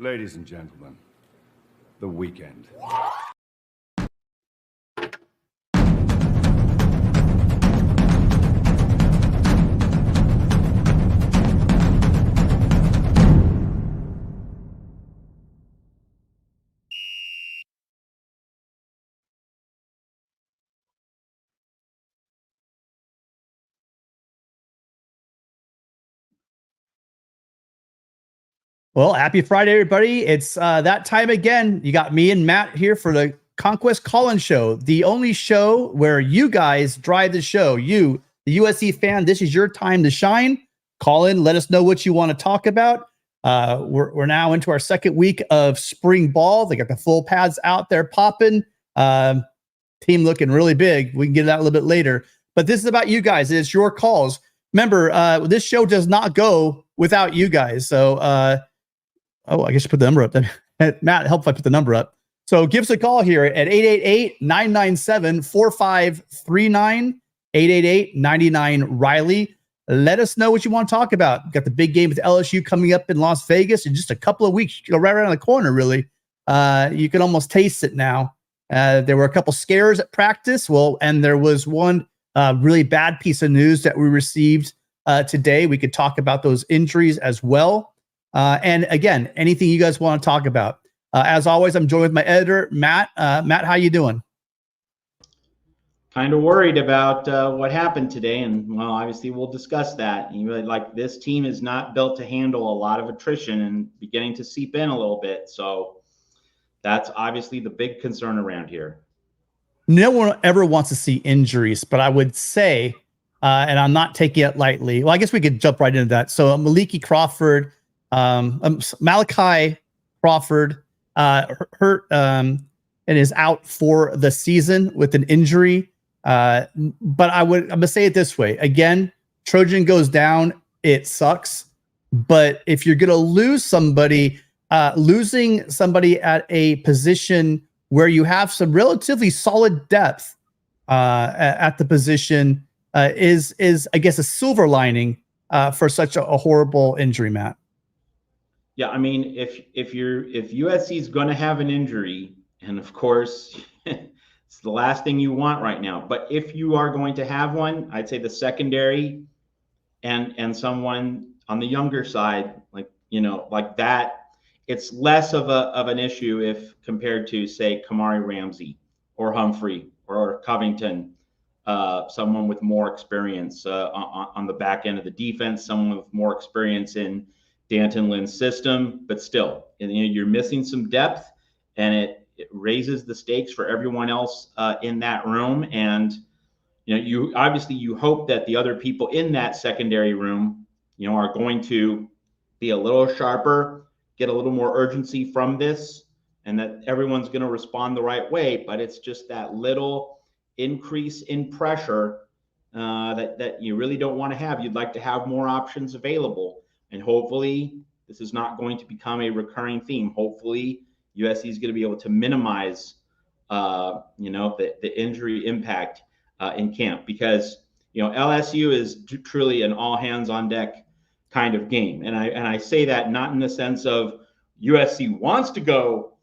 Ladies and gentlemen, the weekend. Well, happy Friday, everybody. It's that time again. You got me and Matt here for the Conquest Call-In Show, the only show where you guys drive the show. You, the USC fan, this is your time to shine. Call in, let us know what you want to talk about. We're now into our second week of spring ball. They got the full pads out there popping. Team looking really big. We can get to that a little bit later. But this is about you guys. It's your calls. Remember, this show does not go without you guys. So, I guess you put the number up then. Matt, help if I put the number up. So give us a call here at 888-997-4539, 888-99-RILEY. Let us know what you want to talk about. We've got the big game with LSU coming up in Las Vegas in just a couple of weeks. You go right around the corner, really. You can almost taste it now. There were a couple scares at practice. Well, and there was one really bad piece of news that we received today. We could talk about those injuries as well. And again, anything you guys want to talk about. As always, I'm joined with my editor, Matt. Matt, how you doing? Kind of worried about what happened today. And, well, obviously we'll discuss that. You really, like, this team is not built to handle a lot of attrition and beginning to seep in a little bit. So that's obviously the big concern around here. No one ever wants to see injuries, but I would say, and I'm not taking it lightly. Well, I guess we could jump right into that. So Maliki Crawford, Malachi Crawford hurt and is out for the season with an injury. But I'm gonna say it this way. Again, Trojan goes down, it sucks. But if you're gonna lose somebody, losing somebody at a position where you have some relatively solid depth at the position is I guess a silver lining for such a horrible injury, Matt. Yeah, I mean, if USC is going to have an injury, and of course, it's the last thing you want right now. But if you are going to have one, I'd say the secondary and someone on the younger side, like that, it's less of an issue if compared to, say, Kamari Ramsey or Humphrey or Covington, someone with more experience on the back end of the defense, someone with more experience in Danton Lynn's system, but still, you're missing some depth, and it raises the stakes for everyone else in that room. And you hope that the other people in that secondary room, are going to be a little sharper, get a little more urgency from this, and that everyone's going to respond the right way. But it's just that little increase in pressure that you really don't want to have. You'd like to have more options available. And hopefully this is not going to become a recurring theme. Hopefully USC is going to be able to minimize, the injury impact in camp, because, LSU is truly an all hands on deck kind of game. And I say that not in the sense of USC wants to go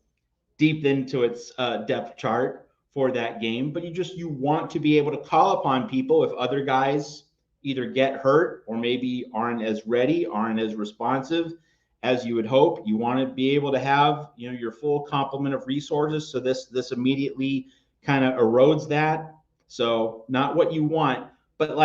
deep into its depth chart for that game, but you want to be able to call upon people if other guys either get hurt or maybe aren't as ready, aren't as responsive as you would hope. You want to be able to have, your full complement of resources. So this immediately kind of erodes that. So not what you want, but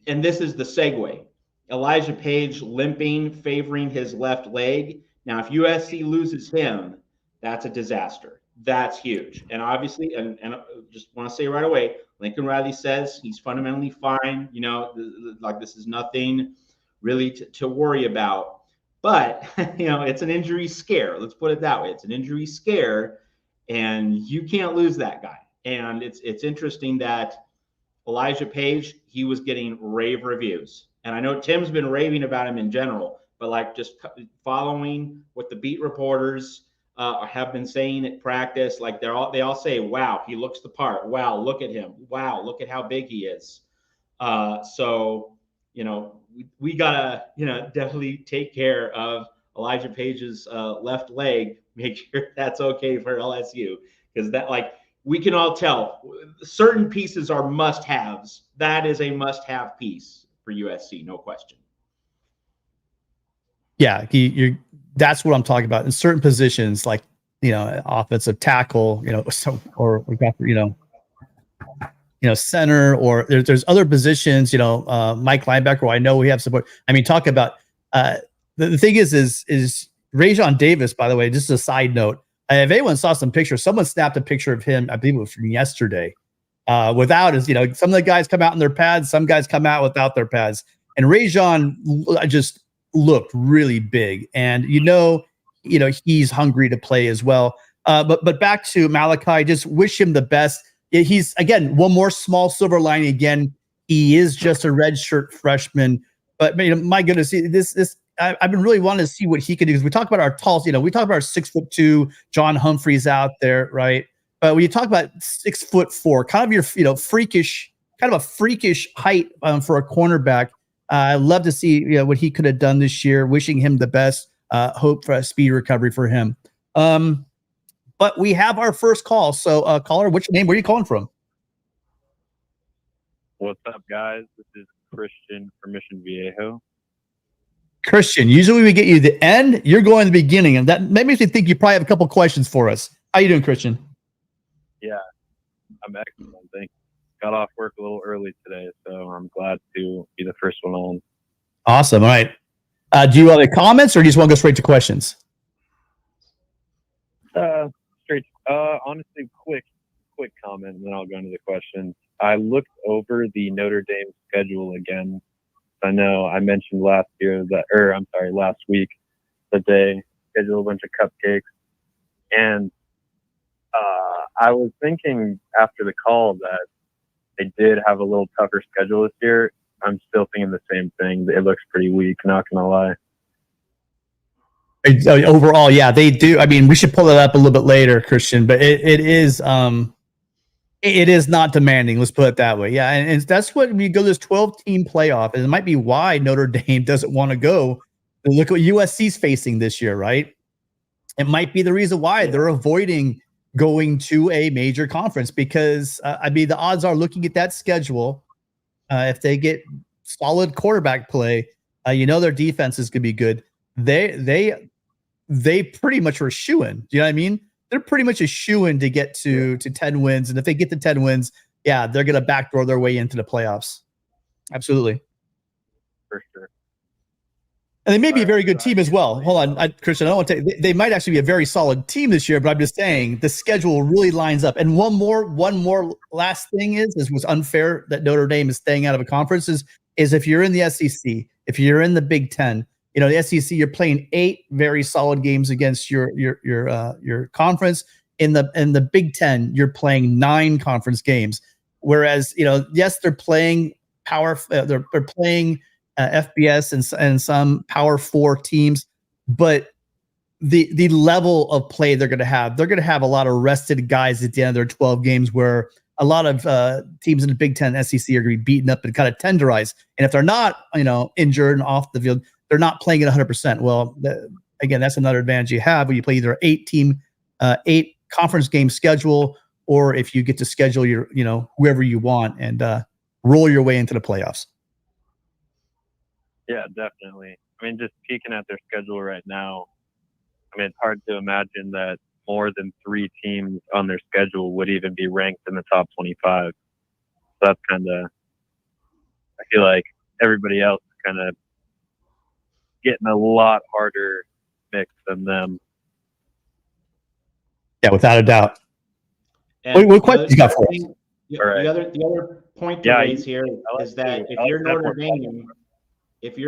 and this is the segue. Elijah Page limping, favoring his left leg. Now, if USC loses him, that's a disaster. That's huge. And obviously, and just want to say right away, Lincoln Riley says he's fundamentally fine. This is nothing really to worry about. But, it's an injury scare. Let's put it that way. It's an injury scare, and you can't lose that guy. And it's interesting that Elijah Page, he was getting rave reviews. And I know Tim's been raving about him in general, but just following what the beat reporters have been saying at practice, they all say, wow, he looks the part. Wow, look at him. Wow, look at how big he is. So we gotta definitely take care of Elijah Page's left leg, make sure that's okay for LSU, because that, like, we can all tell certain pieces are must-haves. That is a must-have piece for USC, no question. Yeah, that's what I'm talking about. In certain positions, like, offensive tackle, or we got, center, or there's other positions, Mike linebacker. I know we have support. I mean, talk about the thing is Rajon Davis, by the way, just a side note. If anyone saw some pictures, someone snapped a picture of him, I believe it was from yesterday, without his, some of the guys come out in their pads, some guys come out without their pads. And Rajon just looked really big. And, he's hungry to play as well. But back to Malachi, just wish him the best. He's, again, one more small silver lining. Again, he is just a redshirt freshman. But, my goodness, I've been really wanting to see what he could do, because we talk about our tall, we talk about our 6'2" John Humphreys out there, right? But when you talk about 6'4", kind of your freakish, kind of a freakish height for a cornerback, I'd love to see what he could have done this year. Wishing him the best. Hope for a speedy recovery for him. But we have our first call. So, caller, what's your name? Where are you calling from? What's up, guys? This is Christian from Mission Viejo. Christian, usually we get you the end. You're going to the beginning, and that makes me think you probably have a couple questions for us. How you doing, Christian? Yeah, I'm excellent. Thanks. Got off work a little early today, so I'm glad to be the first one on. Awesome. All right. Do you have any comments, or do you just want to go straight to questions? Honestly, quick comment, and then I'll go into the questions. I looked over the Notre Dame schedule again. I know I mentioned last week that they scheduled a bunch of cupcakes, and I was thinking after the call that they did have a little tougher schedule this year. I'm still thinking the same thing. It looks pretty weak, not gonna lie. Overall, yeah, they do. I mean, we should pull it up a little bit later, Christian, but it is not demanding. Let's put it that way. Yeah, and that's what we go to this 12-team playoff, and it might be why Notre Dame doesn't want to go. Look what USC's facing this year, right? It might be the reason why they're avoiding going to a major conference, because the odds are, looking at that schedule, if they get solid quarterback play, their defense is going to be good. They pretty much are a shoo-in. Do you know what I mean? They're pretty much a shoo-in to get to 10 wins. And if they get to 10 wins, yeah, they're going to backdoor their way into the playoffs. Absolutely. For sure. And they may be a very good team as well. Hold on, Christian. I don't want to. They might actually be a very solid team this year, but I'm just saying the schedule really lines up. And one more last thing is what's unfair that Notre Dame is staying out of a conference is if you're in the SEC, if you're in the Big Ten, the SEC, you're playing 8 very solid games against your conference. In the Big Ten, you're playing 9 conference games. Whereas, yes, they're playing they're playing FBS and some Power 4 teams, but the level of play they're going to have a lot of rested guys at the end of their 12 games, where a lot of teams in the Big Ten, SEC are going to be beaten up and kind of tenderized. And if they're not, injured and off the field, they're not playing at 100%. Well, again, that's another advantage you have when you play either 8 conference game schedule, or if you get to schedule your, whoever you want and roll your way into the playoffs. Yeah, definitely. I mean, just peeking at their schedule right now, it's hard to imagine that more than 3 teams on their schedule would even be ranked in the top 25. So that's kind of, I feel like everybody else is kind of getting a lot harder mix than them. Yeah, without a doubt. And what questions you got for us? The other point to raise here is that if you're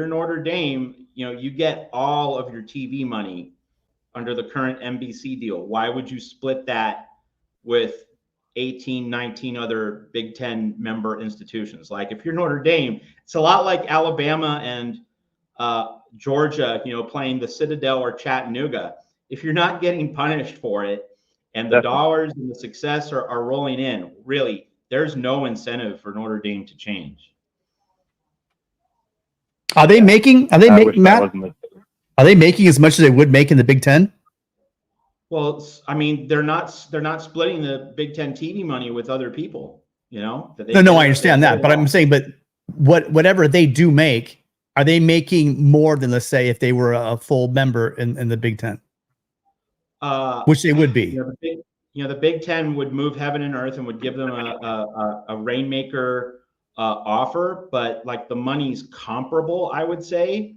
Notre Dame, you get all of your TV money under the current NBC deal. Why would you split that with 18, 19 other Big Ten member institutions? Like, if you're Notre Dame, it's a lot like Alabama and Georgia, playing the Citadel or Chattanooga. If you're not getting punished for it, and the dollars and the success are rolling in, really, there's no incentive for Notre Dame to change. Are they making Matt? Are they making as much as they would make in the Big Ten? Well, I mean, they're not splitting the Big Ten TV money with other people, you know? No, I understand that, but I'm saying, but whatever they do make, are they making more than, let's say, if they were a full member in the Big Ten? Which they would be. The Big Ten would move heaven and earth and would give them a rainmaker offer, but like the money's comparable, I would say,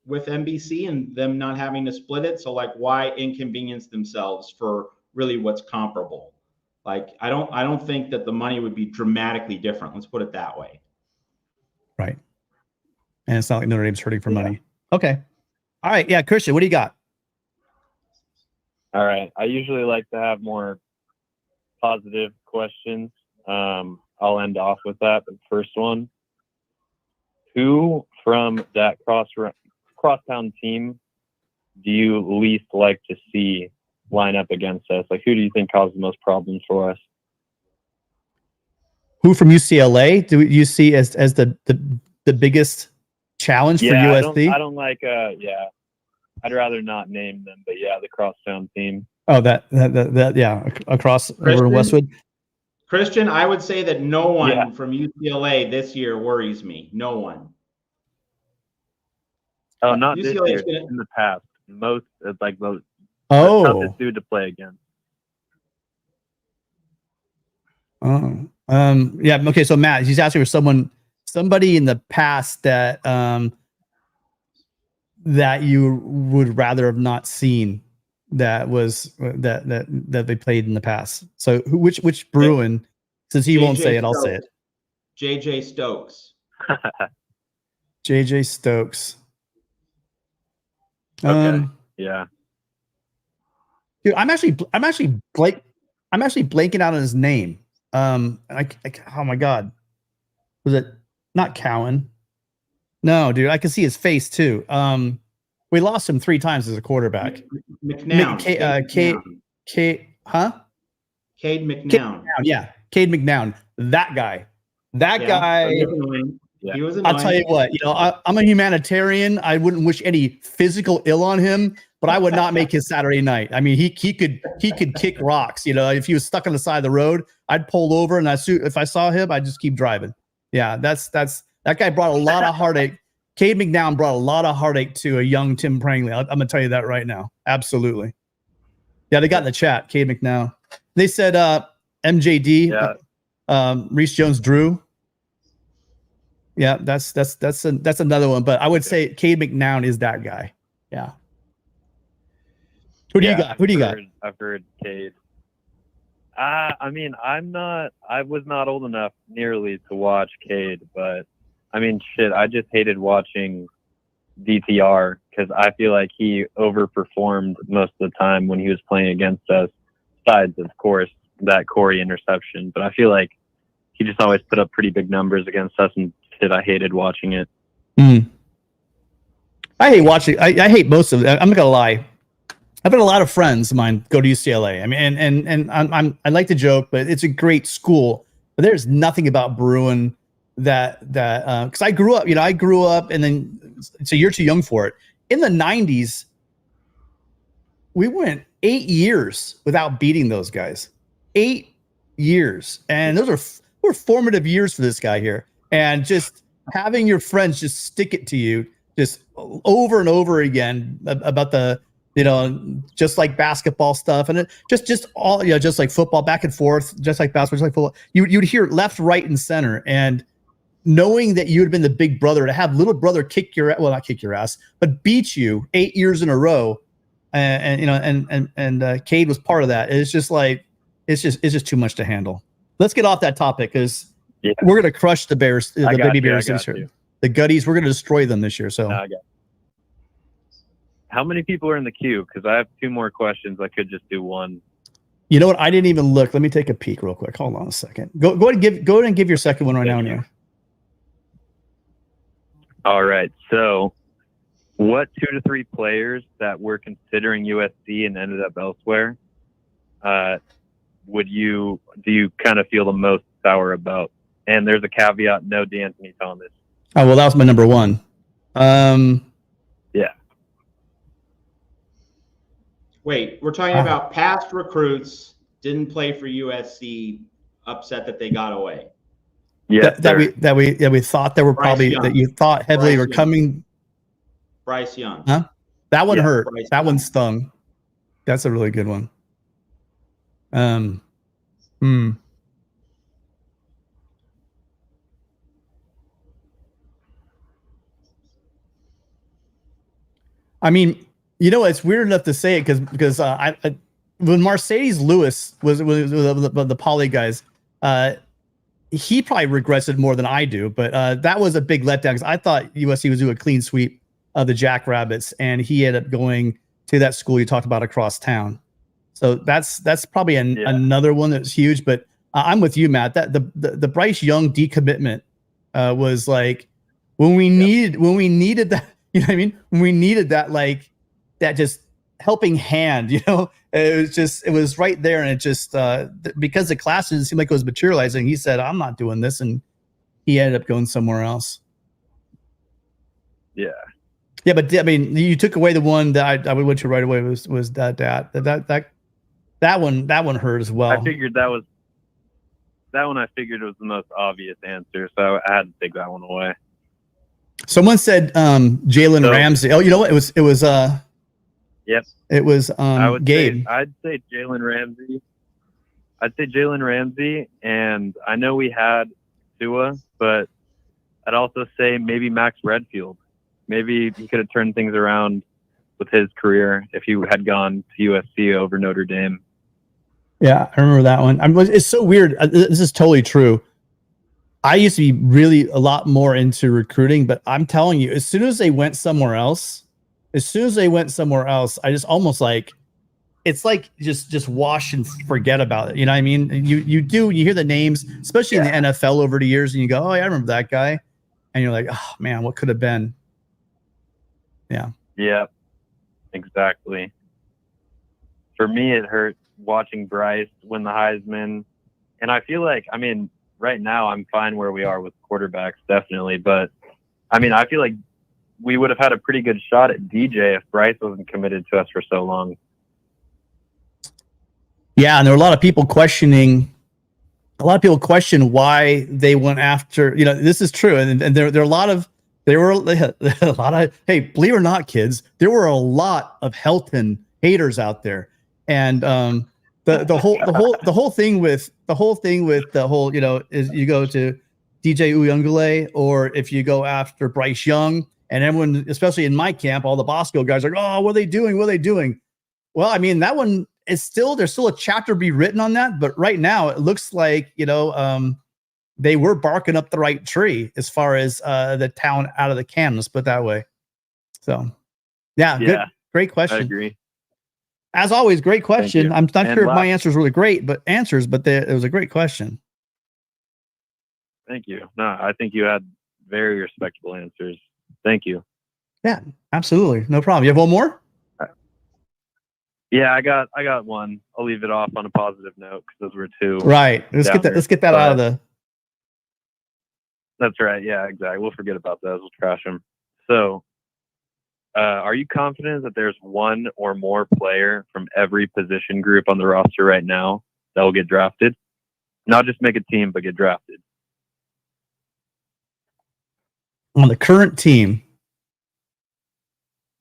with NBC and them not having to split it. So like, why inconvenience themselves for really what's comparable? Like, I don't think that the money would be dramatically different. Let's put it that way. Right. And it's not like Notre Dame's hurting for money. Okay. All right. Yeah. Christian, what do you got? All right. I usually like to have more positive questions. I'll end off with that. The first one, who from that crosstown team do you least like to see line up against us? Like, who do you think causes the most problems for us? Who from UCLA do you see as the biggest challenge for USC? I don't like I'd rather not name them, but yeah, the crosstown team. Oh, that yeah, across over in Westwood. Christian, I would say that no one from UCLA this year worries me. No one. Oh, not UCLA this year. In the past, most like the toughest dude to play against. Oh, yeah. Okay, so Matt, he's asking for somebody in the past that that you would rather have not seen that they played in the past. So which Bruin? Since he won't say it, I'll say it. JJ Stokes. JJ Stokes. Okay. Yeah. Dude, I'm actually blanking out on his name. Oh my God, was it not Cowan? No, dude, I can see his face too. We lost him 3 times as a quarterback. McNown. Cade McNown. Yeah, Cade McNown. That guy. He was annoying. I'll tell you what. I'm a humanitarian. I wouldn't wish any physical ill on him, but I would not make his Saturday night. I mean, he could kick rocks. If he was stuck on the side of the road, I'd pull over, and if I saw him, I'd just keep driving. Yeah, that guy brought a lot of heartache. Cade McNown brought a lot of heartache to a young Tim Prangley. I'm gonna tell you that right now. Absolutely. Yeah, they got in the chat. Cade McNown. They said MJD, Reese Jones-Drew. Yeah, that's another one. But I would say Cade McNown is that guy. Yeah. Who do you got? I've heard Cade. I mean, I was not old enough nearly to watch Cade, but I mean, shit, I just hated watching DTR because I feel like he overperformed most of the time when he was playing against us, besides, of course, that Corey interception. But I feel like he just always put up pretty big numbers against us, and shit, I hated watching it. I hate watching. I hate most of it. I'm not gonna lie. I've had a lot of friends of mine go to UCLA. I mean, and I like to joke, but it's a great school. But there's nothing about Bruin that because I grew up, and then so you're too young for it. In the 90s, we went 8 years without beating those guys. 8 years, and those were formative years for this guy here. And just having your friends just stick it to you just over and over again about the just like basketball stuff, and just all just like football, back and forth, just like basketball, just like football. You'd hear left, right, and center, and knowing that you'd been the big brother, to have little brother not kick your ass, but beat you 8 years in a row, and Cade was part of that. It's just like it's just too much to handle. Let's get off that topic because we're gonna crush the Bears, the baby Bears this year. The Gutties, we're gonna destroy them this year. So. How many people are in the queue? Because I have 2 more questions. I could just do one. You know what? I didn't even look. Let me take a peek real quick. Hold on a second. Go ahead and give your second one right now. Anyway. All right. So, what 2 to 3 players that were considering USC and ended up elsewhere do you kind of feel the most sour about? And there's a caveat: no DeAnthony Thomas. Oh well, that was my number 1. Wait, we're talking about past recruits didn't play for USC, upset that they got away. Yes, that we thought there were probably Young. that you thought heavily Bryce were Young. coming. Bryce Young. Huh? That one hurt. Bryce That one Young. stung. That's a really good one. I mean, you know, it's weird enough to say it because I when Mercedes Lewis was the poly guys, he probably regrets it more than I do. But that was a big letdown because I thought USC was doing a clean sweep of the Jackrabbits, and he ended up going to that school you talked about across town. So that's probably another one that's huge. But I'm with you, Matt. That the Bryce Young decommitment was like when we needed that. You know what I mean? When we needed that, like that just helping hand, you know, it was right there. And it just, because the classes seemed like it was materializing, he said, I'm not doing this. And he ended up going somewhere else. Yeah. Yeah. But I mean, you took away the one that I would went to right away was that one hurt as well. I figured that one I figured was the most obvious answer. So I had to take that one away. Someone said Jalen Ramsey. Oh, you know what? It was Yep. It was Gabe. I'd say Jalen Ramsey, and I know we had Tua, but I'd also say maybe Max Redfield. Maybe he could have turned things around with his career if he had gone to USC over Notre Dame. Yeah, I remember that one. It's so weird. This is totally true. I used to be really a lot more into recruiting, but I'm telling you, as soon as they went somewhere else, I just almost like, it's like just wash and forget about it. You know what I mean? You hear the names, especially in the NFL over the years, and you go, oh, yeah, I remember that guy. And you're like, oh man, what could have been? Yeah. Yeah, exactly. For me, it hurt watching Bryce win the Heisman. And I feel like, I mean, right now I'm fine where we are with quarterbacks, definitely. But I mean, I feel like we would have had a pretty good shot at DJ if Bryce wasn't committed to us for so long. Yeah, and there were a lot of people questioning why they went after, you know, this is true. And there were a lot of, hey, believe it or not, kids, there were a lot of Helton haters out there. And the whole thing with you know, is you go to DJ Uyunglele, or if you go after Bryce Young, and everyone, especially in my camp, all the Bosco guys are like, oh, what are they doing? Well, I mean, that one is there's still a chapter to be written on that. But right now it looks like, you know, they were barking up the right tree as far as the town out of the can. Let's put it that way. So, yeah. Good, great question. I agree. As always, great question. I'm not sure if my answer is really great, but it was a great question. Thank you. No, I think you had very respectable answers. Thank you. Yeah, absolutely. No problem. You have one more? Yeah, I got one. I'll leave it off on a positive note because those were two. Right. Let's get that out of the. That's right. Yeah, exactly. We'll forget about those. We'll trash them. So, are you confident that there's one or more player from every position group on the roster right now that will get drafted? Not just make a team, but get drafted. On the current team.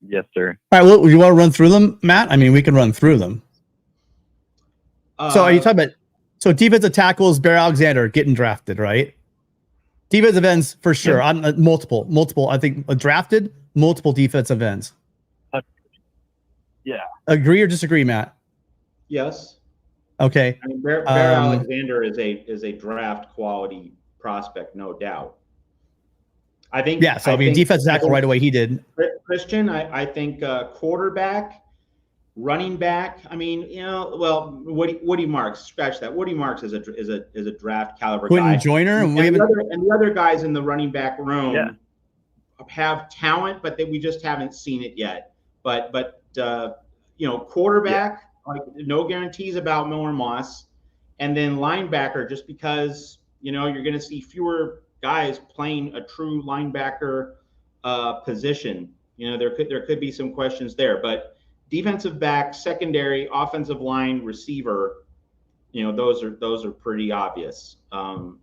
Yes, sir. All right. Well, you want to run through them, Matt? I mean, we can run through them. So are you talking about, defensive tackles, Bear Alexander getting drafted, right? Defensive ends for sure. Yeah. I'm multiple. I think drafted multiple defensive ends. Yeah. Agree or disagree, Matt? Yes. Okay. I mean, Bear Alexander is a draft quality prospect, no doubt. I think. Yeah. So I mean, defensive tackle right away. He did. Christian, I think quarterback, running back. I mean, you know, well, Woody Marks, scratch that. Woody Marks is a draft caliber guy. Joyner and the other guys in the running back room have talent, but we just haven't seen it yet. But you know, quarterback, like no guarantees about Miller Moss, and then linebacker, just because you know you're going to see fewer guys playing a true linebacker position. You know, there could be some questions there, but defensive back, secondary, offensive line, receiver, those are pretty obvious.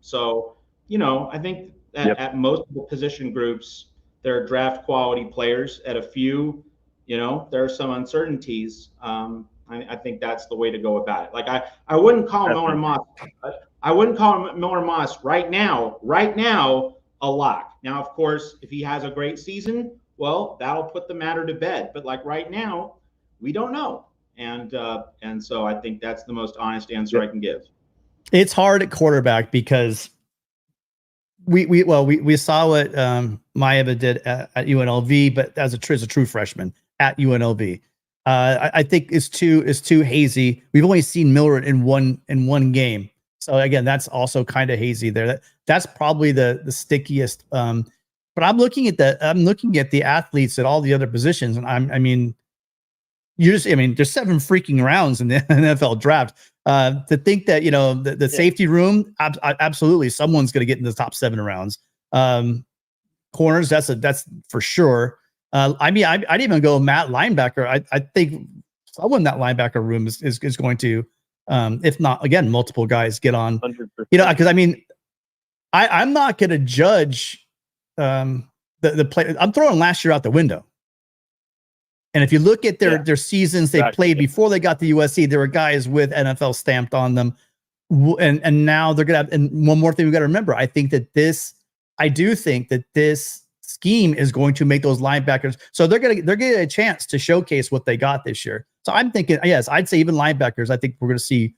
So, I think at most of the position groups, there are draft quality players. At a few, there are some uncertainties. I think that's the way to go about it. Like I wouldn't call Miller Moss. I wouldn't call Miller Moss right now a lock. Now, of course, if he has a great season, well, that'll put the matter to bed. But like right now, we don't know. And so I think that's the most honest answer I can give. It's hard at quarterback because we saw what Maeva did at UNLV, but as a true freshman at UNLV. I think it's too hazy. We've only seen Miller in one game. So again, that's also kind of hazy there. That's probably the stickiest. But I'm looking at the athletes at all the other positions, and there's 7 freaking rounds in the NFL draft. To think that the safety room, absolutely, someone's going to get in the top 7 rounds. Corners, that's for sure. I'd even go Matt linebacker. I think someone in that linebacker room is going to, if not again, multiple guys get on. 100%. Because I'm not going to judge the play. I'm throwing last year out the window. And if you look at their seasons they played before they got to USC, there were guys with NFL stamped on them, and now they're gonna have. And one more thing we got to remember, I do think that this scheme is going to make those linebackers. So they're getting a chance to showcase what they got this year. So I'm thinking, yes, I'd say even linebackers. I think we're going to see.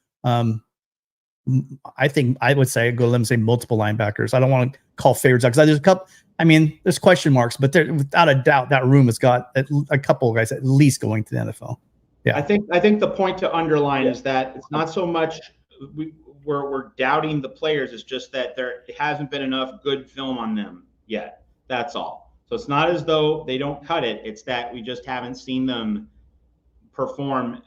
I think I would say let me say multiple linebackers. I don't want to call favorites out because there's a couple. There's question marks, but without a doubt, that room has got a couple of guys at least going to the NFL. Yeah, I think the point to underline is that it's not so much we're doubting the players. It's just that there hasn't been enough good film on them yet. That's all. So it's not as though they don't cut it. It's that we just haven't seen them perform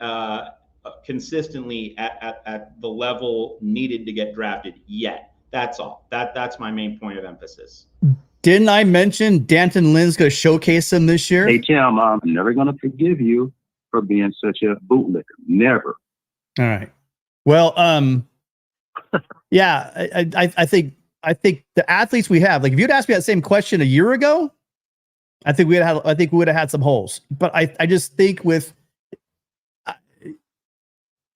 consistently at the level needed to get drafted yet. That's all. That's my main point of emphasis. Didn't I mention Danton Lynn's going to showcase him this year? Hey, Tim, I'm never going to forgive you for being such a bootlicker. Never. All right. Well, yeah, I think the athletes we have, like if you'd asked me that same question a year ago, I think we would have had some holes. But I just think with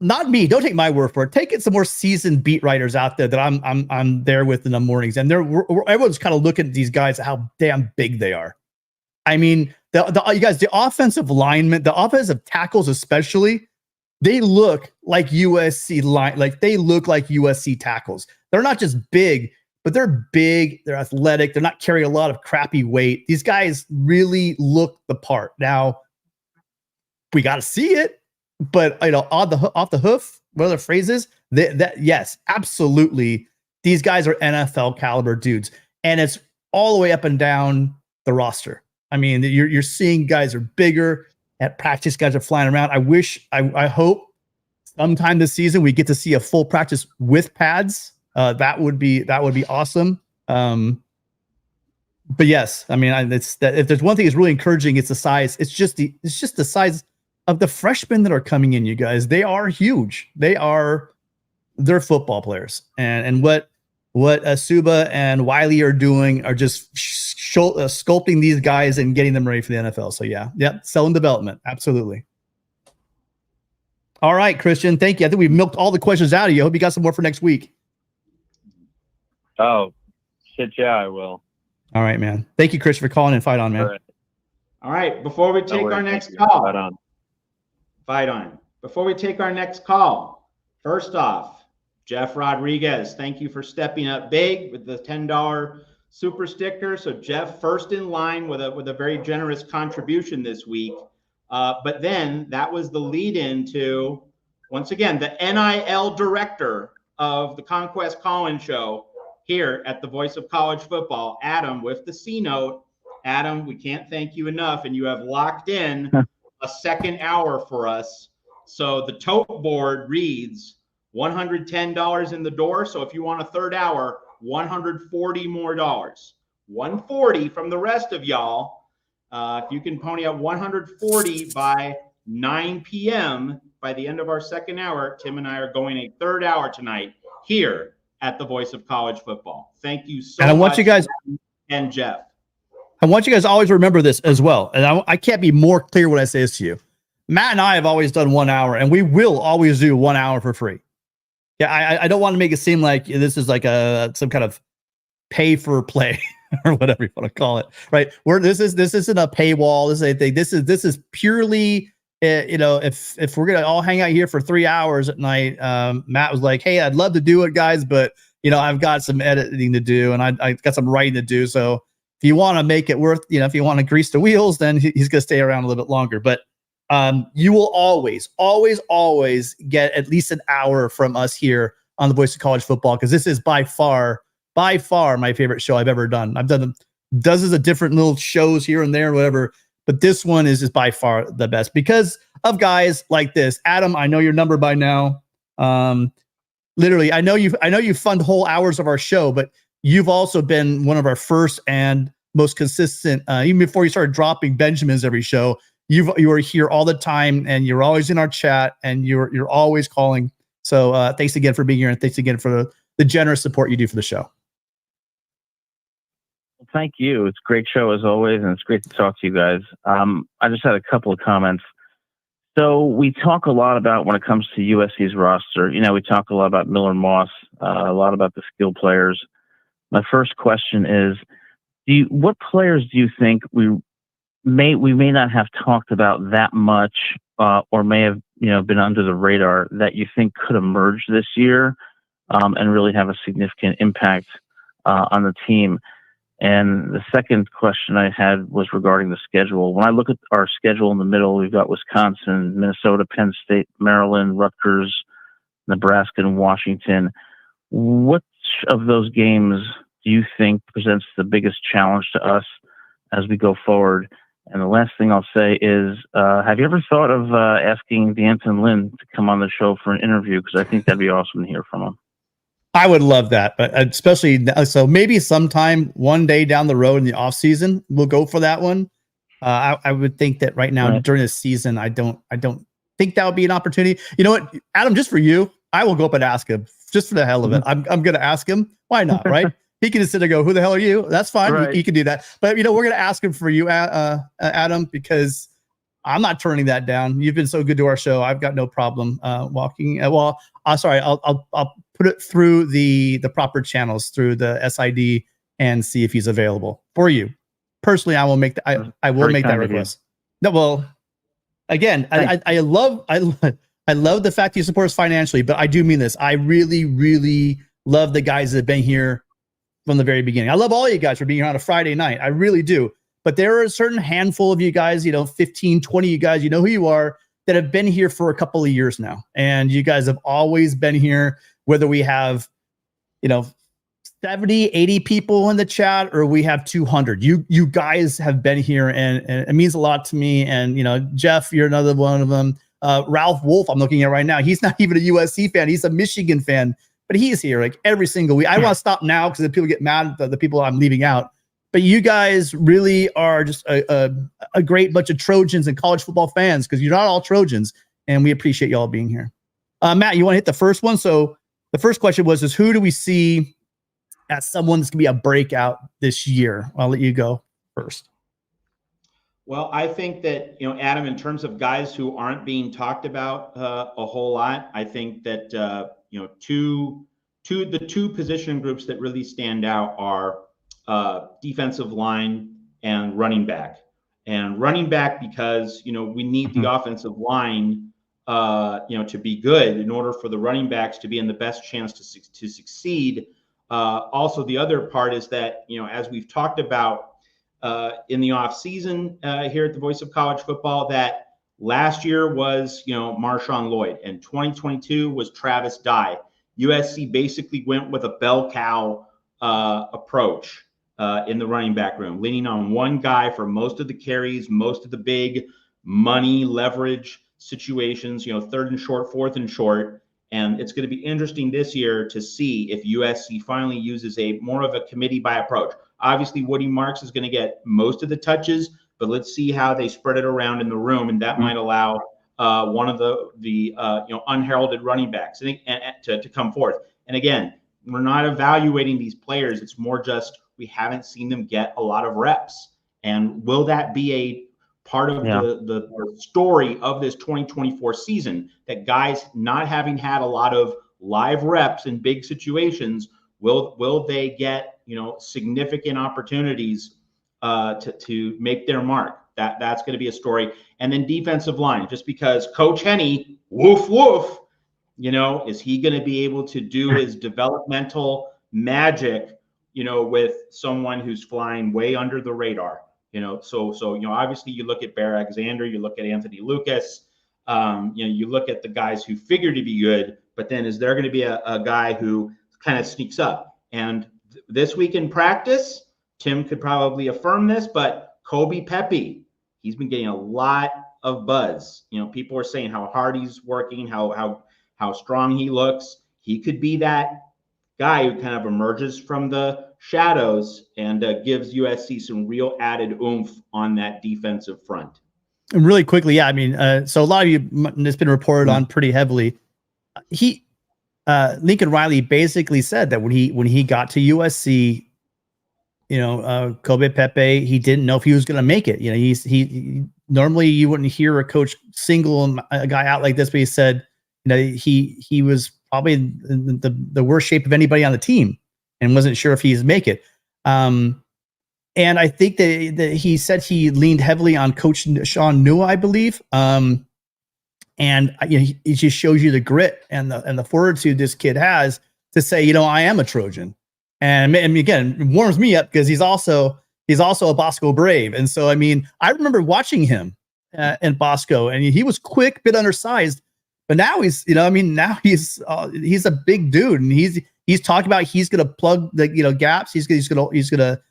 not me, don't take my word for it. Take it some more seasoned beat writers out there that I'm there with in the mornings, and everyone's kind of looking at these guys how damn big they are. You guys, the offensive linemen, the offensive tackles especially, they look like USC they look like USC tackles. They're not just big, but they're big, they're athletic, they're not carrying a lot of crappy weight. These guys really look the part. Now, we got to see it. But off the hoof, whatever the phrase is, yes, absolutely, these guys are NFL caliber dudes, and it's all the way up and down the roster. You're seeing guys are bigger at practice. Guys are flying around. I hope sometime this season we get to see a full practice with pads. That would be awesome. But yes, it's that if there's one thing that's really encouraging, it's the size. It's just the size of the freshmen that are coming in, you guys. They are huge. They're football players, and what Asuba and Wiley are doing are just sculpting these guys and getting them ready for the NFL. So yeah, selling development, absolutely. All right, Christian, thank you. I think we've milked all the questions out of you. I hope you got some more for next week. Oh, shit, yeah, I will. All right, man. Thank you, Chris, for calling in. Fight on, man. All right, before we take our next call. Fight on. Before we take our next call, first off, Jeff Rodriguez, thank you for stepping up big with the $10 super sticker. So Jeff, first in line with a very generous contribution this week. But then that was the lead into, once again, the NIL director of the Conquest Call-In Show here at the Voice of College Football, Adam, with the C note. Adam, we can't thank you enough, and you have locked in a second hour for us. So the tote board reads $110 in the door. So if you want a third hour, $140 more. $140 from the rest of y'all. If you can pony up $140 by 9 p.m. by the end of our second hour, Tim and I are going a third hour tonight here at the Voice of College Football. Thank you so much. And I want you guys and Jeff. I want you guys to always remember this as well. And I can't be more clear when I say this to you. Matt and I have always done 1 hour, and we will always do 1 hour for free. Yeah, I don't want to make it seem like this is like some kind of pay for play or whatever you want to call it, right? This isn't a paywall. This is a thing. This is purely, if we're gonna all hang out here for 3 hours at night. Matt was like, "Hey, I'd love to do it, guys, but I've got some editing to do, and I got some writing to do. So if you want to make it worth, if you want to grease the wheels, then he's gonna stay around a little bit longer. But you will always get at least an hour from us here on the Voice of College Football, because this is by far my favorite show I've ever done. I've done dozens of different little shows here and there, whatever, but this one is just by far the best because of guys like this. Adam, I know your number by now. Literally, I know you fund whole hours of our show, but you've also been one of our first and most consistent, even before you started dropping Benjamins every show. You are here all the time, and you're always in our chat, and you're always calling. So thanks again for being here, and thanks again for the generous support you do for the show. Well, thank you. It's a great show as always, and it's great to talk to you guys. I just had a couple of comments. So we talk a lot about, when it comes to USC's roster, we talk a lot about Miller Moss, a lot about the skill players. My first question is, what players do you think we may not have talked about that much, or may have been under the radar, that you think could emerge this year and really have a significant impact on the team? And the second question I had was regarding the schedule. When I look at our schedule in the middle, we've got Wisconsin, Minnesota, Penn State, Maryland, Rutgers, Nebraska, and Washington. Which of those games do you think presents the biggest challenge to us as we go forward? And the last thing I'll say is, have you ever thought of asking D'Anton Lynn to come on the show for an interview? Because I think that'd be awesome to hear from him. I would love that, but especially so maybe sometime one day down the road in the off season, we'll go for that one. I would think that right now during this season, I don't think that would be an opportunity. You know what, Adam, just for you, I will go up and ask him just for the hell of it. I'm going to ask him. Why not? Right. He can just sit there and go, "Who the hell are you?" That's fine. Right. He can do that. But we're going to ask him for you, Adam, because I'm not turning that down. You've been so good to our show. I've got no problem walking. Sorry, I'll put it through the proper channels through the SID and see if he's available for you. Personally, I will make that. I will make that request. No, well, again, I love the fact he supports financially, but I do mean this. I really, really love the guys that have been here from the very beginning. I love all you guys for being here on a Friday night. I really do. But there are a certain handful of you guys, 15, 20 you guys, you know who you are, that have been here for a couple of years now. And you guys have always been here, whether we have, 70, 80 people in the chat or we have 200. You guys have been here, and it means a lot to me. And, Jeff, you're another one of them. Ralph Wolf, I'm looking at right now. He's not even a USC fan. He's a Michigan fan, but he's here like every single week. I want to stop now because people get mad at the people I'm leaving out. But you guys really are just a great bunch of Trojans and college football fans, because you're not all Trojans, and we appreciate you all being here. Matt, you want to hit the first one? So the first question was who do we see as someone that's going to be a breakout this year? I'll let you go first. Well, I think that, Adam, in terms of guys who aren't being talked about a whole lot, I think that, the two position groups that really stand out are defensive line and running back. And running back because, we need the offensive line, to be good in order for the running backs to be in the best chance to succeed. Also, the other part is that, as we've talked about in the off season here at the Voice of College Football, that last year was, Marshawn Lloyd, and 2022 was Travis Dye. USC basically went with a bell cow approach in the running back room, leaning on one guy for most of the carries, most of the big money leverage situations, third and short, fourth and short. And it's going to be interesting this year to see if USC finally uses more of a committee by approach. Obviously, Woody Marks is going to get most of the touches, but let's see how they spread it around in the room. And that might allow one of the unheralded running backs and to come forth. And again, we're not evaluating these players. It's more just we haven't seen them get a lot of reps. And will that be a part of the story of this 2024 season, that guys not having had a lot of live reps in big situations, will they get significant opportunities to make their mark? That's going to be a story. And then defensive line, just because Coach Henne, woof woof, is he going to be able to do his developmental magic with someone who's flying way under the radar? So obviously you look at Bear Alexander, you look at Anthony Lucas, you look at the guys who figure to be good, but then is there going to be a guy who kind of sneaks up? And this week in practice, Tim could probably affirm this, but Kobe Pepe, he's been getting a lot of buzz. People are saying how hard he's working, how strong he looks. He could be that guy who kind of emerges from the shadows and gives USC some real added oomph on that defensive front. And really quickly, so a lot of you, it's been reported on pretty heavily. Lincoln Riley basically said that when he got to USC, Kobe Pepe, he didn't know if he was going to make it. He normally you wouldn't hear a coach single a guy out like this, but he said, he was probably in the worst shape of anybody on the team and wasn't sure if he'd make it. And I think that he said he leaned heavily on Coach Sean Nua, I believe. And it just shows you the grit and the fortitude this kid has to say, I am a Trojan. And again, it warms me up because he's also a Bosco Brave. And so, I remember watching him in Bosco, and he was quick, bit undersized, but now he's, now he's a big dude, and he's talking about he's going to plug the gaps. He's going to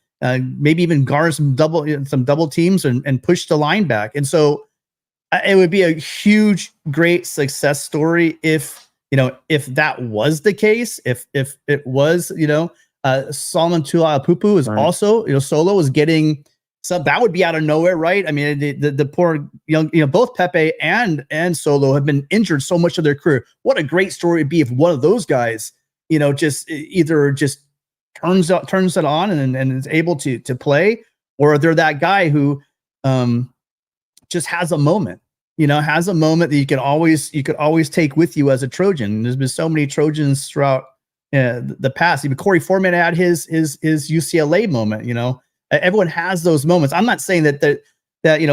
maybe even guard some double teams and push the line back. And so it would be a huge, great success story if that was the case. If it was, Solomon Tuipulotu is also, Solo is getting some, that would be out of nowhere, right? The poor young, both Pepe and Solo have been injured so much of their career. What a great story it'd be if one of those guys, just either just turns it on and is able to play, or they're that guy who just has a moment, that you could always take with you as a Trojan. There's been so many Trojans throughout the past. Even Corey Foreman had his UCLA moment. Everyone has those moments. I'm not saying that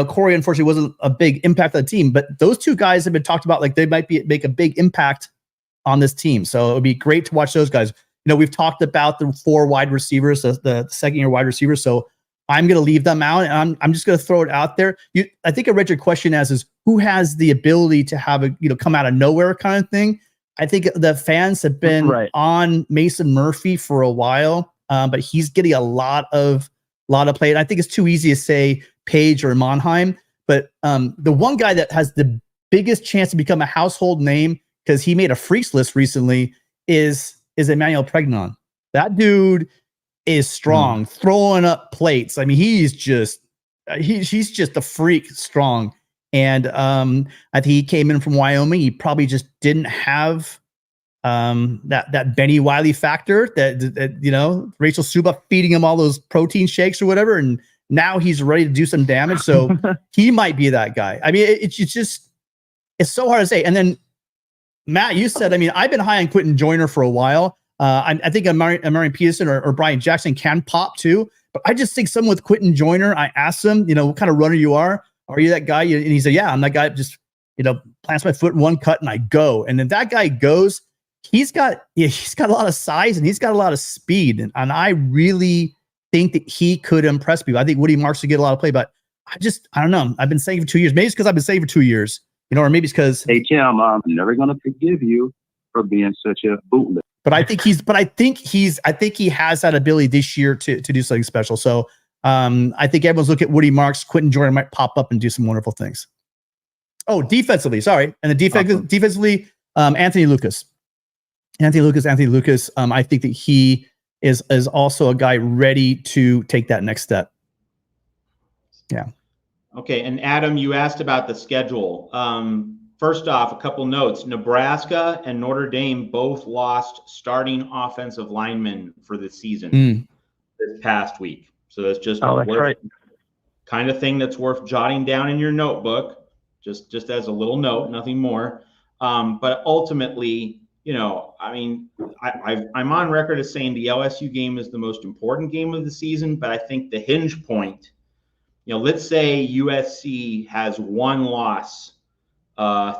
Corey unfortunately wasn't a big impact on the team, but those two guys have been talked about like they might make a big impact on this team. So it would be great to watch those guys. We've talked about the 4 wide receivers, the second-year wide receivers. So I'm going to leave them out, and I'm just going to throw it out there. I think I read your question as who has the ability to have a come out of nowhere kind of thing. I think the fans have been on Mason Murphy for a while, but he's getting a lot of play. And I think it's too easy to say Page or Monheim, but the one guy that has the biggest chance to become a household name because he made a freaks list recently is Emmanuel Pregnon. That dude is strong, throwing up plates. He's just a freak strong. And I think he came in from Wyoming. He probably just didn't have that Benny Wiley factor that Rachel Suba feeding him all those protein shakes or whatever. And now he's ready to do some damage. So he might be that guy. It's so hard to say. And then Matt, you said, I've been high on Quentin Joyner for a while. I think Marion Peterson or Brian Jackson can pop too, but I just think someone with Quentin Joyner, I asked him, what kind of runner you are. Are you that guy? And he said, yeah, I'm that guy. Just, plants my foot in one cut and I go. And then that guy goes, he's got a lot of size and he's got a lot of speed. And I really think that he could impress people. I think Woody Marks would get a lot of play, but I don't know. I've been saying for 2 years. Maybe it's because I've been saying for 2 years, or maybe it's because. Hey, Tim, I'm never going to forgive you for being such a bootleg. But I think he has that ability this year to do something special. So I think everyone's looking at Woody Marks. Quentin Joyner might pop up and do some wonderful things. Oh, defensively, sorry. And defensively, Anthony Lucas. I think that he is also a guy ready to take that next step. Yeah. Okay. And Adam, you asked about the schedule. first off, a couple notes. Nebraska and Notre Dame both lost starting offensive linemen for the season this past week. So that's just kind of thing that's worth jotting down in your notebook, just as a little note, nothing more. But ultimately, you know, I mean, I'm on record as saying the LSU game is the most important game of the season, but I think the hinge point, you know, let's say USC has one loss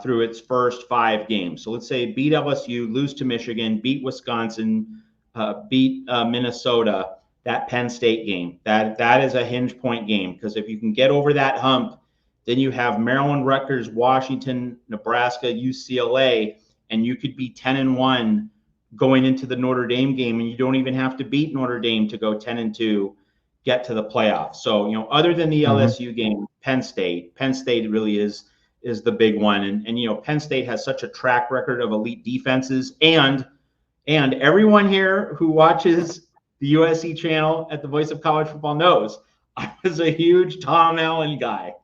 through its first 5 games. So let's say beat LSU, lose to Michigan, beat Wisconsin, beat Minnesota. That Penn State game, that is a hinge point game, because if you can get over that hump, then you have Maryland, Rutgers, Washington, Nebraska, UCLA, and you could be 10-1 going into the Notre Dame game, and you don't even have to beat Notre Dame to go 10-2, get to the playoffs. So, you know, other than the LSU game, Penn State really is the big one, and you know, Penn State has such a track record of elite defenses, and everyone here who watches the USC channel at the Voice of College Football knows I was a huge Tom Allen guy.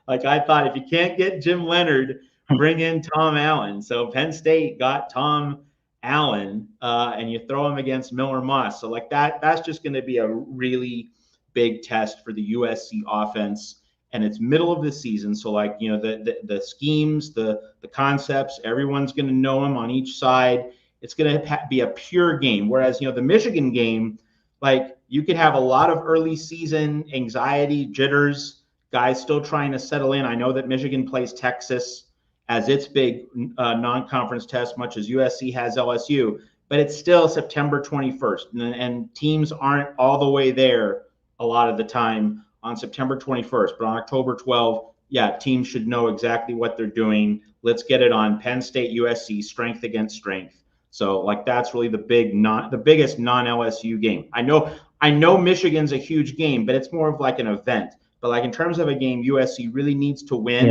Like, I thought if you can't get Jim Leonard, bring in Tom Allen. So Penn State got Tom Allen, and you throw him against Miller Moss. So like that's just going to be a really big test for the USC offense. And it's middle of the season. So like, you know, the schemes, the concepts, everyone's going to know them on each side. It's going to be a pure game. Whereas, you know, the Michigan game, like, you could have a lot of early season anxiety, jitters, guys still trying to settle in. I know that Michigan plays Texas as its big non-conference test, much as USC has LSU, but it's still September 21st. And teams aren't all the way there a lot of the time on September 21st. But on October 12th, yeah, teams should know exactly what they're doing. Let's get it on Penn State, USC, strength against strength. So like, that's really the biggest non-LSU game. I know Michigan's a huge game, but it's more of like an event. But like, in terms of a game, USC really needs to win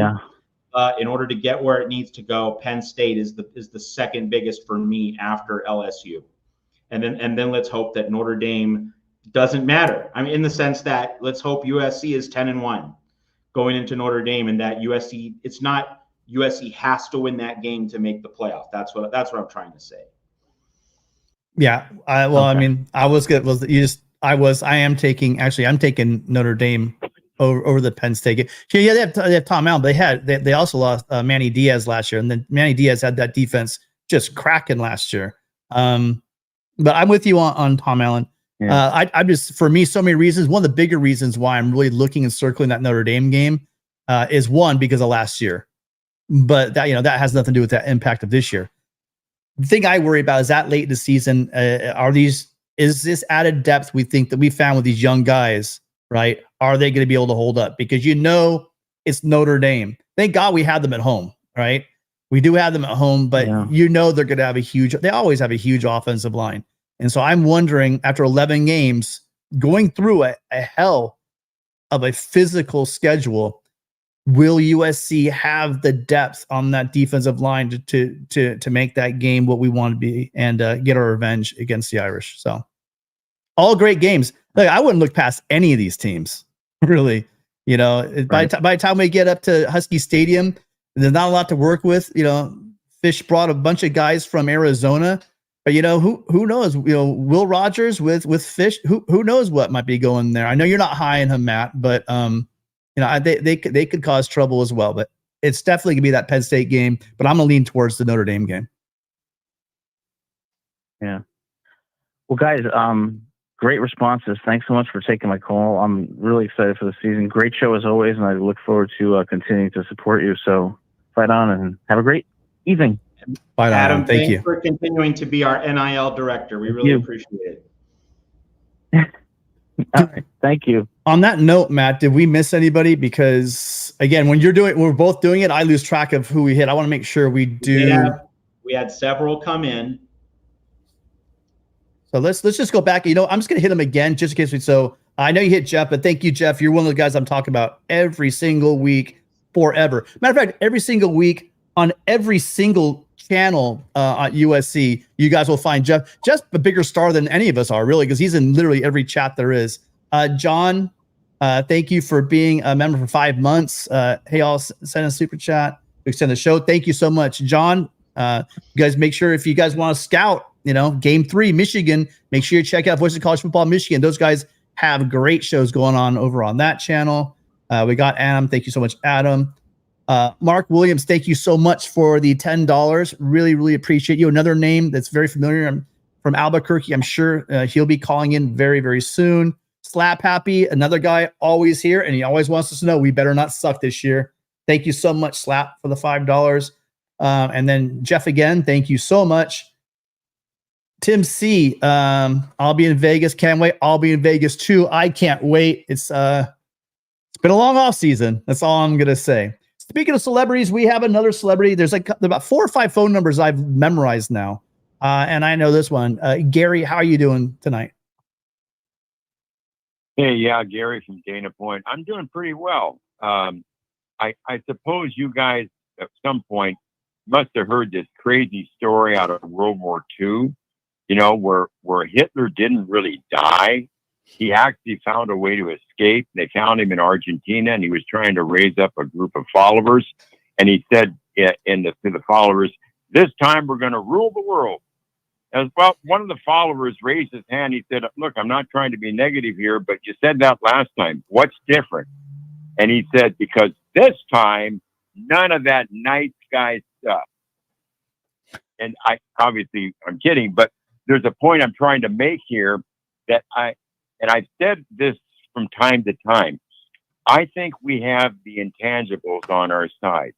in order to get where it needs to go. Penn State is the second biggest for me after LSU, and then let's hope that Notre Dame doesn't matter. I mean, in the sense that let's hope USC is 10-1 going into Notre Dame, and that USC, it's not USC has to win that game to make the playoff. That's what I'm trying to say. Yeah. I mean, I'm taking Notre Dame over the Penn State game. Yeah, they have Tom Allen, but they also lost Manny Diaz last year, and then Manny Diaz had that defense just cracking last year. But I'm with you on Tom Allen. Yeah. I just, for me, so many reasons. One of the bigger reasons why I'm really looking and circling that Notre Dame game is one, because of last year. But that, you know, that has nothing to do with that impact of this year. The thing I worry about is that late in the season, is this added depth we think that we found with these young guys, right? Are they going to be able to hold up? Because, you know, it's Notre Dame. Thank God we had them at home, right? We do have them at home, but you know, they're going to have they always have a huge offensive line. And so I'm wondering, after 11 games, going through a hell of a physical schedule, will USC have the depth on that defensive line to make that game what we want to be and get our revenge against the Irish? So, all great games. Like, I wouldn't look past any of these teams, really. You know, by the time we get up to Husky Stadium, there's not a lot to work with. You know, Fish brought a bunch of guys from Arizona, but you know, who knows? You know, Will Rogers with Fish. Who knows what might be going there? I know you're not high on him, Matt, but you know, they could cause trouble as well. But it's definitely gonna be that Penn State game. But I'm gonna lean towards the Notre Dame game. Yeah. Well, guys, great responses. Thanks so much for taking my call. I'm really excited for the season. Great show as always, and I look forward to continuing to support you. So fight on and have a great evening. Fight on. Adam, thank you for continuing to be our NIL director. We really appreciate it. All right. Thank you. On that note, Matt, did we miss anybody? Because again, when we're both doing it, I lose track of who we hit. I want to make sure we do. We had several come in. So let's just go back. You know, I'm just gonna hit them again just in case so I know you hit Jeff, but thank you, Jeff. You're one of the guys I'm talking about every single week forever. Matter of fact, every single week on every single channel at USC, you guys will find Jeff just a bigger star than any of us are, really, because he's in literally every chat there is. John, thank you for being a member for 5 months. Hey, all, send a super chat. extend the show. Thank you so much, John. You guys make sure if you guys want to scout, Game 3, Michigan, make sure you check out Voice of College Football Michigan. Those guys have great shows going on over on that channel. We got Adam. Thank you so much, Adam. Mark Williams, thank you so much for the $10. Really, really appreciate you. Another name that's very familiar from Albuquerque. I'm sure he'll be calling in very, very soon. Slap Happy, another guy always here, and he always wants us to know we better not suck this year. Thank you so much, Slap, for the $5. And then Jeff again, thank you so much. Tim C, I'll be in Vegas. Can't wait. I'll be in Vegas too. I can't wait. It's been a long off season. That's all I'm gonna say. Speaking of celebrities, we have another celebrity. There's about 4 or 5 phone numbers I've memorized now, and I know this one. Gary, how are you doing tonight? Hey, yeah, Gary from Dana Point. I'm doing pretty well. I suppose you guys at some point must have heard this crazy story out of World War II, where Hitler didn't really die. He actually found a way to escape. They found him in Argentina, and he was trying to raise up a group of followers. And he said to the followers, "This time we're going to rule the world." As well, one of the followers raised his hand. He said, "Look, I'm not trying to be negative here, but you said that last time. What's different?" And he said, "Because this time, none of that night sky stuff." And I'm kidding, but there's a point I'm trying to make here that I've said this from time to time. I think we have the intangibles on our side.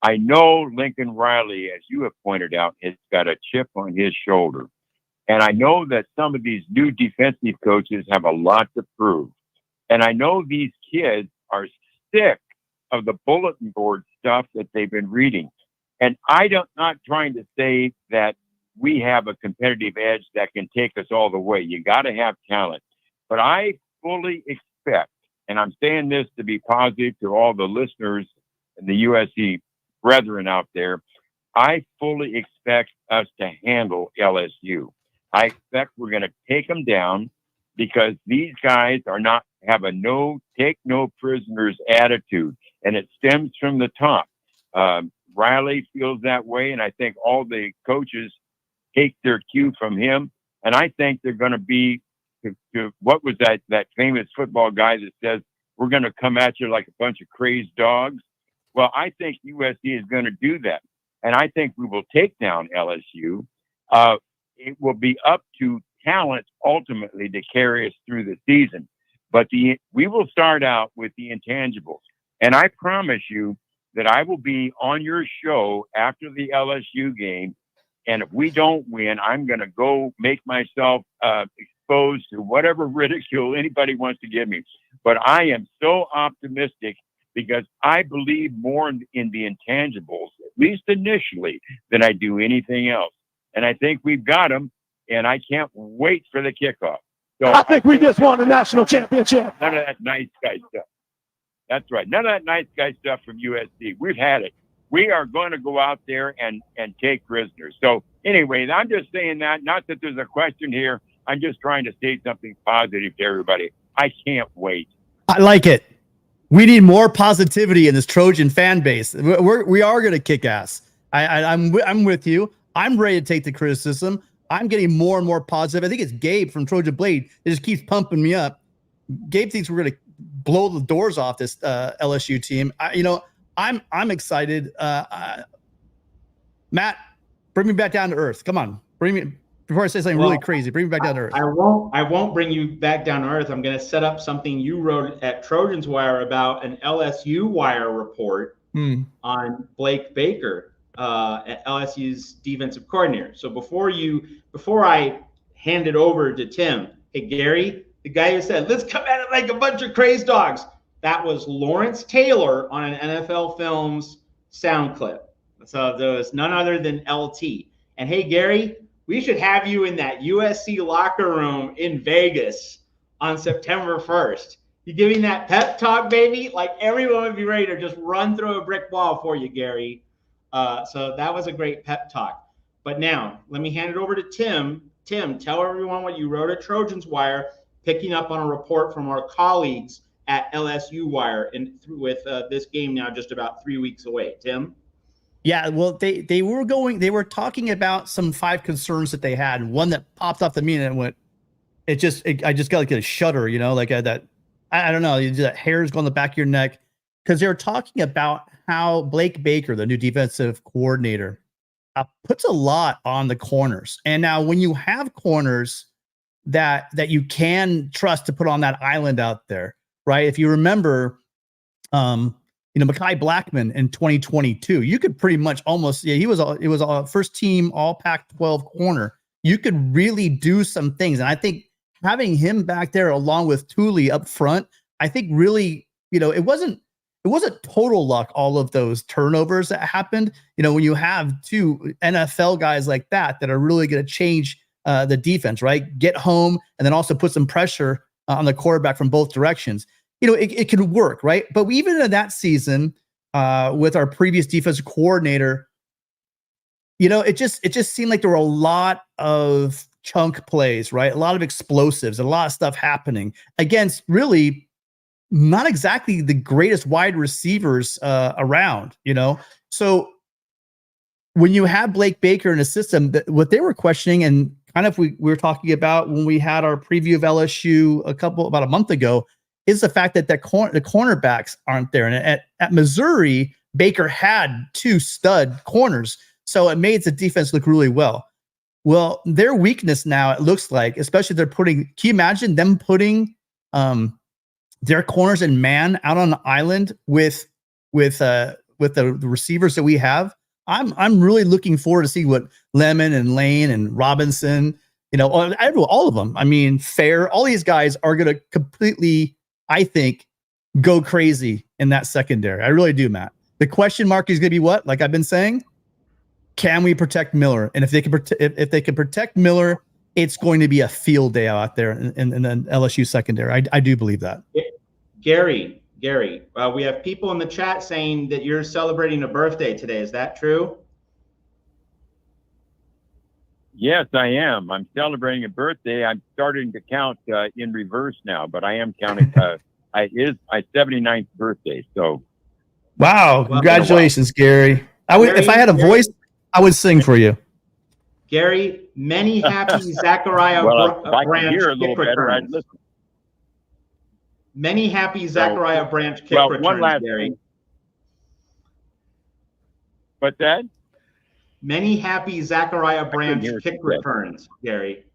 I know Lincoln Riley, as you have pointed out, has got a chip on his shoulder. And I know that some of these new defensive coaches have a lot to prove. And I know these kids are sick of the bulletin board stuff that they've been reading. And I'm not trying to say that we have a competitive edge that can take us all the way. You got to have talent. But I fully expect, and I'm saying this to be positive to all the listeners and the USC brethren out there, I fully expect us to handle LSU. I expect we're going to take them down because these guys have a take no prisoners attitude, and it stems from the top. Riley feels that way, and I think all the coaches take their cue from him. And I think they're going to be to what was that famous football guy that says we're going to come at you like a bunch of crazed dogs. Well, I think USC is going to do that, and I think we will take down LSU. It will be up to talent ultimately to carry us through the season, but we will start out with the intangibles. And I promise you that I will be on your show after the LSU game, and if we don't win, I'm going to go make myself exposed to whatever ridicule anybody wants to give me. But I am so optimistic because I believe more in the intangibles, at least initially, than I do anything else. And I think we've got them, and I can't wait for the kickoff. So I think we just won a national championship. None of that nice guy stuff. That's right. None of that nice guy stuff from USC. We've had it. We are going to go out there and take prisoners. So anyway, I'm just saying that, not that there's a question here. I'm just trying to say something positive to everybody. I can't wait. I like it. We need more positivity in this Trojan fan base. We are going to kick ass. I'm with you. I'm ready to take the criticism. I'm getting more and more positive. I think it's Gabe from Trojan Blade. It just keeps pumping me up. Gabe thinks we're going to blow the doors off this LSU team. I'm excited. Matt, bring me back down to earth. Come on, bring me before I say something really crazy. Bring me back down to earth. I won't bring you back down to earth. I'm going to set up something you wrote at Trojans Wire about an LSU Wire report on Blake Baker, at LSU's defensive coordinator. So before I hand it over to Tim, hey Gary, the guy who said, "Let's come at it like a bunch of crazed dogs," that was Lawrence Taylor on an NFL Films sound clip. So there was none other than LT. And hey, Gary, we should have you in that USC locker room in Vegas on September 1st. You giving that pep talk, baby? Like everyone would be ready to just run through a brick wall for you, Gary. So that was a great pep talk. But now let me hand it over to Tim. Tim, tell everyone what you wrote at Trojans Wire, picking up on a report from our colleagues at LSU Wire with this game now just about 3 weeks away. Tim? Yeah, well, they were talking about some 5 concerns that they had. One that popped off the meeting and went, I just got like a shudder, like that. I don't know, that hairs go on the back of your neck, because they were talking about how Blake Baker, the new defensive coordinator, puts a lot on the corners. And now when you have corners that you can trust to put on that island out there, right? If you remember, Mekhi Blackman in 2022, you could pretty much almost, it was a first team all Pac-12 corner. You could really do some things. And I think having him back there along with Thule up front, I think really, it wasn't total luck, all of those turnovers that happened. When you have 2 NFL guys like that are really going to change the defense, right? Get home and then also put some pressure on the quarterback from both directions. It can work, right? But even in that season, with our previous defensive coordinator, it just seemed like there were a lot of chunk plays, right? A lot of explosives, a lot of stuff happening against really not exactly the greatest wide receivers around, So when you have Blake Baker in a system, what they were questioning, and kind of we were talking about when we had our preview of LSU about a month ago, is the fact that the cornerbacks aren't there. And at Missouri, Baker had 2 stud corners, so it made the defense look really well. Well, their weakness now, it looks like, especially can you imagine them putting their corners and man out on the island with the receivers that we have? I'm really looking forward to see what Lemon and Lane and Robinson, all of them. I mean, Fair, all these guys are going to completely, I think, go crazy in that secondary. I really do, Matt. The question mark is going to be what? Like I've been saying, can we protect Miller? And if they can protect Miller, it's going to be a field day out there in the LSU secondary. I do believe that. Gary, we have people in the chat saying that you're celebrating a birthday today. Is that true? Yes, I am. I'm celebrating a birthday. I'm starting to count in reverse now, but I am counting. It is my 79th birthday. So, wow! Congratulations, Gary. If I had a voice, I would sing for you. Gary, many happy Zachariah Branch kick returns. Many happy Zachariah Branch kick returns, one last Gary. Thing. What's that? Many happy Zachariah Branch kick returns, Gary.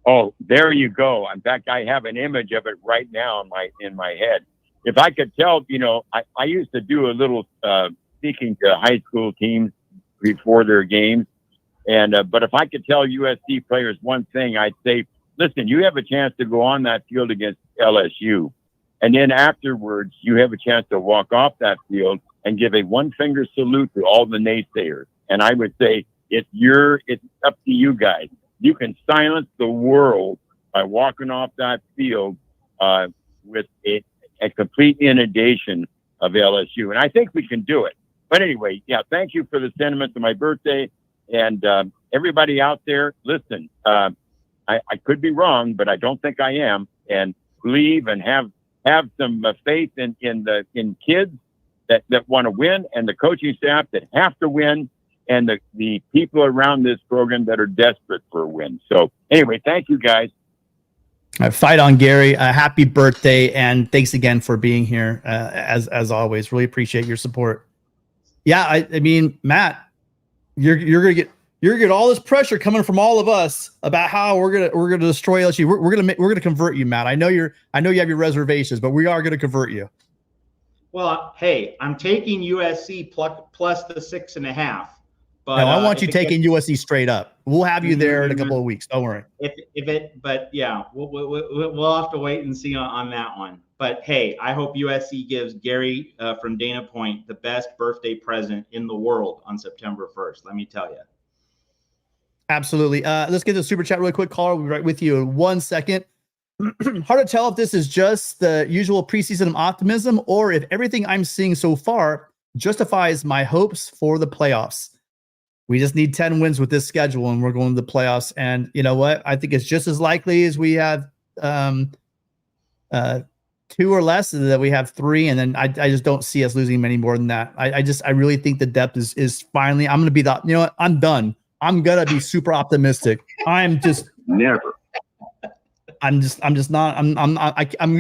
Oh, there you go. In fact, I have an image of it right now in my head. If I could tell, I used to do a little speaking to high school teams before their games, and but if I could tell USC players one thing, I'd say, listen, you have a chance to go on that field against LSU, and then afterwards you have a chance to walk off that field and give a 1-finger salute to all the naysayers. And I would say it's up to you guys. You can silence the world by walking off that field with a complete inundation of LSU. And I think we can do it. But anyway, thank you for the sentiments of my birthday. And everybody out there, listen, I could be wrong, but I don't think I am. And believe and have some faith in kids that want to win, and the coaching staff that have to win, and the people around this program that are desperate for a win. So anyway, thank you guys. Fight on, Gary. Happy birthday, and thanks again for being here. As always, really appreciate your support. Yeah, I mean, Matt, you're gonna get all this pressure coming from all of us about how we're gonna destroy LSU. We're gonna convert you, Matt. I know you have your reservations, but we are gonna convert you. Well, hey, I'm taking USC plus the 6.5. But no, I want you taking USC straight up. We'll have you there in a couple of weeks. Don't worry. We'll have to wait and see on that one. But hey, I hope USC gives Gary from Dana Point the best birthday present in the world on September 1st. Let me tell you. Absolutely. Let's get the super chat really quick. Caller, we'll be right with you in 1 second. Hard to tell if this is just the usual preseason optimism or if everything I'm seeing so far justifies my hopes for the playoffs. We just need 10 wins with this schedule and we're going to the playoffs. And you know what? I think it's just as likely as we have 10 2 or less, that we have 3, and then I just don't see us losing many more than that. I really think the depth is finally. I'm going to be the, you know what? I'm done. I'm gonna be super optimistic. I'm Never. gonna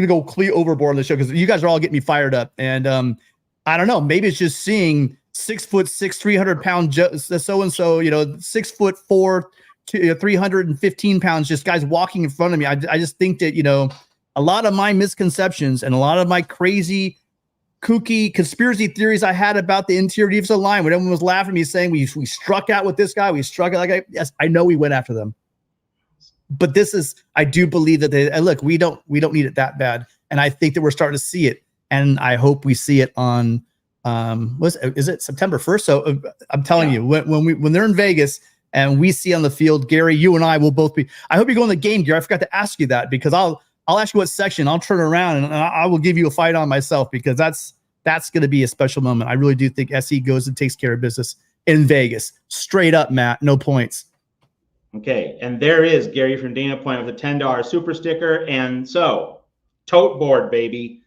go clear overboard on the show because you guys are all getting me fired up. And I don't know, maybe it's just seeing 6'6", 300-pound so and so, 6'4", 315 pounds, just guys walking in front of me. I just think that a lot of my misconceptions and a lot of my crazy, kooky conspiracy theories I had about the interior defensive line, when everyone was laughing at me saying we struck out with this guy, we struck out that guy. Yes, I know we went after them, but I do believe that look, we don't need it that bad, and I think that we're starting to see it, and I hope we see it on is it September 1st? So I'm telling you, when they're in Vegas and we see on the field, Gary, you and I will both be. I hope you go in the game, Gary. I forgot to ask you that because I'll ask you what section. I'll turn around and I will give you a fight on myself because that's going to be a special moment. I really do think SE goes and takes care of business in Vegas. Straight up, Matt. No points. Okay, and there is Gary from Dana Point with a $10 super sticker. And so, tote board, baby,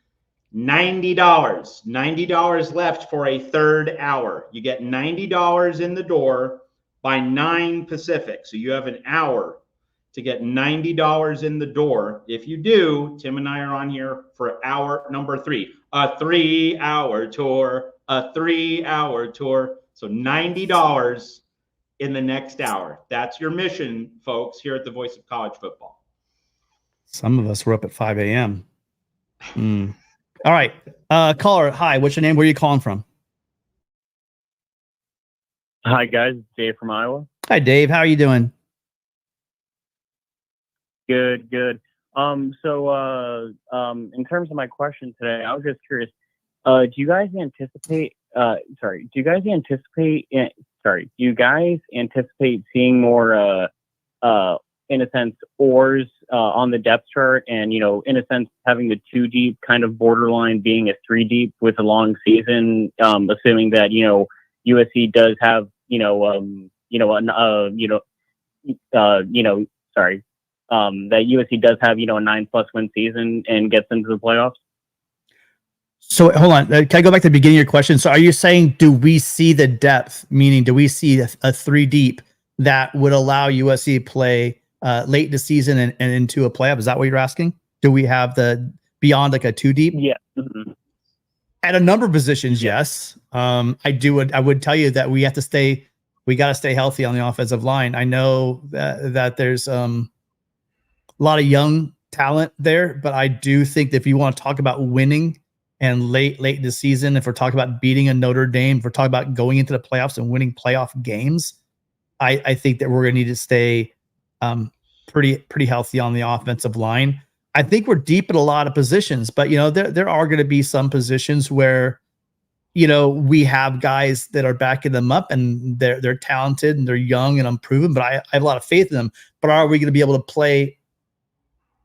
$90. $90 left for a third hour. You get $90 in the door by 9 Pacific. So you have an hour to get $90 in the door. If you do, Tim and I are on here for hour number 3, a 3-hour tour, a 3-hour tour. So $90 in the next hour. That's your mission, folks, here at the Voice of College Football. Some of us were up at 5 a.m. All right. Caller, hi. What's your name? Where are you calling from? Hi, guys. Dave from Iowa. Hi, Dave. How are you doing? Good. In terms of my question today, I was just curious. Do you guys anticipate seeing more, in a sense, oars on the depth chart, and in a sense, having the 2 deep kind of borderline being a 3 deep with a long season, assuming that USC does have that USC does have, a 9+ win season and gets into the playoffs? So hold on. Can I go back to the beginning of your question? So are you saying, do we see the depth, meaning do we see a 3 deep that would allow USC to play late in the season and into a playoff? Is that what you're asking? Do we have the beyond like a 2 deep? Yeah. Mm-hmm. At a number of positions, yes. I would tell you that we got to stay healthy on the offensive line. I know that there's a lot of young talent there, but I do think that if you want to talk about winning and late in the season, if we're talking about beating a Notre Dame, if we're talking about going into the playoffs and winning playoff games, I think that we're going to need to stay pretty healthy on the offensive line. I think we're deep in a lot of positions, but there are going to be some positions where we have guys that are backing them up and they're talented and they're young and unproven, but I have a lot of faith in them. But are we going to be able to play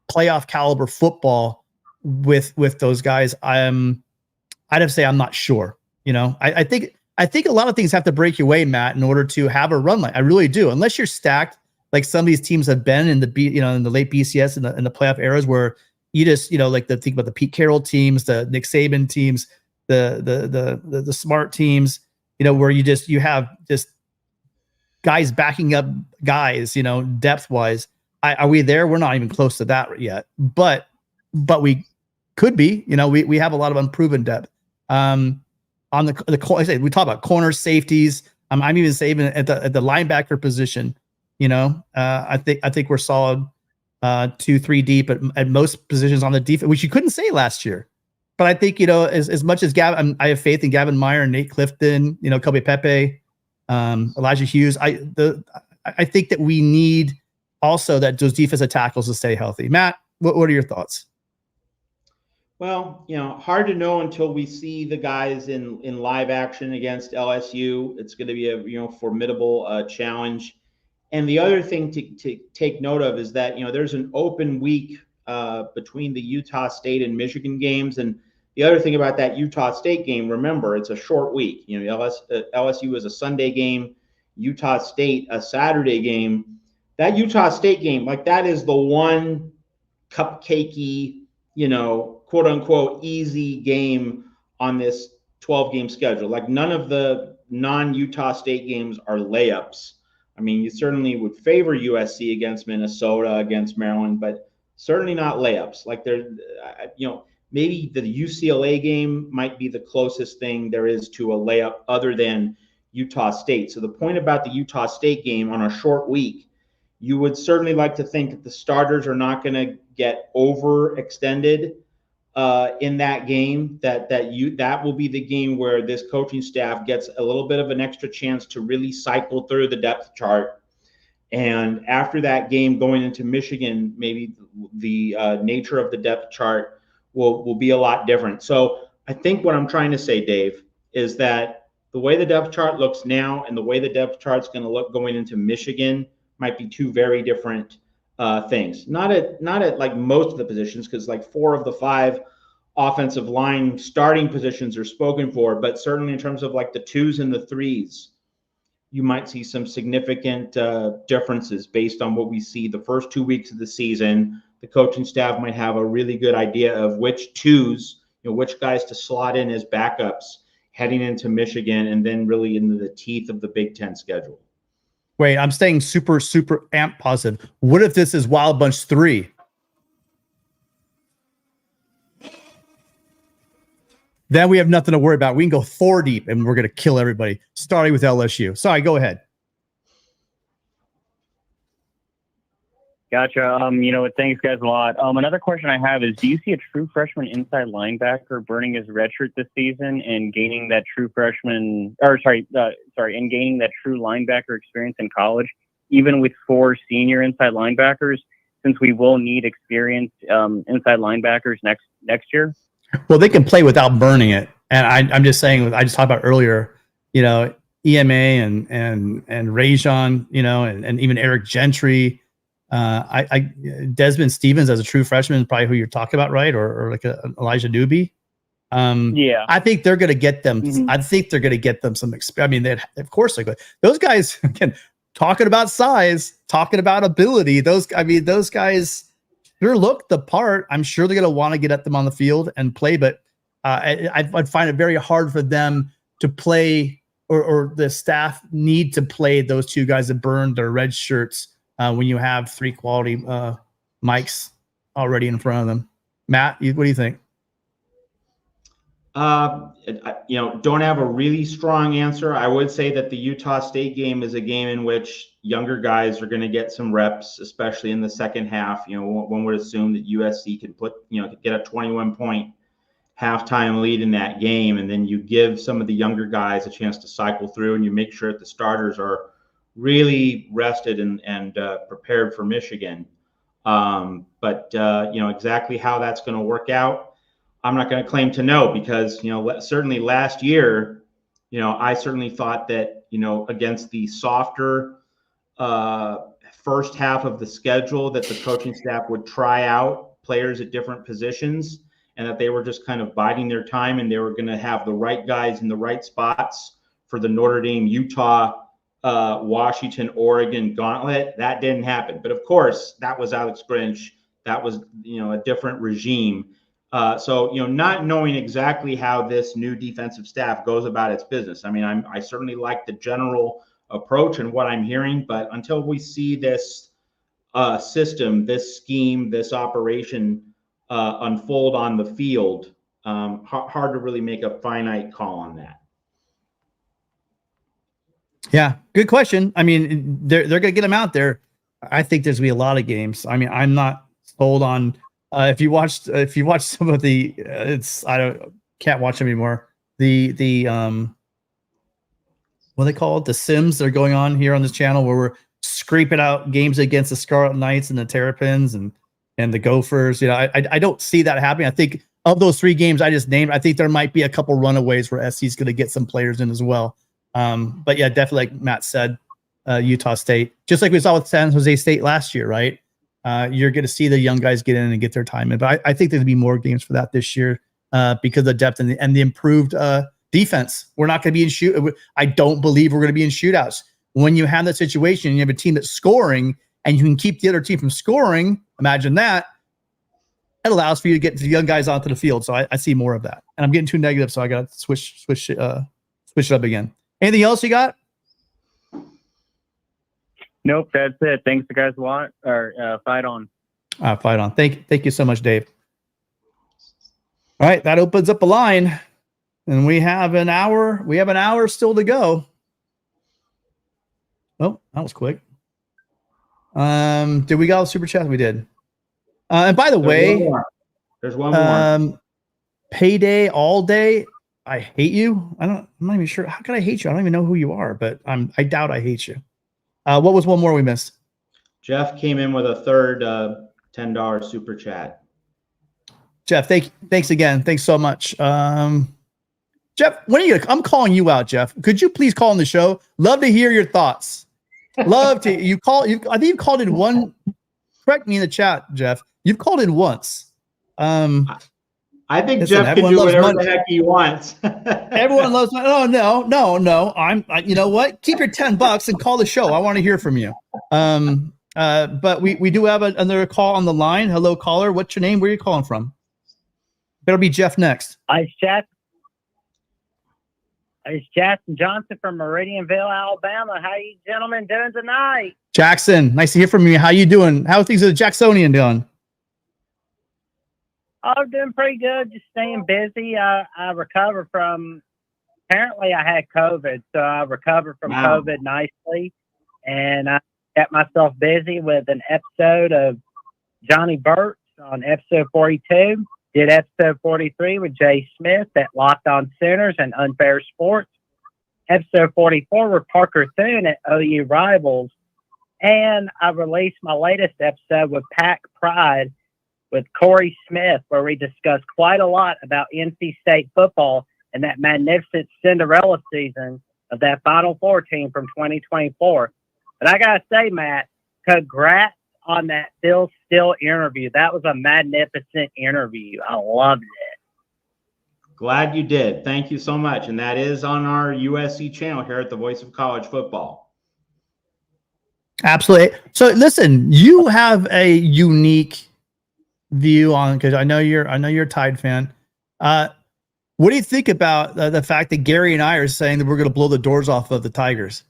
playoff caliber football with those guys? I'd have to say I'm not sure. I think a lot of things have to break your way, Matt, in order to have a run line. I really do. Unless you're stacked like some of these teams have been in the late BCS and the playoff eras, where you just think about the Pete Carroll teams, the Nick Saban teams, the smart teams, where you have just guys backing up guys, depth wise. Are we there? We're not even close to that yet, but we could be. We have a lot of unproven depth. On we talk about corner safeties. I'm even saying at the linebacker position. I think we're solid 2-3 deep at most positions on the defense, which you couldn't say last year. But I think as much as Gavin, I have faith in Gavin Meyer and Nate Clifton, Kobe Pepe, Elijah Hughes. I think that we need also those defensive tackles to stay healthy. Matt, what are your thoughts? Well, hard to know until we see the guys in live action against LSU. It's going to be a formidable challenge. And the other thing to take note of is that there's an open week between the Utah State and Michigan games. And the other thing about that Utah State game, remember, it's a short week. LSU is a Sunday game, Utah State a Saturday game. That Utah State game, that is the one cupcakey, quote unquote easy game on this 12-game schedule. Like none of the non-Utah State games are layups. I mean, you certainly would favor USC against Minnesota, against Maryland, but certainly not layups. Like maybe the UCLA game might be the closest thing there is to a layup other than Utah State. So the point about the Utah State game on a short week, you would certainly like to think that the starters are not going to get overextended in that game. That will be the game where this coaching staff gets a little bit of an extra chance to really cycle through the depth chart. And after that game going into Michigan, maybe the nature of the depth chart will be a lot different. So I think what I'm trying to say, Dave, is that the way the depth chart looks now and the way the depth chart's going to look going into Michigan might be two very different things. Not at like most of the positions, because like 4 of the 5 offensive line starting positions are spoken for, but certainly in terms of like the 2s and the 3s, you might see some significant differences based on what we see the first 2 weeks of the season. The coaching staff might have a really good idea of which 2s, which guys to slot in as backups heading into Michigan and then really into the teeth of the Big Ten schedule. Wait, I'm staying super, super amp positive. What if this is Wild Bunch 3? Then we have nothing to worry about. We can go 4 deep and we're going to kill everybody, starting with LSU. Sorry, go ahead. Gotcha. Thanks guys a lot. Another question I have is, do you see a true freshman inside linebacker burning his red shirt this season and gaining that true freshman, and gaining that true linebacker experience in college, even with 4 senior inside linebackers, since we will need experienced inside linebackers next year? Well, they can play without burning it. And I'm just saying, I just talked about earlier, EMA and Rajon, and even Eric Gentry. Desmond Stevens as a true freshman is probably who you're talking about, right? Or like Elijah Newby. Yeah, I think they're going to get them. Mm-hmm. I think they're going to get them some. Of course they're good. Those guys, again, talking about size, talking about ability. Those guys, they look the part. I'm sure they're going to want to get at them on the field and play, but I'd find it very hard for them to play, or the staff need to play those 2 guys that burned their red shirts. When you have 3 quality mics already in front of them. Matt, what do you think? Don't have a really strong answer. I would say that the Utah State game is a game in which younger guys are going to get some reps, especially in the second half. One would assume that USC can get a 21-point halftime lead in that game, and then you give some of the younger guys a chance to cycle through, and you make sure that the starters are really rested and prepared for Michigan. But exactly how that's going to work out, I'm not going to claim to know, because, certainly last year, I certainly thought that, against the softer first half of the schedule, that the coaching staff would try out players at different positions, and that they were just kind of biding their time, and they were going to have the right guys in the right spots for the Notre Dame, Utah, Washington, Oregon gauntlet. That didn't happen. But of course, that was Alex Grinch. That was, a different regime. So not knowing exactly how this new defensive staff goes about its business. I mean, I certainly like the general approach and what I'm hearing, but until we see this system, this scheme, this operation unfold on the field, hard to really make a finite call on that. Yeah, good question. I mean, they're going to get them out there. I think there's going to be a lot of games. I mean, I'm not sold on. If you watch some of the, can't watch them anymore. The what they call it, the Sims that are going on here on this channel, where we're scraping out games against the Scarlet Knights and the Terrapins and the Gophers. I don't see that happening. I think of those 3 games I just named, I think there might be a couple runaways where SC is going to get some players in as well. But yeah, definitely, like Matt said, Utah State, just like we saw with San Jose State last year, right? You're going to see the young guys get in and get their time in. But I think there'll be more games for that this year because of the depth and the improved defense. We're not going to be in I don't believe we're going to be in shootouts. When you have that situation, and you have a team that's scoring, and you can keep the other team from scoring. Imagine that. it allows for you to get the young guys onto the field. So I see more of that. And I'm getting too negative, so I got to switch it up again. Anything else you got? Nope, that's it. Thanks, guys. A lot. Or fight on. Fight on. Thank you so much, Dave. All right, that opens up a line, and we have an hour. We have an hour still to go. Oh, that was quick. Did we got all the super chats? We did. And by the way, there's one more. Payday all day. I hate you. I'm not even sure. How can I hate you? I don't even know who you are, but I doubt I hate you. What was one more we missed? Jeff came in with a third $10 super chat. Jeff, thanks again. Thanks so much. Jeff, when are you? I'm calling you out, Jeff. Could you please call on the show? Love to hear your thoughts. Love to you call. I think you've called in one. Correct me in the chat, Jeff. You've called in once. I think listen, Jeff can do whatever the heck he wants. Everyone loves money. Oh no. You know what? Keep your $10 and call the show. I want to hear from you. But we do have another call on the line. Hello, caller. What's your name? Where are you calling from? Better be Jeff next. It's Jackson Johnson from Meridianville, Alabama. How you gentlemen doing tonight? Jackson, nice to hear from you. How you doing? How are things at Jacksonian doing? Oh, doing pretty good. Just staying busy. I recovered from, apparently I had COVID, so I recovered from COVID nicely. And I kept myself busy with an episode of Johnny Burt's on episode 42. Did episode 43 with Jay Smith at Locked On Sooners and Unfair Sports. Episode 44 with Parker Thune at OU Rivals. And I released my latest episode with Pack Pride with Corey Smith, where we discussed quite a lot about NC State football and that magnificent Cinderella season of that Final Four team from 2024. But I got to say, Matt, congrats on that Phil Steele interview. That was a magnificent interview. I loved it. Glad you did. Thank you so much. And that is on our USC channel here at the Voice of College Football. Absolutely. So listen, you have a unique view on, because I know you're a Tide fan. What do you think about the fact that Gary and I are saying that we're going to blow the doors off of the Tigers?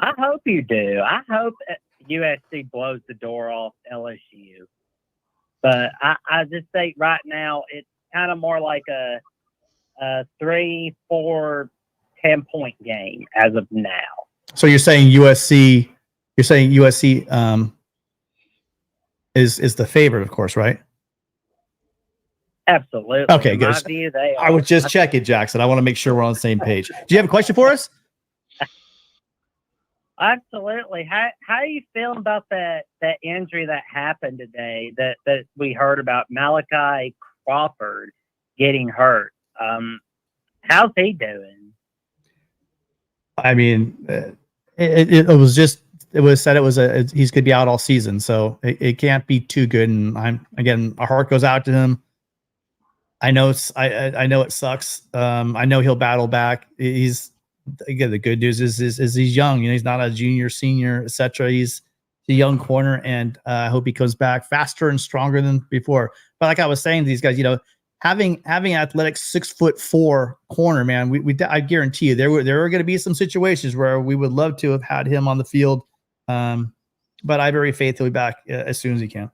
I hope you do. I hope USC blows the door off LSU. But I just think right now it's kind of more like a 3, 4, 10-point game as of now. So you're saying USC? You're saying USC is the favorite, of course, right? Absolutely. Okay, good. I would just check it, Jackson. I want to make sure we're on the same page. Do you have a question for us? Absolutely. How do you feel about that injury that happened today that we heard about, Malachi Crawford getting hurt? How's he doing? I mean, it was said he's going to be out all season, so it can't be too good. And our heart goes out to him. I know I know it sucks. I know he'll battle back. The good news is he's young. He's not a junior, senior, etc. He's a young corner, and I hope he comes back faster and stronger than before. But like I was saying, these guys, having athletic 6'4" corner, man, I guarantee you there are going to be some situations where we would love to have had him on the field. But I have every faith he'll be back as soon as he can.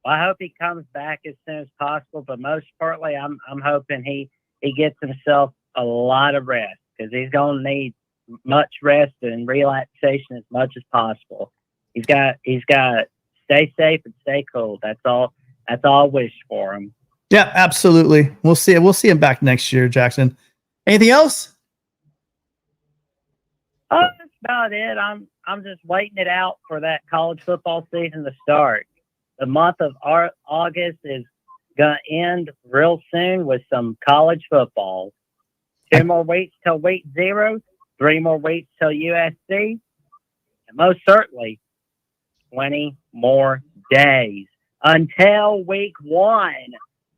Well, I hope he comes back as soon as possible. But most importantly, I'm hoping he gets himself a lot of rest, because he's going to need much rest and relaxation as much as possible. He's got to stay safe and stay cool. That's all I wish for him. Yeah, absolutely. We'll see him back next year, Jackson. Anything else? Oh, that's about it. I'm just waiting it out for that college football season to start. The month of August is going to end real soon with some college football. 2 more weeks till week 0, 3 more weeks till USC, and most certainly 20 more days until week 1.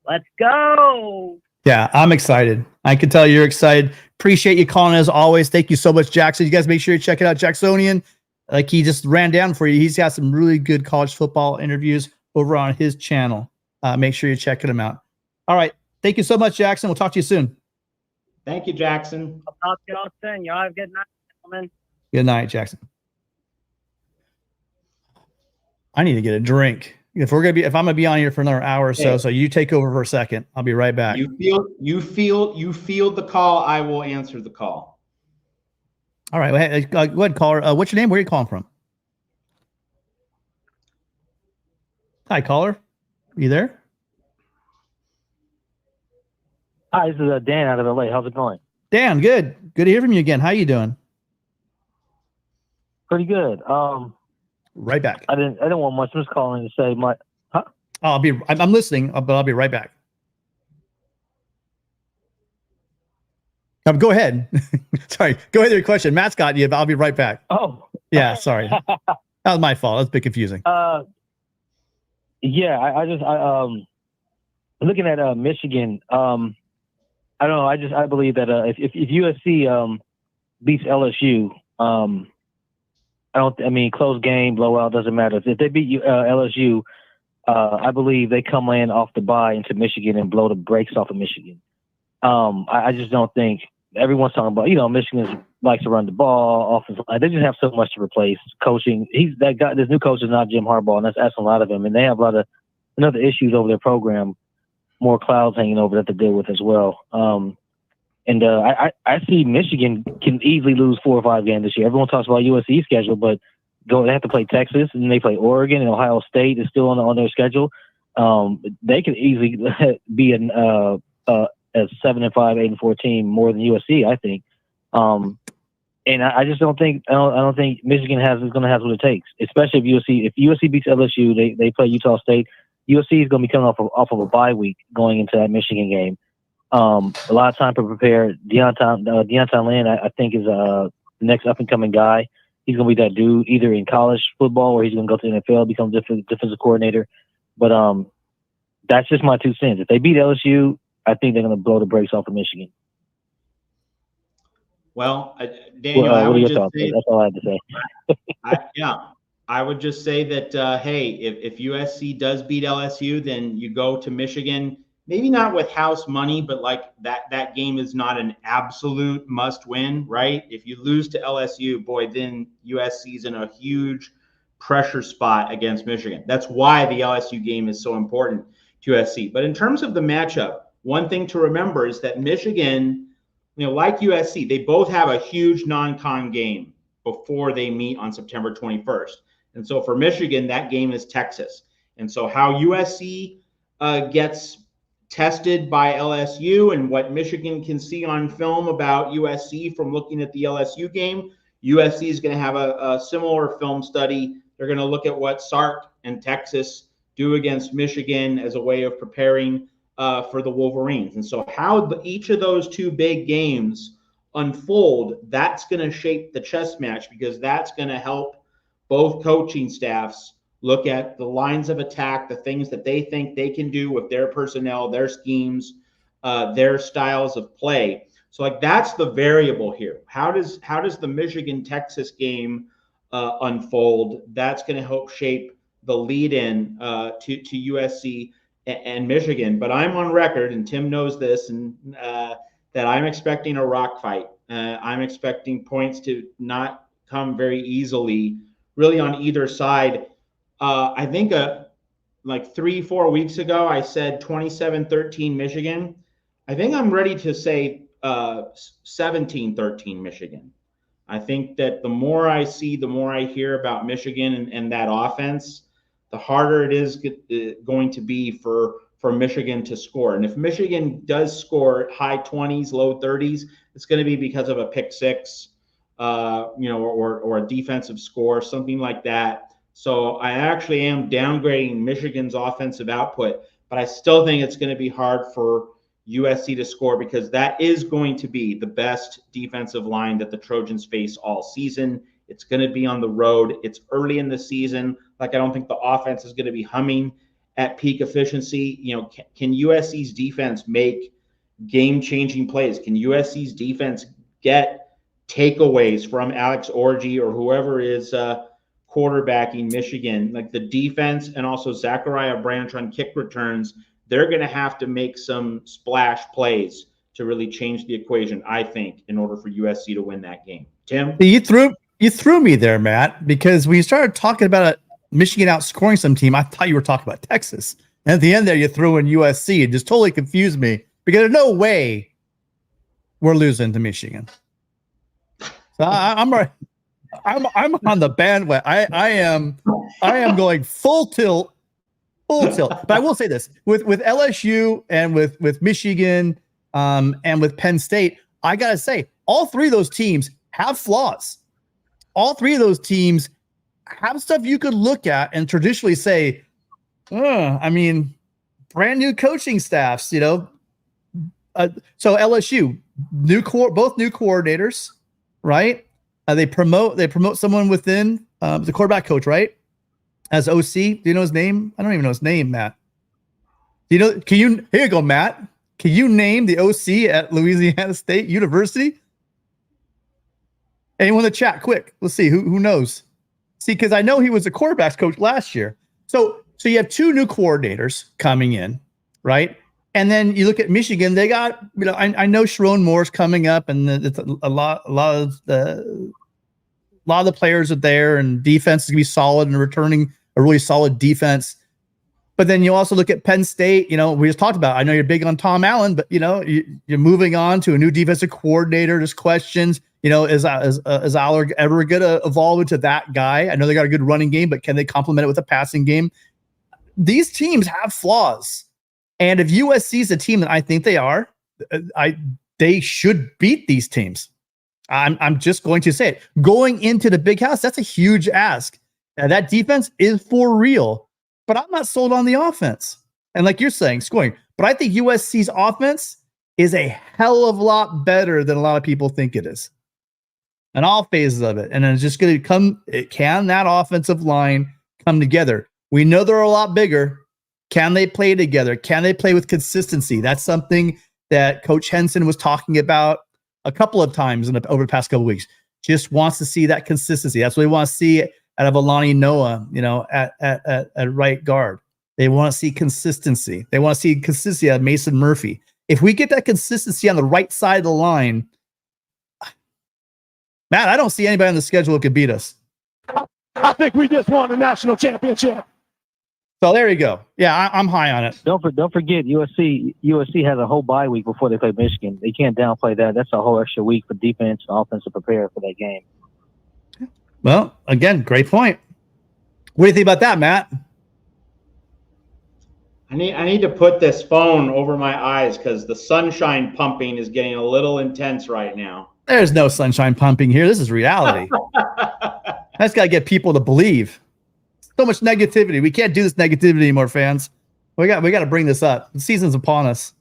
Let's go. Yeah, I'm excited. I can tell you're excited. Appreciate you calling as always. Thank you so much, Jackson. You guys make sure you check it out, Jacksonian. like he just ran down for you, he's got some really good college football interviews over on his channel. Make sure you're checking them out. All right. Thank you so much, Jackson. We'll talk to you soon. Thank you, Jackson. I'll talk to y'all soon. Y'all have a good night, gentlemen. Good night, Jackson. I need to get a drink. If I'm gonna be on here for another hour or so, so you take over for a second. I'll be right back. You field the call. I will answer the call. All right. Well, hey, go ahead, caller. What's your name? Where are you calling from? Hi, caller. Are you there? Hi, this is Dan out of LA. How's it going? Dan, good. Good to hear from you again. How you doing? Pretty good. Right back. I didn't want much. I'm just calling to say my. Huh? I'm listening, but I'll be right back. Go ahead. Sorry. Go ahead with your question. Matt's got you, but I'll be right back. Oh. Yeah. Sorry. That was my fault. That's a bit confusing. Yeah. I looking at Michigan. I don't know. I believe that if USC beats LSU, close game, blowout, doesn't matter. If they beat LSU, I believe they come in off the bye into Michigan and blow the brakes off of Michigan. I just don't think everyone's talking about, Michigan likes to run the ball, offensive line. They just have so much to replace. Coaching, this new coach is not Jim Harbaugh, and that's asking a lot of him. And they have a lot of other issues over their program, more clouds hanging over that to deal with as well. I see Michigan can easily lose 4 or 5 games this year. Everyone talks about USC schedule, but they have to play Texas, and they play Oregon, and Ohio State is still on their schedule. They could easily be a 7-5, 8-4 team more than USC, I think. And I just don't think I don't think Michigan is going to have what it takes, especially if USC beats LSU, they play Utah State. USC is going to be coming off of a bye week going into that Michigan game. A lot of time to prepare. Deontay Lynn, I think, is the next up and coming guy. He's going to be that dude either in college football or he's going to go to the NFL, become defensive coordinator. But that's just my 2 cents. If they beat LSU, I think they're going to blow the brakes off of Michigan. Well, Daniel, I would just say, that's all I have to say. I would just say that, hey, if USC does beat LSU, then you go to Michigan, maybe not with house money, but like that game is not an absolute must win, right? If you lose to LSU, boy, then USC's in a huge pressure spot against Michigan. That's why the LSU game is so important to USC. But in terms of the matchup, one thing to remember is that Michigan, like USC, they both have a huge non-con game before they meet on September 21st. And so for Michigan, that game is Texas. And so how USC gets tested by LSU and what Michigan can see on film about USC from looking at the LSU game, USC is going to have a similar film study. They're going to look at what Sark and Texas do against Michigan as a way of preparing for the Wolverines. And so how each of those 2 big games unfold, that's going to shape the chess match, because that's going to help both coaching staffs look at the lines of attack, the things that they think they can do with their personnel, their schemes, their styles of play. So that's the variable here. How does the Michigan-Texas game unfold? That's going to help shape the lead-in to USC and Michigan. But I'm on record, and Tim knows this, and that I'm expecting a rock fight. I'm expecting points to not come very easily, really, on either side. I think like 3-4 weeks ago, I said 27-13 Michigan. I think I'm ready to say 17-13 Michigan. I think that the more I see, the more I hear about Michigan and that offense, the harder it is going to be for Michigan to score. And if Michigan does score high 20s, low 30s, it's going to be because of a pick six, or a defensive score, something like that. So I actually am downgrading Michigan's offensive output, but I still think it's going to be hard for USC to score, because that is going to be the best defensive line that the Trojans face all season. It's going to be on the road. It's early in the season. I don't think the offense is going to be humming at peak efficiency. Can USC's defense make game-changing plays? Can USC's defense get takeaways from Alex Orji or whoever is quarterbacking Michigan, like the defense and also Zachariah Branch on kick returns, they're going to have to make some splash plays to really change the equation, I think, in order for USC to win that game. Tim? You threw me there, Matt, because when you started talking about Michigan outscoring some team, I thought you were talking about Texas. And at the end there, you threw in USC. It just totally confused me because there's no way we're losing to Michigan. So I'm on the bandwagon. I am going full tilt. But I will say this with LSU and with Michigan and with Penn State, I gotta say all three of those teams have flaws. All three of those teams have stuff you could look at and traditionally say, I mean, brand new coaching staffs, you know. So LSU, both new coordinators, right? They promote someone within the quarterback coach, right? As OC. Do you know his name? I don't even know his name, Matt. Do you know? Here you go, Matt. Can you name the OC at Louisiana State University? Anyone in the chat, quick. Let's see who knows. See, because I know he was the quarterbacks coach last year. So you have two new coordinators coming in, right? And then you look at Michigan. They got, you know, I know Sharon Moore's coming up, and it's a lot of the players are there, and defense is gonna be solid and returning a really solid defense. But then you also look at Penn State. You know, we just talked about. I know you're big on Tom Allen, but you know you're moving on to a new defensive coordinator. There's questions. You know, is Aller ever going to evolve into that guy? I know they got a good running game, but can they complement it with a passing game? These teams have flaws, and if USC is a team that I think they are, they should beat these teams. I'm just going to say it. Going into the Big House, that's a huge ask. Now, that defense is for real, but I'm not sold on the offense. And like you're saying, scoring. But I think USC's offense is a hell of a lot better than a lot of people think it is. In all phases of it. And then it's just going to come. Can that offensive line come together? We know they're a lot bigger. Can they play together? Can they play with consistency? That's something that Coach Henson was talking about a couple of times over the past couple of weeks. Just wants to see that consistency. That's what we want to see out of Alani Noah, you know, at right guard. They want to see consistency. They want to see consistency out of Mason Murphy. If we get that consistency on the right side of the line, Matt, I don't see anybody on the schedule who could beat us. I think we just won a national championship. So there you go. Yeah, I'm high on it. Don't forget USC has a whole bye week before they play Michigan. They can't downplay that. That's a whole extra week for defense and offense to prepare for that game. Well, again, great point. What do you think about that, Matt? I need to put this phone over my eyes because the sunshine pumping is getting a little intense right now. There's no sunshine pumping here. This is reality. That's got to get people to believe. So much negativity. We can't do this negativity anymore, fans. We got to bring this up. The season's upon us.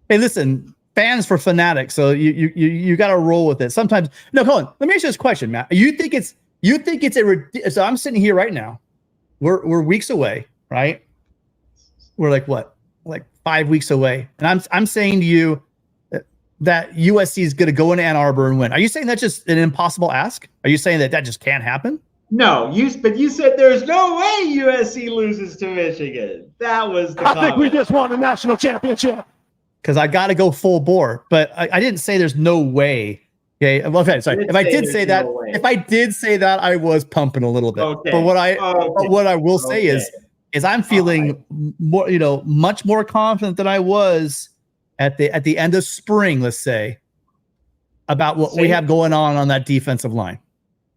Hey, listen, fans for fanatics. So you got to roll with it. Sometimes, no, hold on. Let me ask you this question, Matt. You think it's so I'm sitting here right now. We're weeks away, right? We're like what? Like 5 weeks away. And I'm saying to you that USC is going to go into Ann Arbor and win. Are you saying that's just an impossible ask? Are you saying that just can't happen? No, but you said there's no way USC loses to Michigan. That was the comment. I think we just won a national championship. Because I got to go full bore, but I didn't say there's no way. Okay, well, okay, sorry. If I did say that, I was pumping a little bit. Okay. But what I will say is I'm feeling more, much more confident than I was at the end of spring, let's say, about what we have going on that defensive line.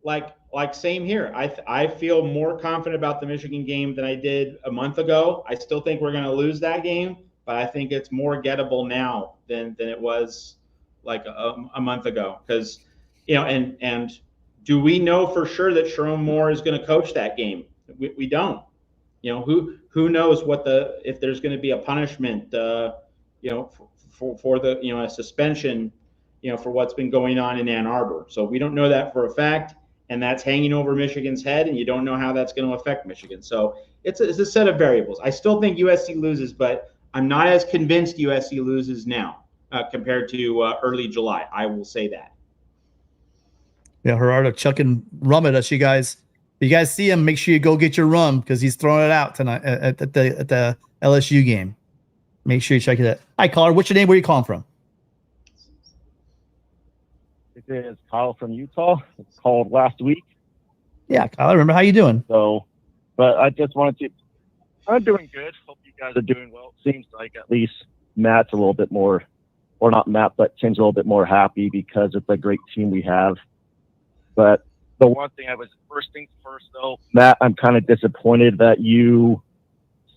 Like same here. I feel more confident about the Michigan game than I did a month ago. I still think we're going to lose that game, but I think it's more gettable now than it was like a month ago. Because, and do we know for sure that Sharon Moore is going to coach that game? We don't. Who knows if there's going to be a punishment, for the a suspension, for what's been going on in Ann Arbor. So we don't know that for a fact. And that's hanging over Michigan's head, and you don't know how that's going to affect Michigan. So it's a set of variables. I still think USC loses, but I'm not as convinced USC loses now compared to early July. I will say that. Yeah, Gerardo chucking rum at us, you guys. you guys see him, make sure you go get your rum because he's throwing it out tonight at the LSU game. Make sure you check it out. Hi, caller. What's your name? Where are you calling from? This is Kyle from Utah. It's called last week. Yeah, Kyle. I remember. How you doing? So, but I just wanted to. I'm doing good. Hope you guys are doing well. Seems like at least Matt's a little bit more, or not Matt, but Tim's a little bit more happy because it's a great team we have. But the one thing first things first though, Matt, I'm kind of disappointed that you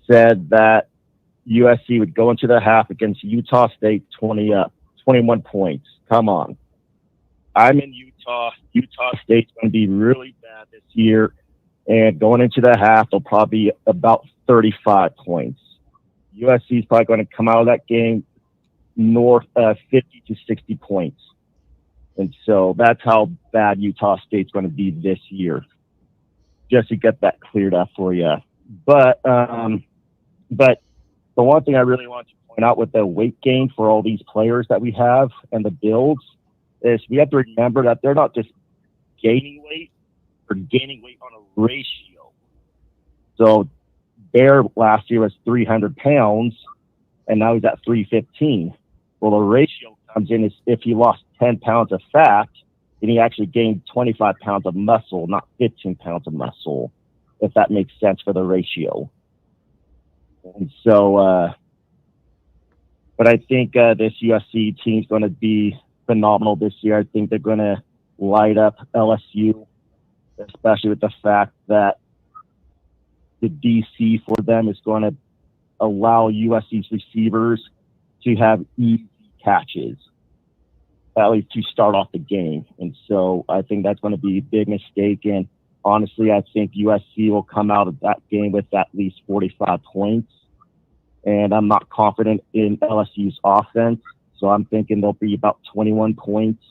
said that USC would go into the half against Utah State 21 points. Come on. I'm in Utah. Utah State's going to be really bad this year. And going into the half, they'll probably be about 35 points. USC is probably going to come out of that game north of 50 to 60 points. And so that's how bad Utah State's going to be this year. Just to get that cleared up for you. But the one thing I really want to point out with the weight gain for all these players that we have and the builds is we have to remember that they're not just gaining weight, they're gaining weight on a ratio. So Bear last year was 300 pounds, and now he's at 315. Well, the ratio comes in is if he lost 10 pounds of fat, then he actually gained 25 pounds of muscle, not 15 pounds of muscle, if that makes sense for the ratio. And so, but I think this USC team's going to be phenomenal this year. I think they're going to light up LSU, especially with the fact that the DC for them is going to allow USC's receivers to have easy catches, at least to start off the game. And so I think that's going to be a big mistake. And honestly, I think USC will come out of that game with at least 45 points. And I'm not confident in LSU's offense. So I'm thinking they'll be about 21 points.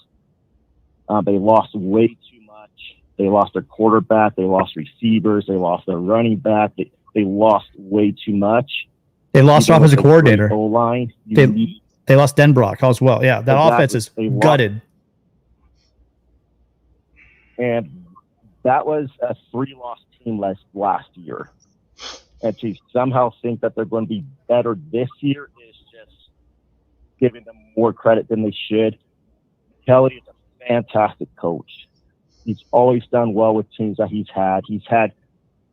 They lost way too much. They lost their quarterback. They lost receivers. They lost their running back. They lost way too much. They lost their offensive coordinator. O-line. They lost Denbrock as well. Yeah, that offense is gutted. And that was a 3-loss team last year. And to somehow think that they're going to be better this year is just giving them more credit than they should. Kelly is a fantastic coach. He's always done well with teams that he's had. He's had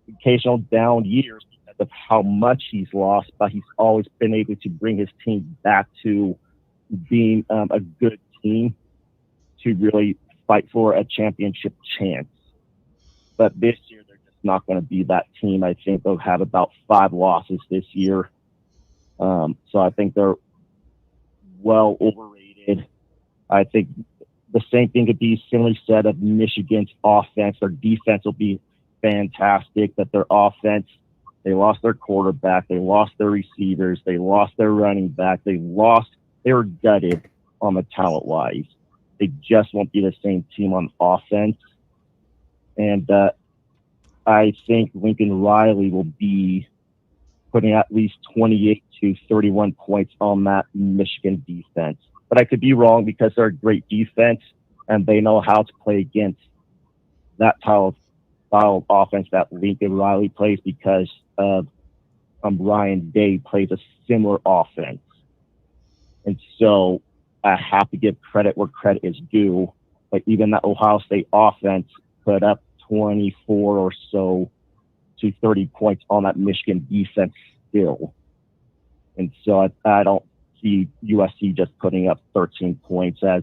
occasional down years because of how much he's lost, but he's always been able to bring his team back to being a good team to really fight for a championship chance. But this year, they're just not going to be that team. I think they'll have about 5 losses this year. So I think they're well overrated. I think the same thing could be similarly said of Michigan's offense. Their defense will be fantastic, but their offense, they lost their quarterback, they lost their receivers, they lost their running back, they were gutted on the talent-wise. They just won't be the same team on offense. And I think Lincoln Riley will be putting at least 28 to 31 points on that Michigan defense. But I could be wrong because they're a great defense and they know how to play against that style of offense that Lincoln Riley plays because of Ryan Day plays a similar offense. And so I have to give credit where credit is due. But even that Ohio State offense put up 24 or so to 30 points on that Michigan defense still. And so I don't see USC just putting up 13 points as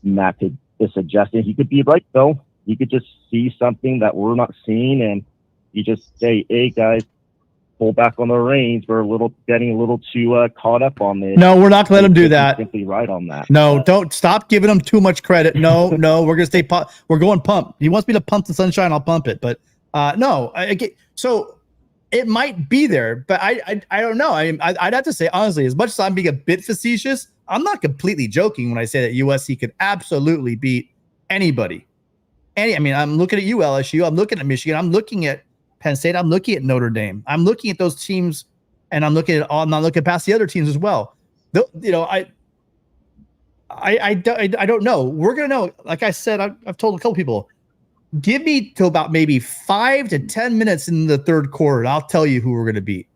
Matt is suggesting. He could be right, though. He could just see something that we're not seeing, and he just say, hey, guys, pull back on the reins. We're getting a little too caught up on this. No, we're not going to let him do that. Simply right on that. No, don't stop giving him too much credit. No, we're going to stay we're going pump. He wants me to pump the sunshine. I'll pump it. But no, I get so it might be there, but I don't know. I'd have to say, honestly, as much as I'm being a bit facetious, I'm not completely joking when I say that USC could absolutely beat anybody. I'm looking at LSU. I'm looking at Michigan. I'm looking at Penn State. I'm looking at Notre Dame. I'm looking at those teams, and I'm not looking past the other teams as well. I don't know. We're gonna know. Like I said, I've told a couple people, give me to about maybe 5 to 10 minutes in the third quarter, and I'll tell you who we're going to beat.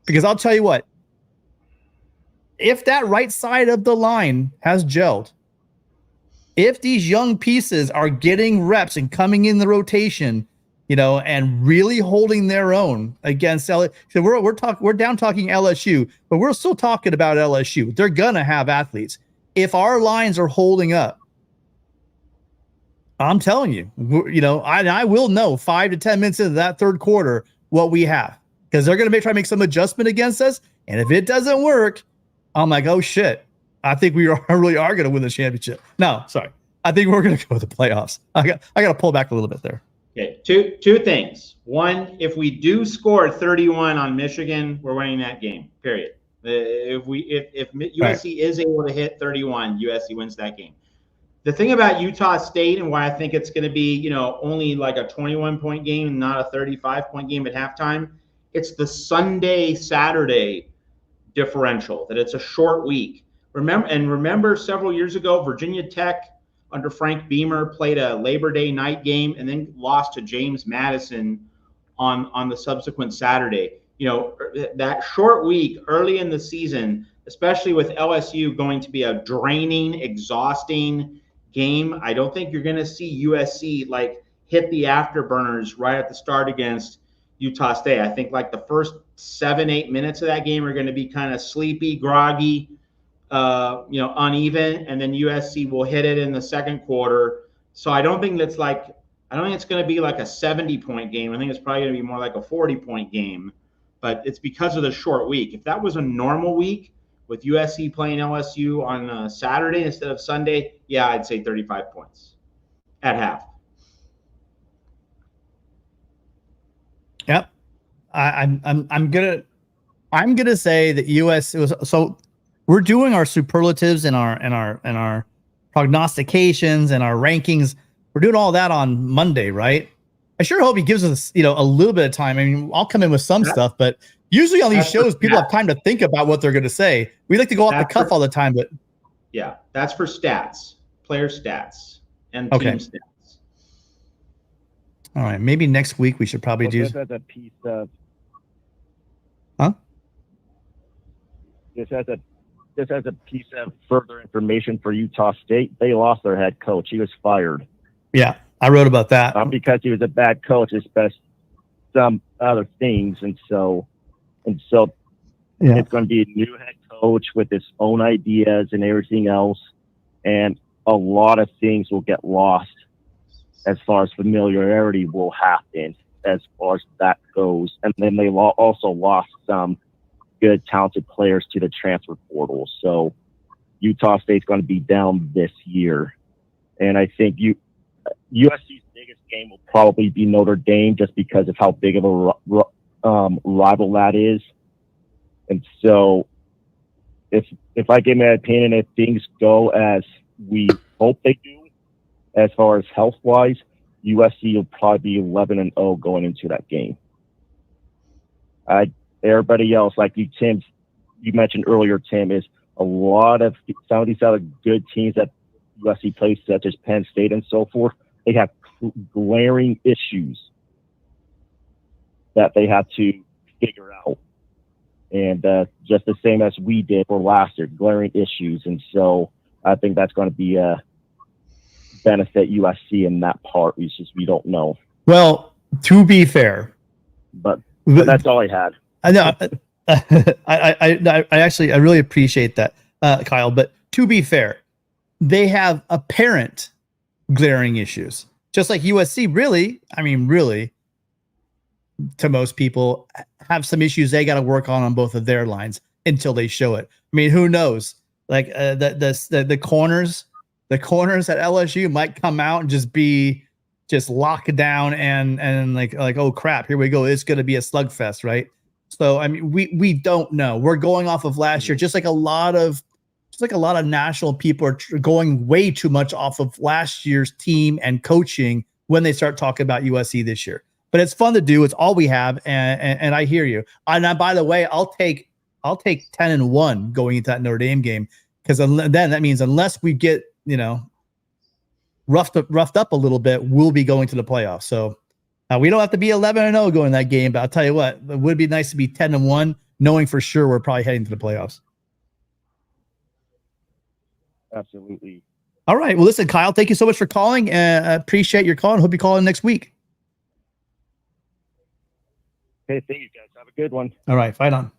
Because I'll tell you what, if that right side of the line has gelled, if these young pieces are getting reps and coming in the rotation, and really holding their own against LSU. So we're down talking LSU, but we're still talking about LSU. They're gonna have athletes. If our lines are holding up, I'm telling you, I will know 5 to 10 minutes into that third quarter what we have, because they're gonna try to make some adjustment against us, and if it doesn't work, I'm like, oh shit, I think we really are gonna win the championship. No, sorry, I think we're gonna go to the playoffs. I got to pull back a little bit there. Okay, two things. One, if we do score 31 on Michigan, we're winning that game. Period. If USC is able to hit 31, USC wins that game. The thing about Utah State and why I think it's going to be, only like a 21-point game and not a 35-point game at halftime, it's the Sunday-Saturday differential, that it's a short week. Remember several years ago, Virginia Tech under Frank Beamer played a Labor Day night game and then lost to James Madison on the subsequent Saturday. That short week early in the season, especially with LSU going to be a draining, exhausting game, I don't think you're going to see USC hit the afterburners right at the start against Utah State. I think the first 7-8 minutes of that game are going to be kind of sleepy, groggy, uneven, and then USC will hit it in the second quarter. So I don't think it's going to be like a 70-point game. I think it's probably going to be more like a 40-point game, but it's because of the short week. If that was a normal week with USC playing LSU on Saturday instead of Sunday, yeah, I'd say 35 points at half. Yep. I'm gonna say that US was so. We're doing our superlatives and our prognostications and our rankings. We're doing all that on Monday, right? I sure hope he gives us, a little bit of time. I mean, I'll come in with some stuff, but usually on these shows, people have time to think about what they're going to say. We like to go off the cuff all the time, but yeah, that's for stats, player stats, and team stats. All right, maybe next week we should probably do. Just as a piece of, Just as a piece of further information for Utah State, they lost their head coach. He was fired. Yeah, I wrote about that. Not because he was a bad coach, it's best some other things. And so it's going to be a new head coach with his own ideas and everything else. And a lot of things will get lost as far as familiarity will happen as far as that goes. And then they also lost some good, talented players to the transfer portal. So Utah State's going to be down this year. And I think USC's biggest game will probably be Notre Dame just because of how big of a rival that is. And so if I give my opinion, if things go as we hope they do, as far as health-wise, USC will probably be 11-0 going into that game. Everybody else, like you mentioned earlier, Tim, is a lot of some of these other good teams that USC plays, such as Penn State and so forth. They have glaring issues that they have to figure out, and just the same as we did for last year, glaring issues. And so I think that's going to be a benefit USC in that part. It's just we don't know. Well, to be fair, but that's all I had. I know. I actually really appreciate that, Kyle. But to be fair, they have apparent glaring issues, just like USC. Really, to most people, have some issues they got to work on both of their lines until they show it. I mean, who knows? Like the corners at LSU might come out and just be locked down and like oh crap, here we go. It's going to be a slugfest, right? So I mean, we don't know. We're going off of last year, just like a lot of national people are going way too much off of last year's team and coaching when they start talking about USC this year. But it's fun to do. It's all we have, and I hear you. And by the way, I'll take 10-1 going into that Notre Dame game, because then that means unless we get roughed up a little bit will be going to the playoffs. So we don't have to be 11-0 going that game, but I'll tell you what, it would be nice to be 10-1, knowing for sure we're probably heading to the playoffs. Absolutely. All right. Well, listen, Kyle, thank you so much for calling. I appreciate your call and hope you call in next week. Okay, thank you guys. Have a good one. All right. Fight on.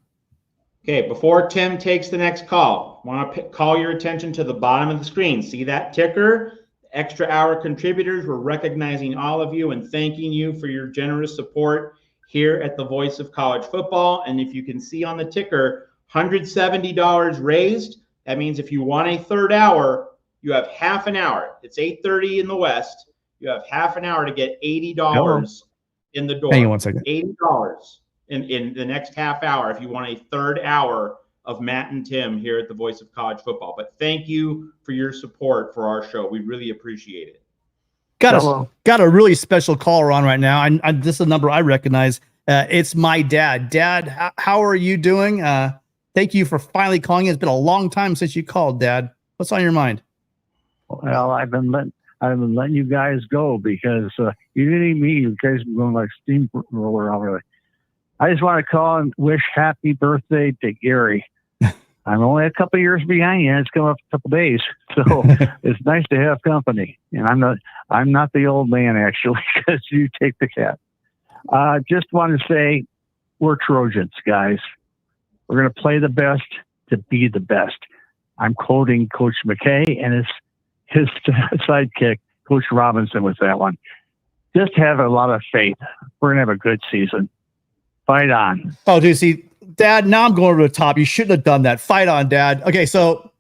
Okay, before Tim takes the next call, want to call your attention to the bottom of the screen. See that ticker? Extra Hour contributors, we're recognizing all of you and thanking you for your generous support here at the Voice of College Football. And if you can see on the ticker, $170 raised. That means if you want a third hour, you have half an hour. It's 8:30 in the West. You have half an hour to get $80 in the door. Hang on one second. $80 in the next half hour if you want a third hour of Matt and Tim here at the Voice of College Football. But thank you for your support for our show. We really appreciate it. Got a really special caller on right now. This is a number I recognize. It's my dad. Dad, how are you doing? Thank you for finally calling. It's been a long time since you called, Dad. What's on your mind? Well, I've been letting you guys go because you didn't need me. You guys have been like steamroller already. I just want to call and wish happy birthday to Gary. I'm only a couple of years behind you. It's come up a couple of days, so it's nice to have company. And I'm not the old man actually, because you take the cat. Just want to say we're Trojans, guys. We're going to play the best to be the best. I'm quoting Coach McKay and his sidekick, Coach Robinson, with that one. Just have a lot of faith. We're going to have a good season. Fight on. Oh, dude, see, Dad, now I'm going to the top. You shouldn't have done that. Fight on, Dad. Okay, so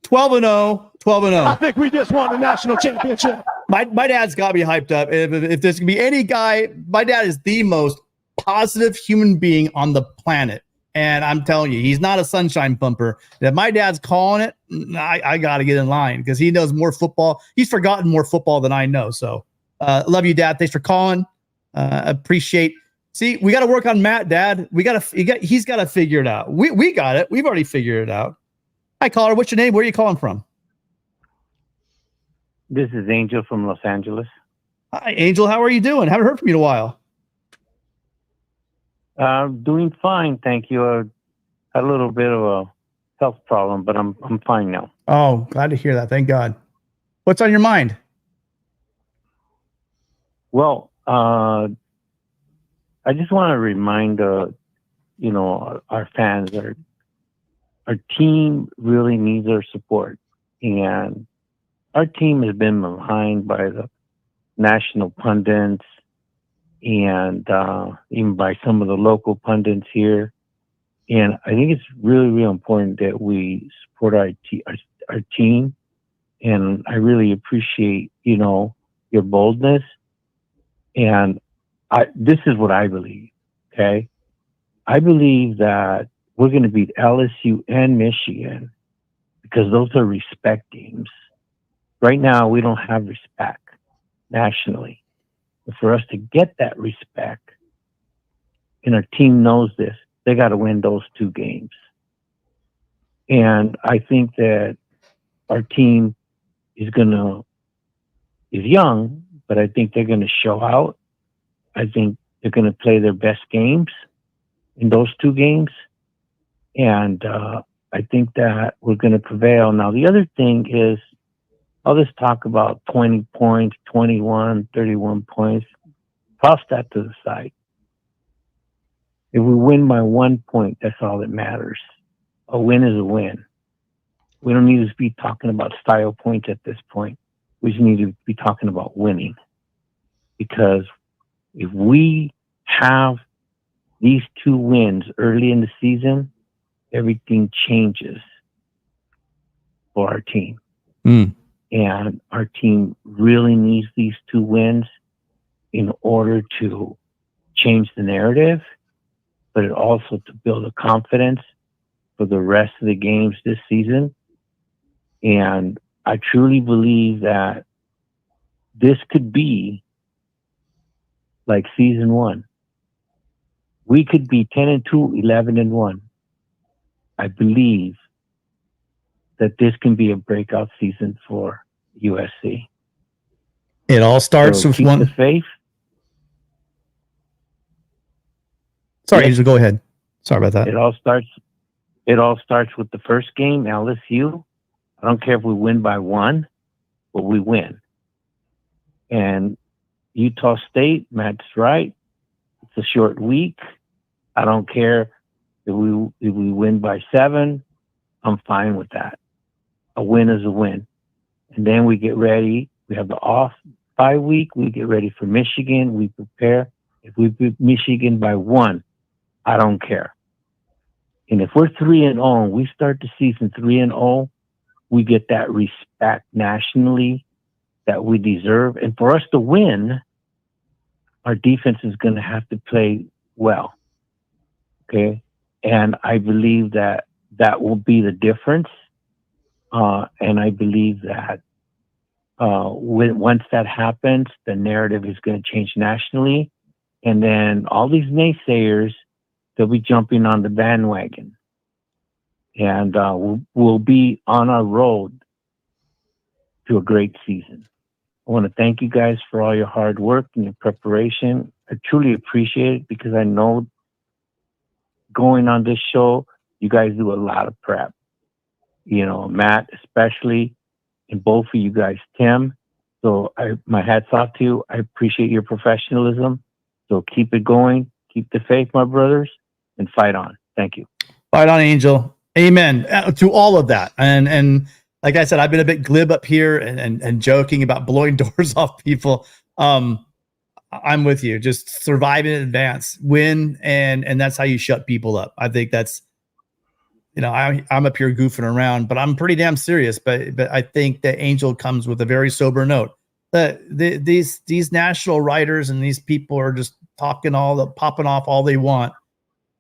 12-0, 12-0. I think we just won the national championship. My dad's got me hyped up. If there's going to be any guy, my dad is the most positive human being on the planet. And I'm telling you, he's not a sunshine bumper. If my dad's calling it, I got to get in line because he knows more football. He's forgotten more football than I know. So love you, Dad. Thanks for calling. Appreciate. See, we got to work on Matt, Dad. He's got to figure it out. We got it. We've already figured it out. Hi, caller. What's your name? Where are you calling from? This is Angel from Los Angeles. Hi, Angel. How are you doing? Haven't heard from you in a while. Doing fine, thank you. A little bit of a health problem, but I'm fine now. Oh, glad to hear that. Thank God. What's on your mind? Well, I just want to remind our fans that our team really needs our support, and our team has been behind by the national pundits and even by some of the local pundits here. And I think it's really, really important that we support our team. And I really appreciate, your boldness. And this is what I believe, okay? I believe that we're going to beat LSU and Michigan because those are respect games. Right now, we don't have respect nationally. But for us to get that respect, and our team knows this, they got to win those two games. And I think that our team is young, but I think they're going to show out. I think they're going to play their best games in those two games. And I think that we're going to prevail. Now, the other thing is, all this talk about 20 points, 21, 31 points, toss that to the side. If we win by 1 point, that's all that matters. A win is a win. We don't need to be talking about style points at this point. We just need to be talking about winning. Because if we have these two wins early in the season, everything changes for our team. And our team really needs these two wins in order to change the narrative, but also to build a confidence for the rest of the games this season. And I truly believe that this could be like season one. We could be 10-2, 11-1. I believe that this can be a breakout season for USC. It all starts So with keep one. the faith. Sorry, Yep. Angel, go ahead. Sorry about that. It all starts with the first game, LSU. I don't care if we win by 1, but we win. And Utah State, Matt's right. It's a short week. I don't care if we win by 7. I'm fine with that. A win is a win. And then we get ready. We have the off bye week. We get ready for Michigan. We prepare. If we beat Michigan by 1, I don't care. And if we're 3-0, we start the season 3-0, we get that respect nationally that we deserve. And for us to win, our defense is going to have to play well. Okay. And I believe that that will be the difference. And I believe that once that happens, the narrative is going to change nationally. And then all these naysayers, they'll be jumping on the bandwagon. And we'll be on our road to a great season. I want to thank you guys for all your hard work and your preparation. I truly appreciate it because I know going on this show, you guys do a lot of prep. You know, Matt especially, and both of you guys, Tim. So my hat's off to you. I appreciate your professionalism. So keep it going. Keep the faith, my brothers, and fight on. Thank you. Fight on, Angel. Amen to all of that. And like I said, I've been a bit glib up here and joking about blowing doors off people. I'm with you. Just survive in advance, win, and that's how you shut people up. I think that's, you know, I'm up here goofing around, but I'm pretty damn serious. But I think that Angel comes with a very sober note. These national writers and these people are just popping off all they want.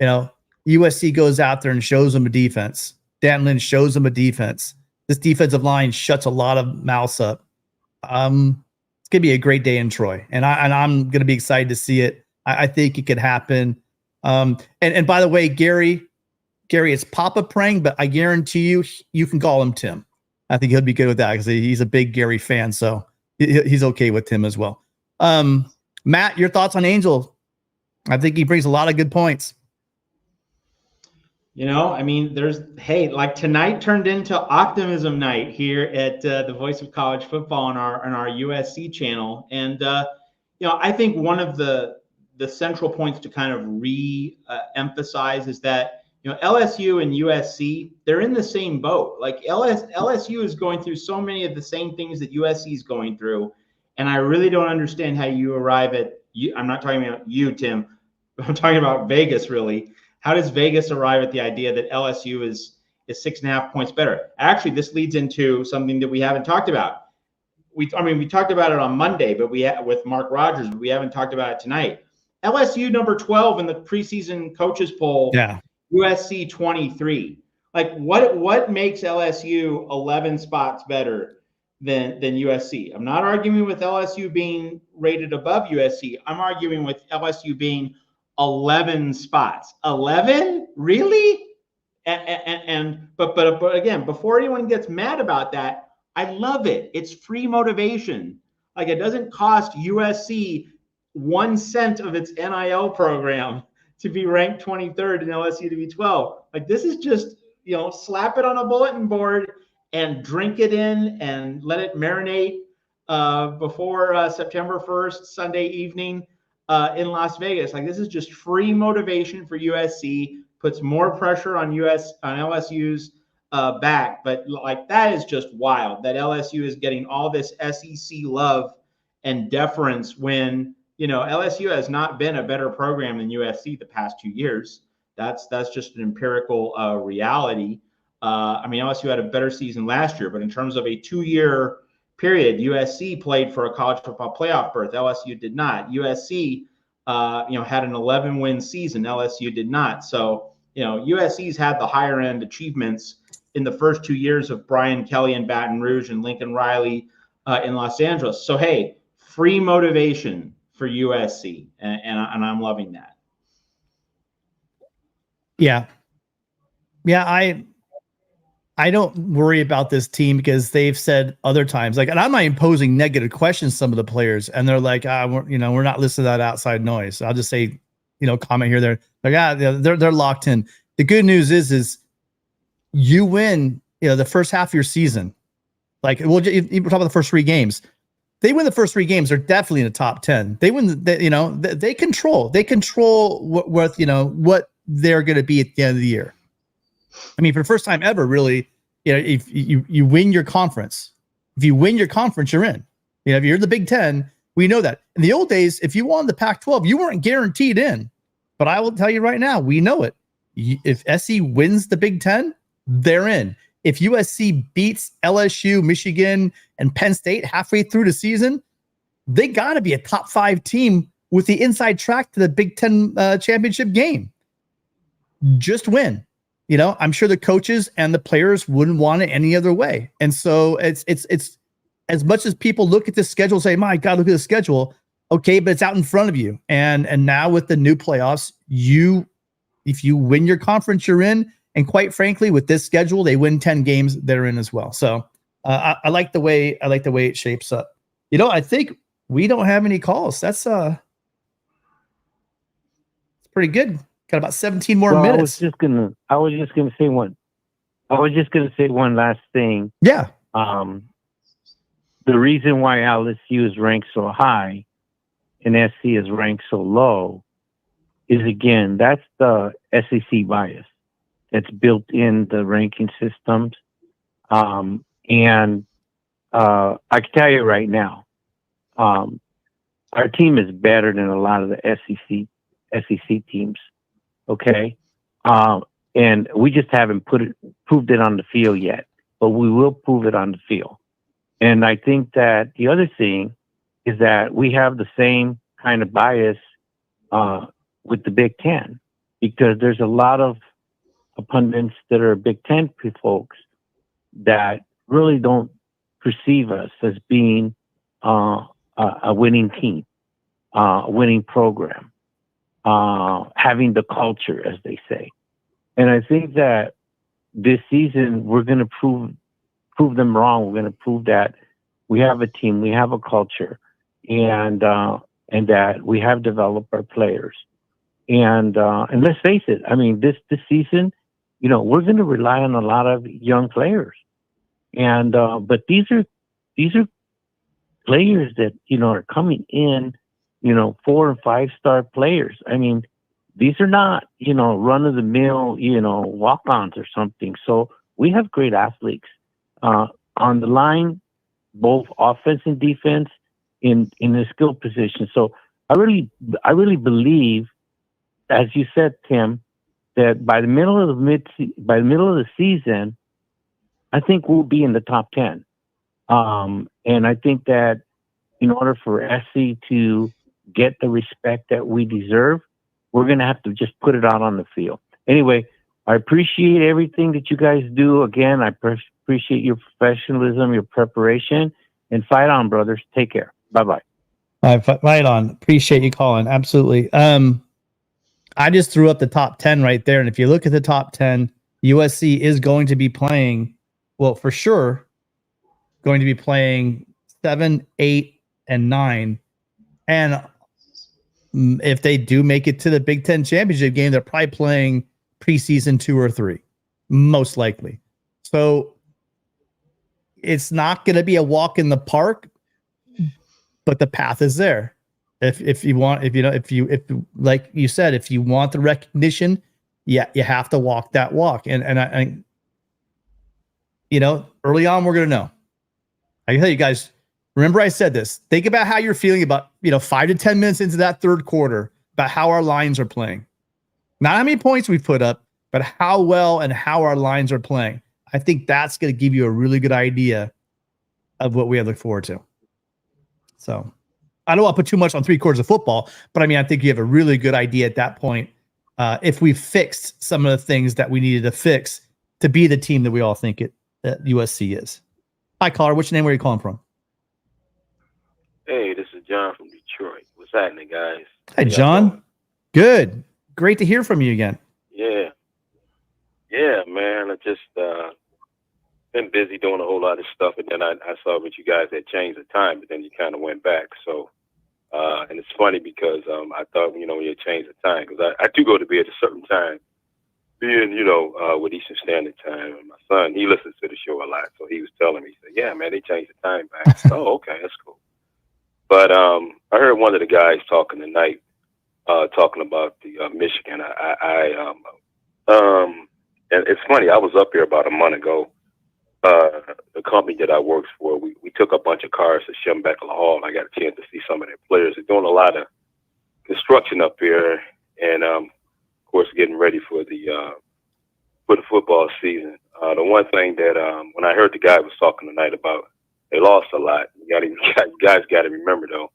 You know, USC goes out there and shows them a defense. Dan Lynn shows them a defense. This defensive line shuts a lot of mouths up. It's gonna be a great day in Troy, and I'm gonna be excited to see it. I think it could happen. And by the way, Gary, it's Papa Prang, but I guarantee you can call him Tim. I think he'll be good with that because he's a big Gary fan, so he's okay with Tim as well. Matt, your thoughts on Angel? I think he brings a lot of good points. You know, I mean, like tonight turned into optimism night here at the Voice of College Football on our USC channel. And, you know, I think one of the central points to kind of re-emphasize is that, you know, LSU and USC, they're in the same boat. Like LSU is going through so many of the same things that USC is going through. And I really don't understand how you arrive at, I'm not talking about you, Tim. I'm talking about Vegas, really. How does Vegas arrive at the idea that LSU is 6.5 points better? Actually, this leads into something that we haven't talked about. We talked about it on Monday, but with Mark Rogers, but we haven't talked about it tonight. LSU number 12 in the preseason coaches poll. Yeah. USC 23. Like what makes LSU 11 spots better than USC? I'm not arguing with LSU being rated above USC. I'm arguing with LSU being 11 spots. 11? Really? But again, before anyone gets mad about that, I love it. It's free motivation. Like it doesn't cost USC 1 cent of its NIL program to be ranked 23rd and LSU to be 12. Like this is just, you know, slap it on a bulletin board and drink it in and let it marinate before September 1st, Sunday evening in Las Vegas. Like this is just free motivation for USC, puts more pressure on LSU's back. But like that is just wild that LSU is getting all this SEC love and deference when, you know, LSU has not been a better program than USC the past 2 years. That's just an empirical reality. I mean, LSU had a better season last year, but in terms of a 2-year period, USC played for a college football playoff berth. LSU did not. USC, you know, had an 11-win season. LSU did not. So, you know, USC's had the higher end achievements in the first 2 years of Brian Kelly in Baton Rouge and Lincoln Riley in Los Angeles. So, hey, free motivation for USC, and I'm loving that. Yeah. I don't worry about this team because they've said other times, like, and I'm not imposing negative questions to some of the players, and they're like, we're not listening to that outside noise. So I'll just say, comment here, there, like, they're locked in. The good news is you win, the first half of your season. Like, we're talking about the first 3 games. They win the first 3 games, they're definitely in the top 10. They win, they control what they're going to be at the end of the year. I mean, for the first time ever, really, if you win your conference, you're in. If you're in the Big Ten, we know that. In the old days, if you won the Pac-12, you weren't guaranteed in. But I will tell you right now, we know it. If SC wins the Big Ten, they're in. If USC beats LSU, Michigan, and Penn State halfway through the season, they got to be a top 5 team with the inside track to the Big Ten championship game. Just win. I'm sure the coaches and the players wouldn't want it any other way. And so it's as much as people look at this schedule and say, my God, look at the schedule. Okay, but it's out in front of you. And now with the new playoffs, if you win your conference, you're in. And quite frankly, with this schedule, they win 10 games, they're in as well. So I like the way it shapes up. I think we don't have any calls. That's it's pretty good. Got about 17 more minutes. I was just gonna say one last thing. Yeah. The reason why LSU is ranked so high and SC is ranked so low is, again, that's the SEC bias that's built in the ranking systems. And I can tell you right now, our team is better than a lot of the SEC teams. Okay. And we just haven't proved it on the field yet, but we will prove it on the field. And I think that the other thing is that we have the same kind of bias with the Big Ten, because there's a lot of pundits that are Big Ten folks that really don't perceive us as being a winning team, a winning program, having the culture, as they say. And I think that this season we're going to prove them wrong. We're going to prove that we have a team, we have a culture, and that we have developed our players. And let's face it, I mean, this season, we're going to rely on a lot of young players. And but these are players that are coming in, 4 and 5 star players. I mean, these are not run of the mill walk-ons or something. So we have great athletes on the line, both offense and defense, in the skill position. So I really believe, as you said, Tim, that by the middle of the season, I think we'll be in the top 10. And I think that in order for SC to get the respect that we deserve, we're going to have to just put it out on the field. Anyway, I appreciate everything that you guys do. Again, I appreciate your professionalism, your preparation, and fight on, brothers. Take care. Bye-bye. Right on. Appreciate you calling. Absolutely. I just threw up the top 10 right there. And if you look at the top 10, USC is going to be playing, well, for sure, going to be playing 7, 8, and 9. And if they do make it to the Big Ten championship game, they're probably playing preseason 2 or 3, most likely. So it's not going to be a walk in the park, but the path is there. If you want, if like you said, if you want the recognition, yeah, you have to walk that walk. And I early on, we're going to know. I can tell you guys, remember I said this, think about how you're feeling about, 5 to 10 minutes into that third quarter, about how our lines are playing. Not how many points we've put up, but how well and how our lines are playing. I think that's going to give you a really good idea of what we have to look forward to. So I don't want to put too much on 3 quarters of football, but I mean, I think you have a really good idea at that point. If we fixed some of the things that we needed to fix to be the team that we all think that USC is. Hi, caller. What's your name? Where are you calling from? Hey, this is John from Detroit. What's happening, guys? Hi, John. Good. Great to hear from you again. Yeah. Yeah, man. I just busy doing a whole lot of stuff, and then I saw that you guys had changed the time, but then you kind of went back. So, and it's funny because I thought, you know, when you changed the time, because I do go to bed at a certain time, being, you know, with Eastern Standard Time. And my son, he listens to the show a lot, so he was telling me, he said, yeah, man, they changed the time back. I said, oh, okay, that's cool. But I heard one of the guys talking tonight, talking about the Michigan. And it's funny, I was up here about a month ago. The company that I worked for, we took a bunch of cars to Schembeckler Hall, and I got a chance to see some of their players. They're doing a lot of construction up here, and of course, getting ready for the football season. The one thing that when I heard the guy was talking tonight about, they lost a lot. You guys got to remember though,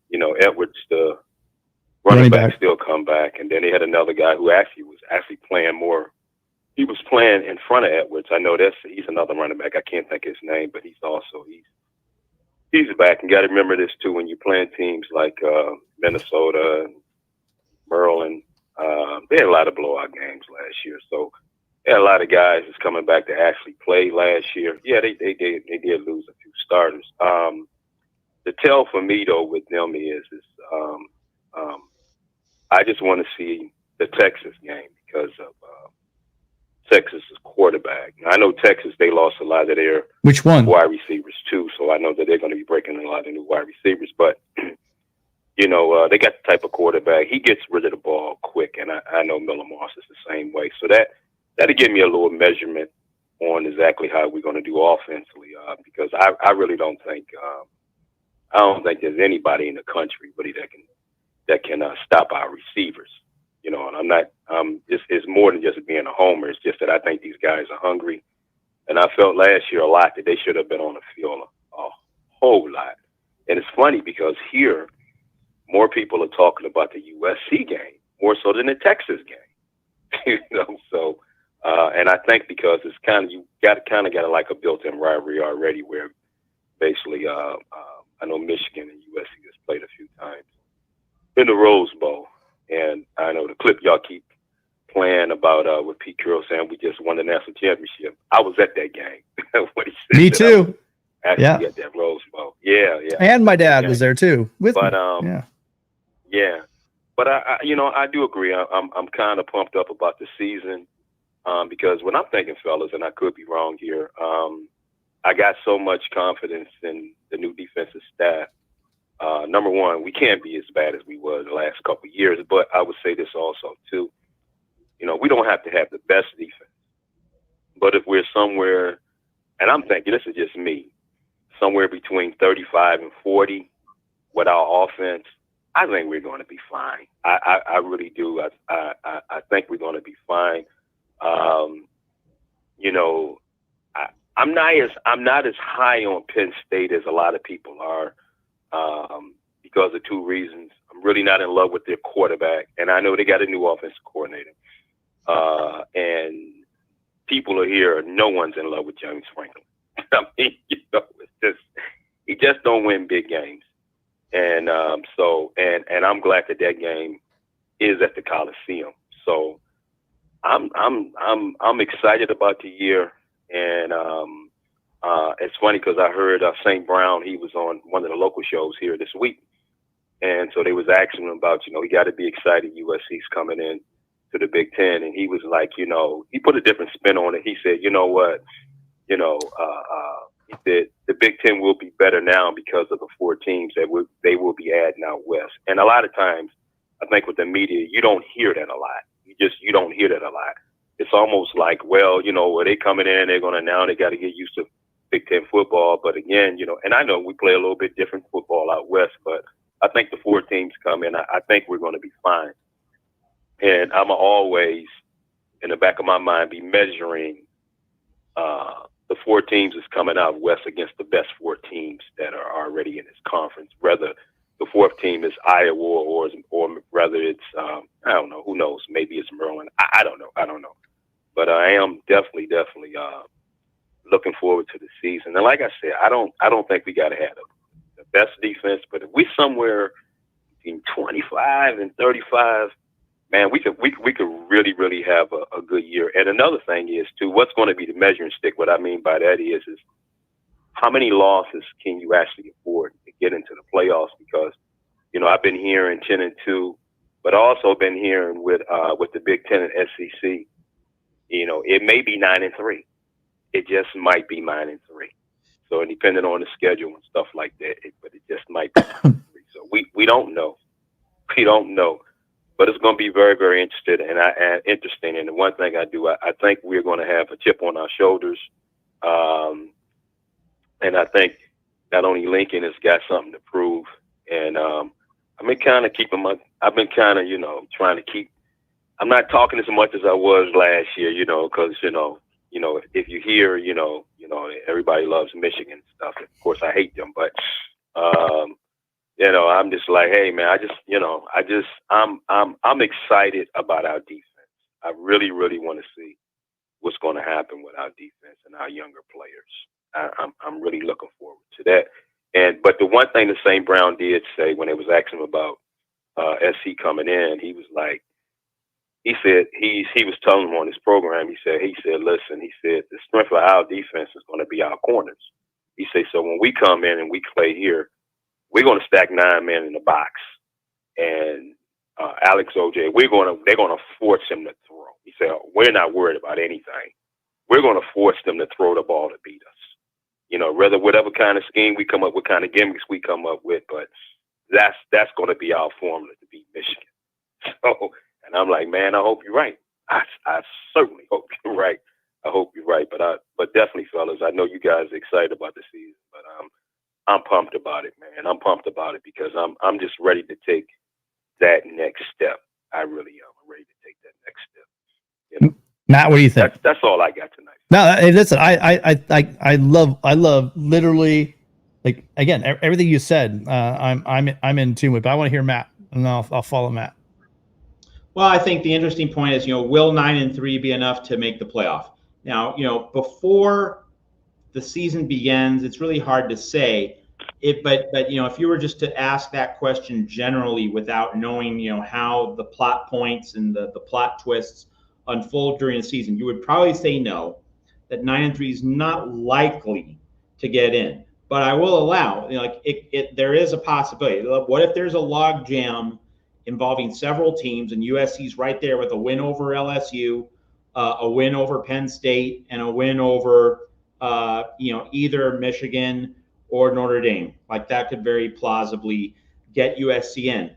you know, Edwards, the running back, still come back, and then they had another guy who actually was playing more. He was playing in front of Edwards. I know he's another running back. I can't think of his name, but he's back. And got to remember this too, when you're playing teams like Minnesota, Maryland. They had a lot of blowout games last year, so they had a lot of guys that's coming back to actually play last year. Yeah, they did lose a few starters. The tell for me though with them is I just want to see the Texas game because of Texas' quarterback. Now, I know Texas, they lost a lot of their wide receivers too, so I know that they're going to be breaking in a lot of new wide receivers. But you know, they got the type of quarterback. He gets rid of the ball quick, and I know Miller Moss is the same way. So that'll give me a little measurement on exactly how we're going to do offensively, because I really don't think there's anybody in the country really that can stop our receivers. You know, and it's more than just being a homer. It's just that I think these guys are hungry. And I felt last year a lot that they should have been on the field a whole lot. And it's funny because here, more people are talking about the USC game more so than the Texas game. You know, so, and I think because it's kind of, you got like a built-in rivalry already where basically, I know Michigan and USC has played a few times in the Rose Bowl. And I know the clip y'all keep playing about with Pete Carroll saying we just won the national championship. I was at that game. What he said. Me too. Actually at that Rose Bowl. Yeah. And my dad was there too with me. Yeah. But I do agree. I'm kind of pumped up about the season because when I'm thinking, fellas, and I could be wrong here, I got so much confidence in the new defensive staff. Number one, we can't be as bad as we were the last couple of years, but I would say this also too. You know, we don't have to have the best defense, but if we're somewhere, and I'm thinking this is just me, somewhere between 35 and 40 with our offense, I think we're going to be fine. I really do. I think we're going to be fine. You know, I'm not as high on Penn State as a lot of people are. Because of two reasons. I'm really not in love with their quarterback, and I know they got a new offensive coordinator. And people are here, no one's in love with James Franklin. I mean, you know, he just don't win big games. And and I'm glad that game is at the Coliseum. So I'm excited about the year, and it's funny because I heard St. Brown, he was on one of the local shows here this week. And so they was asking him about, you know, he got to be excited USC's coming in to the Big Ten. And he was like, you know, he put a different spin on it. He said, you know what, you know, he said the Big Ten will be better now because of the 4 teams that they will be adding out west. And a lot of times, I think with the media, you don't hear that a lot. You don't hear that a lot. It's almost like, well, you know, are they coming in? They're going to now they got to get used to Big Ten football. But again, you know, and I know we play a little bit different football out west, but I think the 4 teams come in. I think we're going to be fine. And I'm always, in the back of my mind, be measuring the 4 teams that's coming out west against the best 4 teams that are already in this conference. Whether the 4th team is Iowa or whether it's, I don't know, who knows? Maybe it's Maryland. I don't know. But I am definitely looking forward to the season. And like I said, I don't think we got to have the best defense, but if we somewhere between 25 and 35, man, we could really have a good year. And another thing is too, what's going to be the measuring stick? What I mean by that is how many losses can you actually afford to get into the playoffs? Because, you know, I've been hearing 10-2, but also been hearing with the Big Ten and SEC, you know, it may be 9-3. It just might be 9-3. So depending on the schedule and stuff like that, but it just might be 9-3. So we don't know. We don't know. But it's going to be very, very interesting. And the one thing I think we're going to have a chip on our shoulders. And I think not only Lincoln has got something to prove. And I've been kind of, you know, trying to keep. I'm not talking as much as I was last year, you know, because, you know, if you hear, you know, everybody loves Michigan and stuff. Of course, I hate them, but you know, I'm just like, hey, man, I'm excited about our defense. I really, really want to see what's going to happen with our defense and our younger players. I'm really looking forward to that. But the one thing that St. Brown did say when they was asking him about SC coming in, he was like, he said he was telling them on his program. He said, listen, he said the strength of our defense is going to be our corners. He said, so when we come in and we play here, we're going to stack 9 men in the box, and Alex OJ, they're going to force him to throw. He said, we're not worried about anything. We're going to force them to throw the ball to beat us. You know, whatever kind of scheme we come up with, kind of gimmicks we come up with, but that's going to be our formula to beat Michigan. So, and I'm like, man, I hope you're right. I certainly hope you're right. I hope you're right. But definitely, fellas, I know you guys are excited about the season, but I'm pumped about it, man. I'm pumped about it because I'm just ready to take that next step. I really am. I'm ready to take that next step. You know? Matt, what do you think? That's all I got tonight. No, hey, listen, I love literally, like, again, everything you said. I'm in tune with, but I want to hear Matt, and I'll follow Matt. Well, I think the interesting point is, you know, will 9-3 be enough to make the playoff? Now, you know, before the season begins, it's really hard to say it, but you know, if you were just to ask that question generally without knowing, you know, how the plot points and the plot twists unfold during the season, you would probably say no, that 9-3 is not likely to get in. But I will allow, you know, like there is a possibility. What if there's a log jam involving several teams, and USC's right there with a win over LSU, a win over Penn State, and a win over you know, either Michigan or Notre Dame? Like, that could very plausibly get USC in.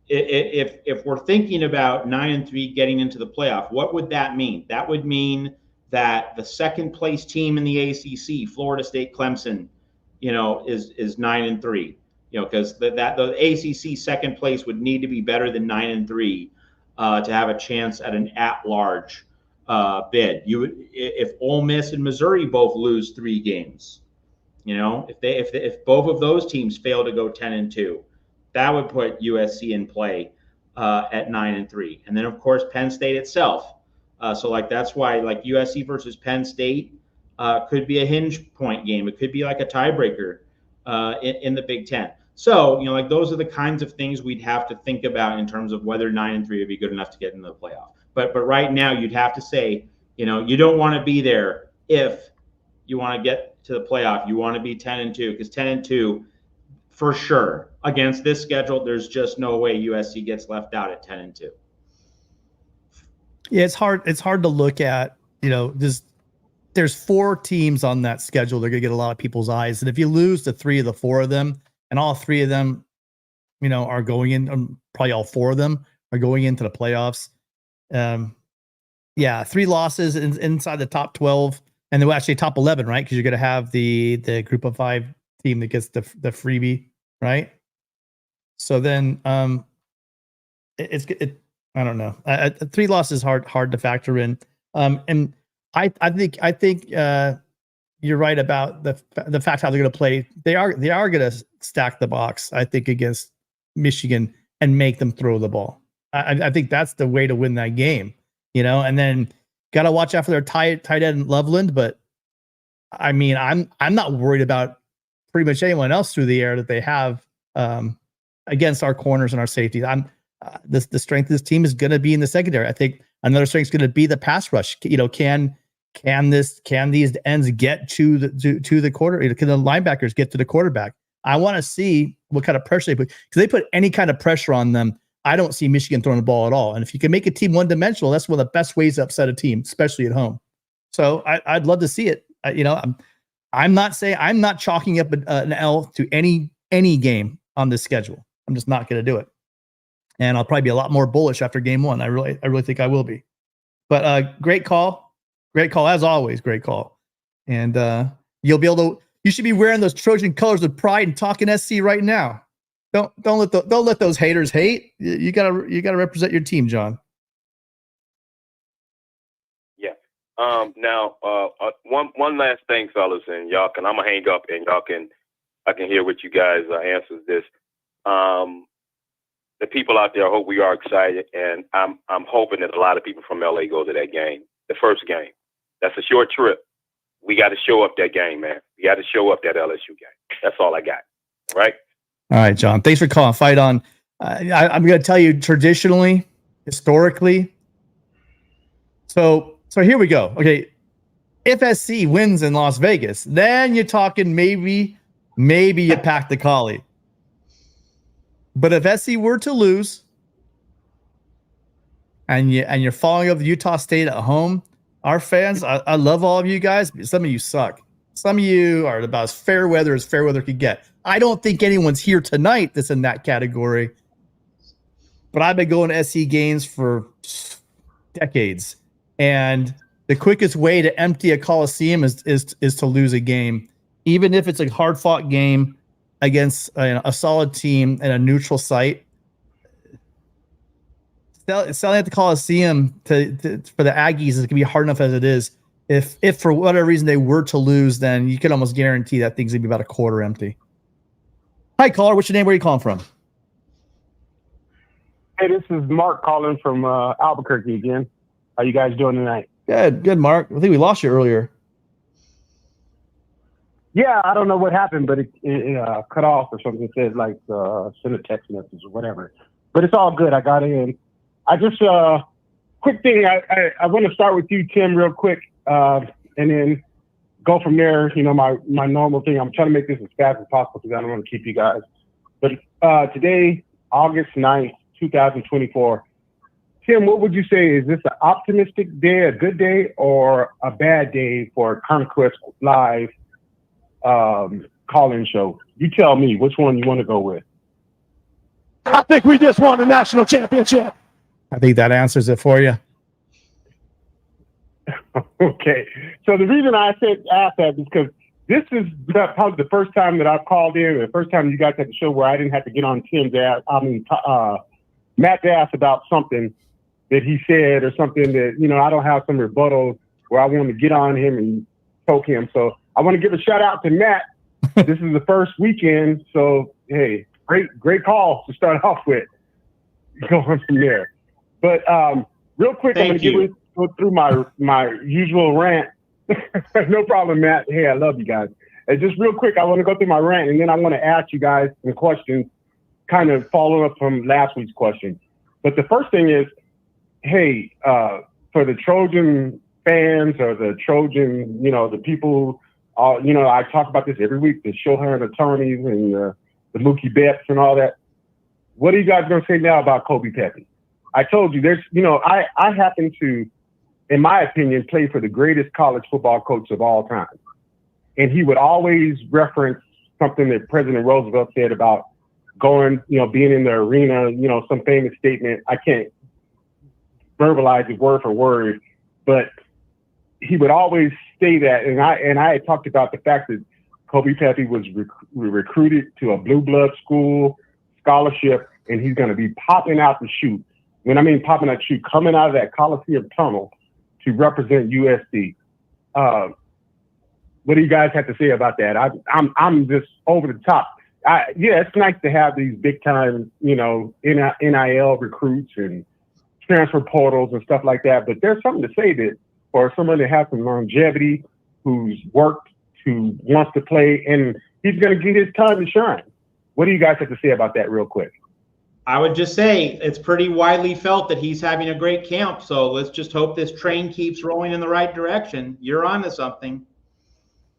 If we're thinking about 9-3 getting into the playoff, what would that mean? That would mean that the second place team in the ACC, Florida State, Clemson, you know, is 9-3. You know, because the ACC second place would need to be better than 9-3 to have a chance at an at-large bid. You would, if Ole Miss and Missouri both lose 3 games, you know, if both of those teams fail to go 10-2, that would put USC in play at 9-3. And then, of course, Penn State itself. So, like, that's why, like, USC versus Penn State could be a hinge point game. It could be like a tiebreaker in the Big Ten. So, you know, like, those are the kinds of things we'd have to think about in terms of whether 9-3 would be good enough to get into the playoff. But right now, you'd have to say, you know, you don't want to be there if you want to get to the playoff. You want to be 10-2, because 10-2, for sure, against this schedule, there's just no way USC gets left out at 10-2. Yeah, it's hard to look at, you know, there's 4 teams on that schedule. They're going to get a lot of people's eyes. And if you lose to 3 of the 4 of them, and all 3 of them, you know, are going in, probably all 4 of them are going into the playoffs. Yeah, 3 losses inside the top 12, and they're actually top 11, right? Because you're going to have the group of 5 team that gets the freebie, right? So then, I don't know. 3 losses hard to factor in. And I think you're right about the fact how they're going to play. They are going to stack the box, I think, against Michigan and make them throw the ball. I think that's the way to win that game, you know. And then got to watch out for their tight end Loveland. But I mean, I'm not worried about pretty much anyone else through the air that they have against our corners and our safeties. the strength of this team is going to be in the secondary. I think another strength is going to be the pass rush. Can these ends get to the quarter? Can the linebackers get to the quarterback? I want to see what kind of pressure they put, because they put any kind of pressure on them. I don't see Michigan throwing the ball at all. And if you can make a team one-dimensional, that's one of the best ways to upset a team, especially at home. So I'd love to see it. I'm not chalking up an L to any game on this schedule. I'm just not going to do it. And I'll probably be a lot more bullish after game one. I really think I will be. But great call as always. Great call. And you should be wearing those Trojan colors with pride and talking SC right now. Don't let those haters hate. You gotta represent your team, John. Yeah. Now, one last thing, fellas, and I'm gonna hang up, and I can hear what you guys answer this. The people out there, I hope we are excited, and I'm hoping that a lot of people from LA go to that game, the first game. That's a short trip. We got to show up that game, man. We got to show up that LSU game. That's all I got. Right? All right, John. Thanks for calling. Fight on. I'm going to tell you traditionally, historically. So here we go. Okay. If SC wins in Las Vegas, then you're talking maybe you pack the collie. But if SC were to lose and you're following up Utah State at home, our fans, I love all of you guys, but some of you suck. Some of you are about as fair weather could get. I don't think anyone's here tonight that's in that category. But I've been going to SC games for decades. And the quickest way to empty a Coliseum is to lose a game. Even if it's a hard-fought game against a solid team at a neutral site. Selling at the Coliseum for the Aggies is going to be hard enough as it is. If for whatever reason they were to lose, then you can almost guarantee that thing's going to be about a quarter empty. Hi, caller. What's your name? Where are you calling from? Hey, this is Mark calling from Albuquerque again. How you guys doing tonight? Good, Mark. I think we lost you earlier. Yeah, I don't know what happened, but it cut off or something. It said like send a text message or whatever. But it's all good. I got in. I just quick thing. I want to start with you, Tim, real quick, and then go from there. My normal thing. I'm trying to make this as fast as possible because I don't want to keep you guys. But today, August 9th, 2024. Tim, what would you say? Is this an optimistic day, a good day, or a bad day for Conquest Live call-in show? You tell me which one you want to go with. I think we just won a national championship. I think that answers it for you. Okay. So the reason I asked that is because this is probably the first time that I've called in, the first time you guys had the show where I didn't have to get on Matt's ass about something that he said or something that, I don't have some rebuttal where I want to get on him and poke him. So I want to give a shout out to Matt. This is the first weekend. So, hey, great call to start off with. Going from there. But real quick, I'm going to go through my usual rant. No problem, Matt. Hey, I love you guys. And just real quick, I want to go through my rant, and then I want to ask you guys some questions, kind of follow up from last week's question. But the first thing is, hey, for the Trojan fans or the Trojan, the people, I talk about this every week, the Shohan attorneys and the Mookie Betts and all that. What are you guys going to say now about Kobe Pepe? I told you there's, I happen to, in my opinion, play for the greatest college football coach of all time. And he would always reference something that President Roosevelt said about going, being in the arena, some famous statement. I can't verbalize it word for word, but he would always say that. And I had talked about the fact that Kobe Pepe was recruited to a blue blood school scholarship, and he's going to be popping out the chute. When I mean popping out the chute, coming out of that Coliseum tunnel to represent USC. What do you guys have to say about that? I'm just over the top. It's nice to have these big time, NIL recruits and transfer portals and stuff like that. But there's something to say that for someone that has some longevity, who's worked, who wants to play, and he's going to get his time to shine. What do you guys have to say about that real quick? I would just say it's pretty widely felt that he's having a great camp. So let's just hope this train keeps rolling in the right direction. You're on to something.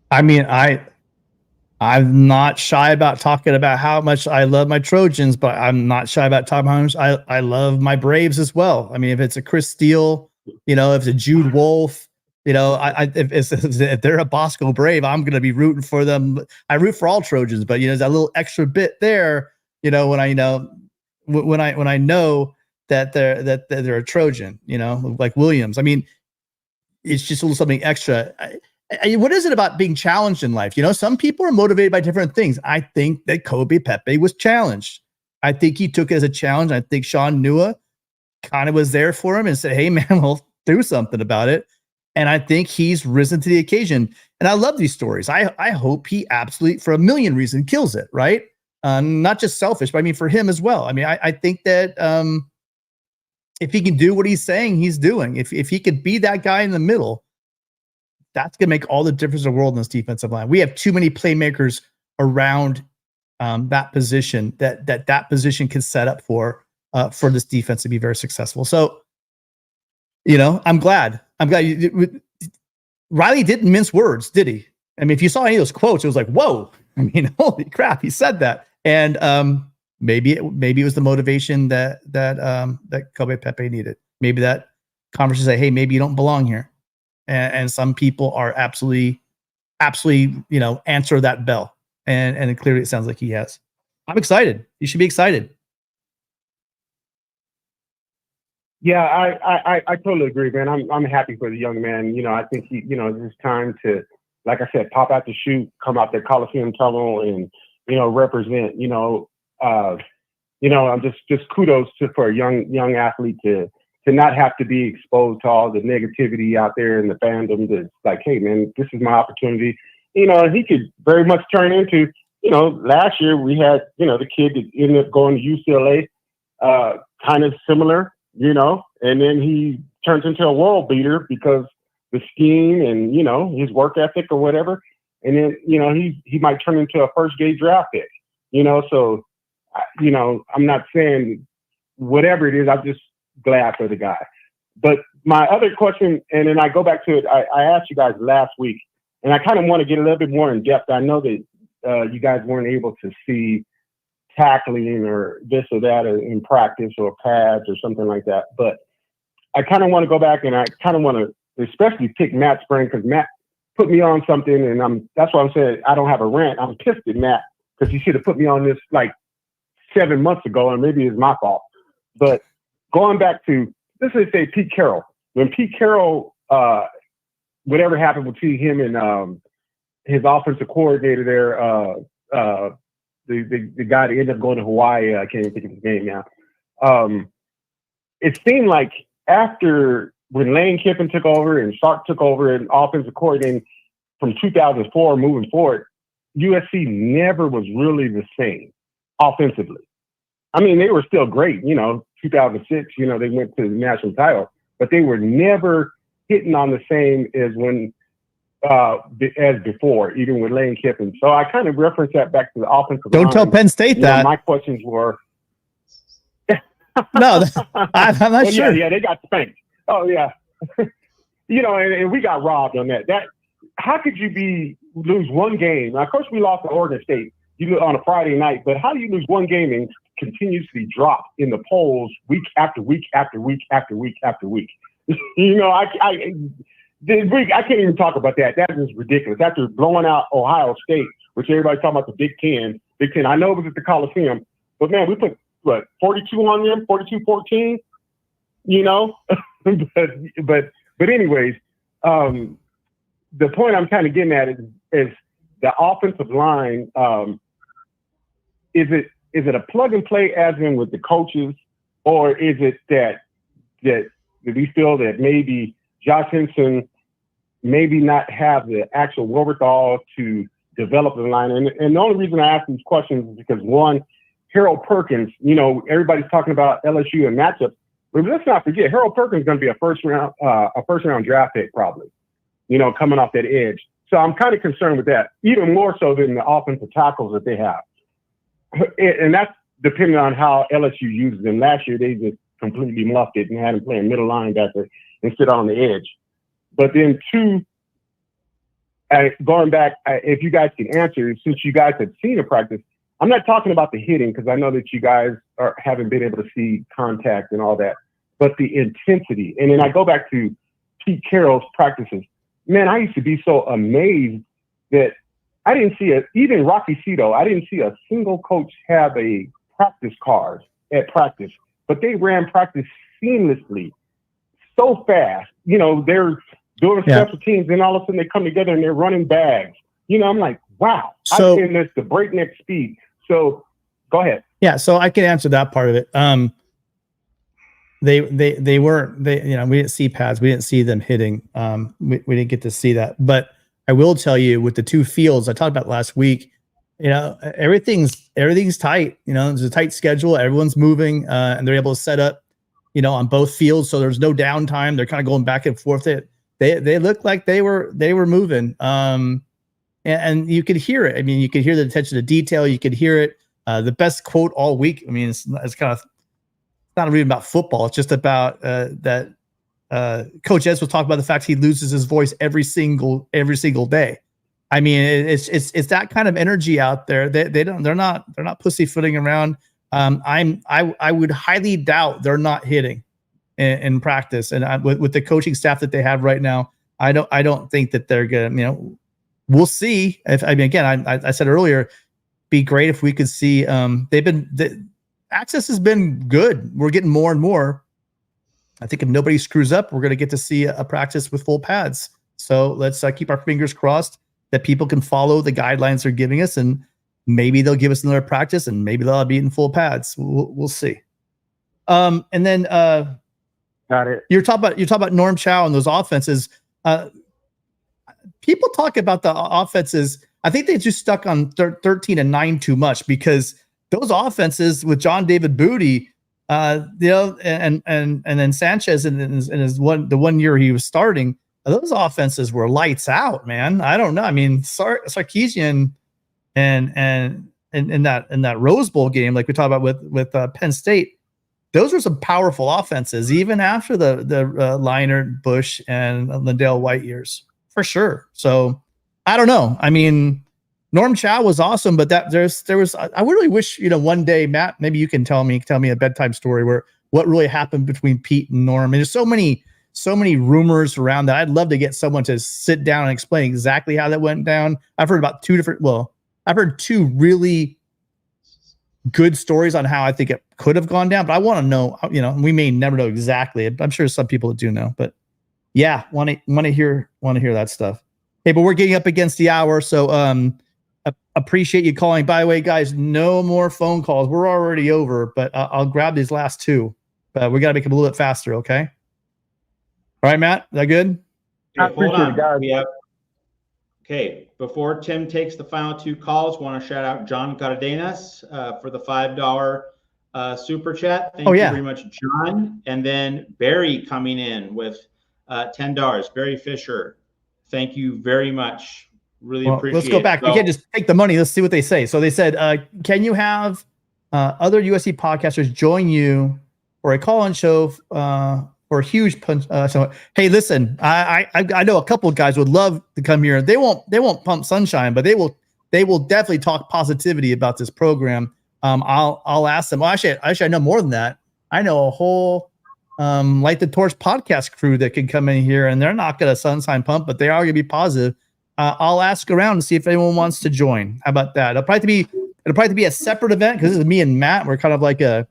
I mean, I'm not shy about talking about how much I love my Trojans, but I'm not shy about talking how much I love my Braves as well. I mean, if it's a Chris Steele, you know, if it's a Jude Wolf, you know, if they're a Bosco Brave, I'm going to be rooting for them. I root for all Trojans, but you know, there's that little extra bit there. You know, when I know that they're a Trojan, you know, like Williams. I mean, it's just a little something extra. What is it about being challenged in life? You know, some people are motivated by different things. I think that Kobe Pepe was challenged. I think he took it as a challenge. I think Sean Nua kind of was there for him and said, hey, man, we'll do something about it. And I think he's risen to the occasion. And I love these stories. I hope he absolutely, for a million reasons, kills it, right? Not just selfish, but I mean, for him as well. I mean, I think that if he can do what he's saying he's doing, if he could be that guy in the middle, that's going to make all the difference in the world in this defensive line. We have too many playmakers around that position that position can set up for this defense to be very successful. So, you know, I'm glad Riley didn't mince words, did he? I mean, if you saw any of those quotes, it was like, whoa, I mean, holy crap, he said that. And maybe it was the motivation that Kobe Pepe needed. Maybe that conversation say, hey, maybe you don't belong here. And some people are absolutely, you know, answer that bell. And clearly it sounds like he has. I'm excited. You should be excited. Yeah, I totally agree, man. I'm happy for the young man. You know, I think he, you know, it's time to, like I said, pop out the chute, come out the Coliseum tunnel, and you know, represent. I'm just kudos for a young athlete to not have to be exposed to all the negativity out there in the fandom. That's like, hey, man, this is my opportunity. You know, he could very much turn into, you know, last year we had, you know, the kid that ended up going to UCLA, kind of similar, you know, and then he turns into a world beater because the scheme and, you know, his work ethic or whatever. And then, you know, he might turn into a first grade draft pick, you know, so, you know, I'm not saying whatever it is, I'm just glad for the guy. But my other question, and then I go back to it, I asked you guys last week, and I kind of want to get a little bit more in depth. I know that you guys weren't able to see tackling or this or that in practice or pads or something like that. But I kind of want to go back and I kind of want to especially pick Matt's brain because Matt put me on something, and that's why I'm saying I don't have a rant. I'm pissed at Matt because he should have put me on this like 7 months ago, and maybe it's my fault. But going back to, let's just say Pete Carroll. When Pete Carroll, whatever happened between him and his offensive coordinator there, the guy that ended up going to Hawaii, I can't even think of his name now. It seemed like after when Lane Kiffin took over and Sark took over and offensive coordinating from 2004 moving forward, USC never was really the same offensively. I mean, they were still great, you know, 2006, you know, they went to the national title, but they were never hitting on the same as when, as before, even with Lane Kiffin. So I kind of reference that back to the offensive line. Don't tell Penn State that. My questions were. No, I'm not well, sure. Yeah, they got spanked. Oh, yeah. You know, and we got robbed on that. How could you lose one game? Now, of course, we lost to Oregon State on a Friday night, but how do you lose one game and continuously drop in the polls week after week after week after week after week? You know, I can't even talk about that. That is ridiculous. After blowing out Ohio State, which everybody's talking about the Big Ten. I know it was at the Coliseum, but man, we put, 42 on them, 42-14, you know? but anyways, the point I'm kind of getting at is the offensive line. Is it a plug and play as in with the coaches, or is it that we feel that maybe Josh Henson maybe not have the actual wherewithal to develop the line? And the only reason I ask these questions is because, one, Harold Perkins, you know, everybody's talking about LSU and matchups, but let's not forget Harold Perkins is going to be a first round draft pick probably, you know, coming off that edge. So I'm kind of concerned with that, even more so than the offensive tackles that they have. And depending on how LSU uses them. Last year, they just completely muffed it and had him playing middle linebacker and sit on the edge. But then two, going back, if you guys can answer, since you guys have seen a practice, I'm not talking about the hitting because I know that you guys haven't been able to see contact and all that, but the intensity. And then I go back to Pete Carroll's practices. Man, I used to be so amazed that I didn't see even Rocky Cito, I didn't see a single coach have a practice card at practice, but they ran practice seamlessly, so fast. You know, they're doing special teams, and all of a sudden they come together and they're running bags. You know, I'm like, wow. So, I've seen this, the breakneck speed. So go ahead. Yeah, so I can answer that part of it. They weren't, you know, we didn't see pads, we didn't see them hitting. We didn't get to see that. But I will tell you, with the two fields I talked about last week, you know, everything's tight. You know, there's a tight schedule, everyone's moving, and they're able to set up, you know, on both fields, so there's no downtime. They're kind of going back and forth. They looked like they were moving. And you could hear it. I mean, you could hear the attention to detail. You could hear it. The best quote all week. I mean, it's kind of not really about football. It's just about that Coach Ez was talking about the fact he loses his voice every single day. I mean, it's that kind of energy out there. They're not pussyfooting around. I would highly doubt they're not hitting in practice. And with the coaching staff that they have right now, I don't think that they're gonna, you know. We'll see. I said earlier, be great if we could see. The access has been good. We're getting more and more. I think if nobody screws up, we're going to get to see a practice with full pads. So let's keep our fingers crossed that people can follow the guidelines they're giving us, and maybe they'll give us another practice, and maybe they'll be in full pads. We'll see. And then got it. You're talking about Norm Chow and those offenses. People talk about the offenses. I think they just stuck on 13-9 too much, because those offenses with John David Booty, you know, and then Sanchez in his the 1 year he was starting, those offenses were lights out, man. I don't know. I mean, Sarkisian and in that Rose Bowl game, like we talked about with Penn State, those were some powerful offenses, even after the Leinart, Bush, and Lindale White years. For sure. So I don't know. I mean, Norm Chow was awesome, but there was I really wish, you know, one day, Matt, maybe you can tell me a bedtime story where what really happened between Pete and Norm. And there's so many rumors around that. I'd love to get someone to sit down and explain exactly how that went down. I've heard about I've heard two really good stories on how I think it could have gone down, but I want to know, you know, we may never know exactly. I'm sure some people do know, but yeah, want to hear that stuff. Hey, but we're getting up against the hour, so appreciate you calling. By the way, guys, no more phone calls. We're already over, but I'll grab these last two. But we got to make them a little bit faster, okay? All right, Matt, is that good? Okay, hold on. Okay, before Tim takes the final two calls, want to shout out John Cardenas for the $5 super chat. Thank you very much, John. And then Barry coming in with $10. Barry Fisher, thank you very much. Really appreciate it. Let's go back. We can't just take the money. Let's see what they say. So they said, can you have other USC podcasters join you for a call-in show for a huge punch? So hey, listen, I know a couple of guys would love to come here. They won't pump sunshine, but they will definitely talk positivity about this program. I'll ask them. Well, actually, I know more than that. I know a whole Light the Torch podcast crew that can come in here, and they're not going to sunshine pump, but they are going to be positive. I'll ask around and see if anyone wants to join. How about that? It'll probably be a separate event, because this is me and Matt. We're kind of like a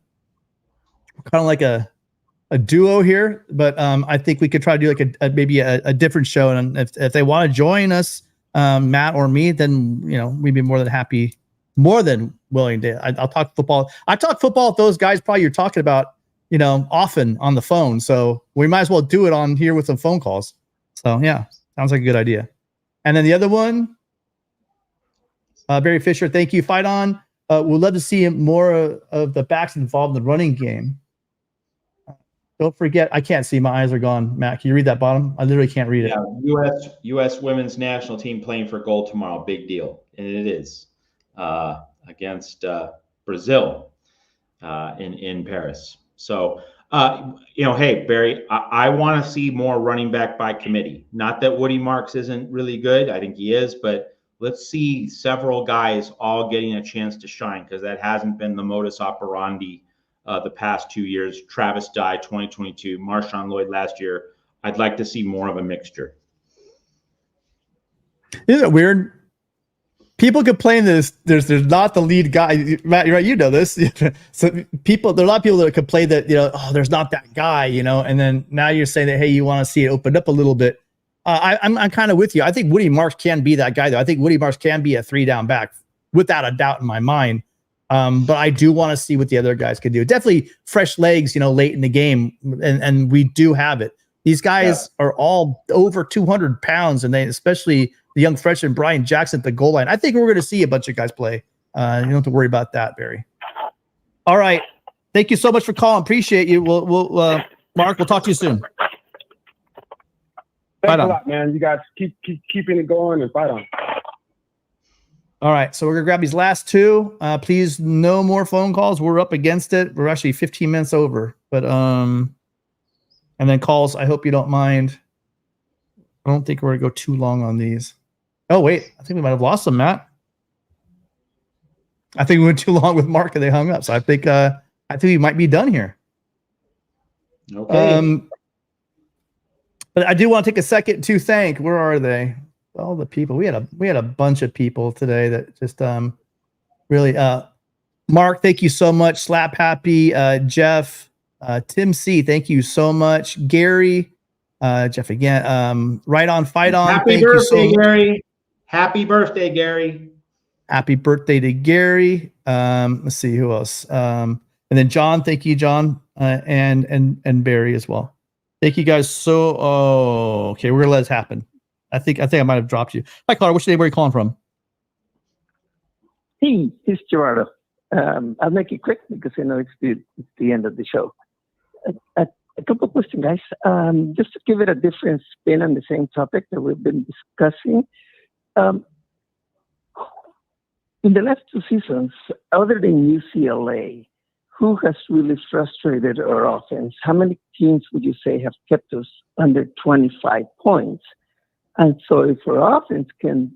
duo here, but I think we could try to do like maybe a different show. And if they want to join us, Matt or me, then, you know, we'd be more than willing to. I'll talk football. I talk football with those guys probably you're talking about, you know, often on the phone. So we might as well do it on here with some phone calls. So yeah, sounds like a good idea. And then the other one, Barry Fisher, thank you. Fight on. We'd love to see more of the backs involved in the running game. Don't forget, I can't see. My eyes are gone. Matt, can you read that bottom? I literally can't read it. U.S. women's national team playing for gold tomorrow. Big deal. And it is against Brazil. in Paris. So, hey, Barry, I want to see more running back by committee. Not that Woody Marks isn't really good. I think he is, but let's see several guys all getting a chance to shine, because that hasn't been the modus operandi the past 2 years. Travis Dye, 2022, Marshawn Lloyd last year. I'd like to see more of a mixture. Isn't it weird? People complain that there's not the lead guy. Matt, you're right. You know this. So there are a lot of people that complain that, there's not that guy, and then now you're saying that, hey, you want to see it opened up a little bit. I'm kind of with you. I think Woody Marks can be that guy, though. I think Woody Marks can be a 3-down back without a doubt in my mind. But I do want to see what the other guys can do. Definitely fresh legs, late in the game, and we do have it. These guys are all over 200 pounds, and they, especially the young freshman Brian Jackson at the goal line. I think we're going to see a bunch of guys play. You don't have to worry about that, Barry. All right. Thank you so much for calling. Appreciate you. We'll Mark, we'll talk to you soon. Thanks a lot, man. You guys keep keeping it going and fight on. All right. So we're going to grab these last two. Please, no more phone calls. We're up against it. We're actually 15 minutes over. But and then calls, I hope you don't mind. I don't think we're going to go too long on these. Oh, wait. I think we might have lost them, Matt. I think we went too long with Mark and they hung up. So I think we might be done here. Okay. But I do want to take a second to thank, where are they? All the people. We had a bunch of people today that just really Mark, thank you so much. Slap Happy, Jeff, Tim C, thank you so much. Gary, Jeff again. Right on, fight on. Happy birthday, Gary. Happy birthday, Gary. Happy birthday to Gary. Let's see who else. And then John, thank you, John, and Barry as well. Thank you guys. Okay, we're gonna let this happen. I think I might have dropped you. Hi, Clara. Which name are you calling from? Hey, it's Gerardo. I'll make it quick because I know it's the end of the show. A couple of questions, guys. Just to give it a different spin on the same topic that we've been discussing. In the last 2 seasons, other than UCLA, who has really frustrated our offense? How many teams would you say have kept us under 25 points? And so if our offense can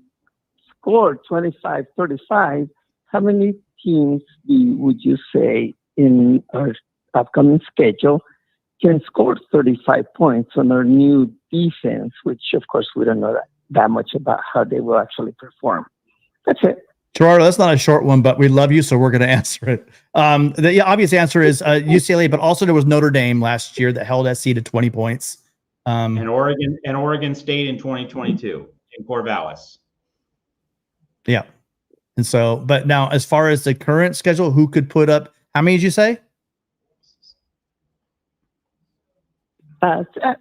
score 25, 35, how many teams would you say in our upcoming schedule can score 35 points on our new defense, which of course we don't know that much about how they will actually perform? That's it. Gerardo, that's not a short one, but we love you, so we're going to answer it. The obvious answer is UCLA, but also there was Notre Dame last year that held SC to 20 points. And Oregon State in 2022 in Corvallis. Yeah. And so, but now as far as the current schedule, who could put up, how many did you say?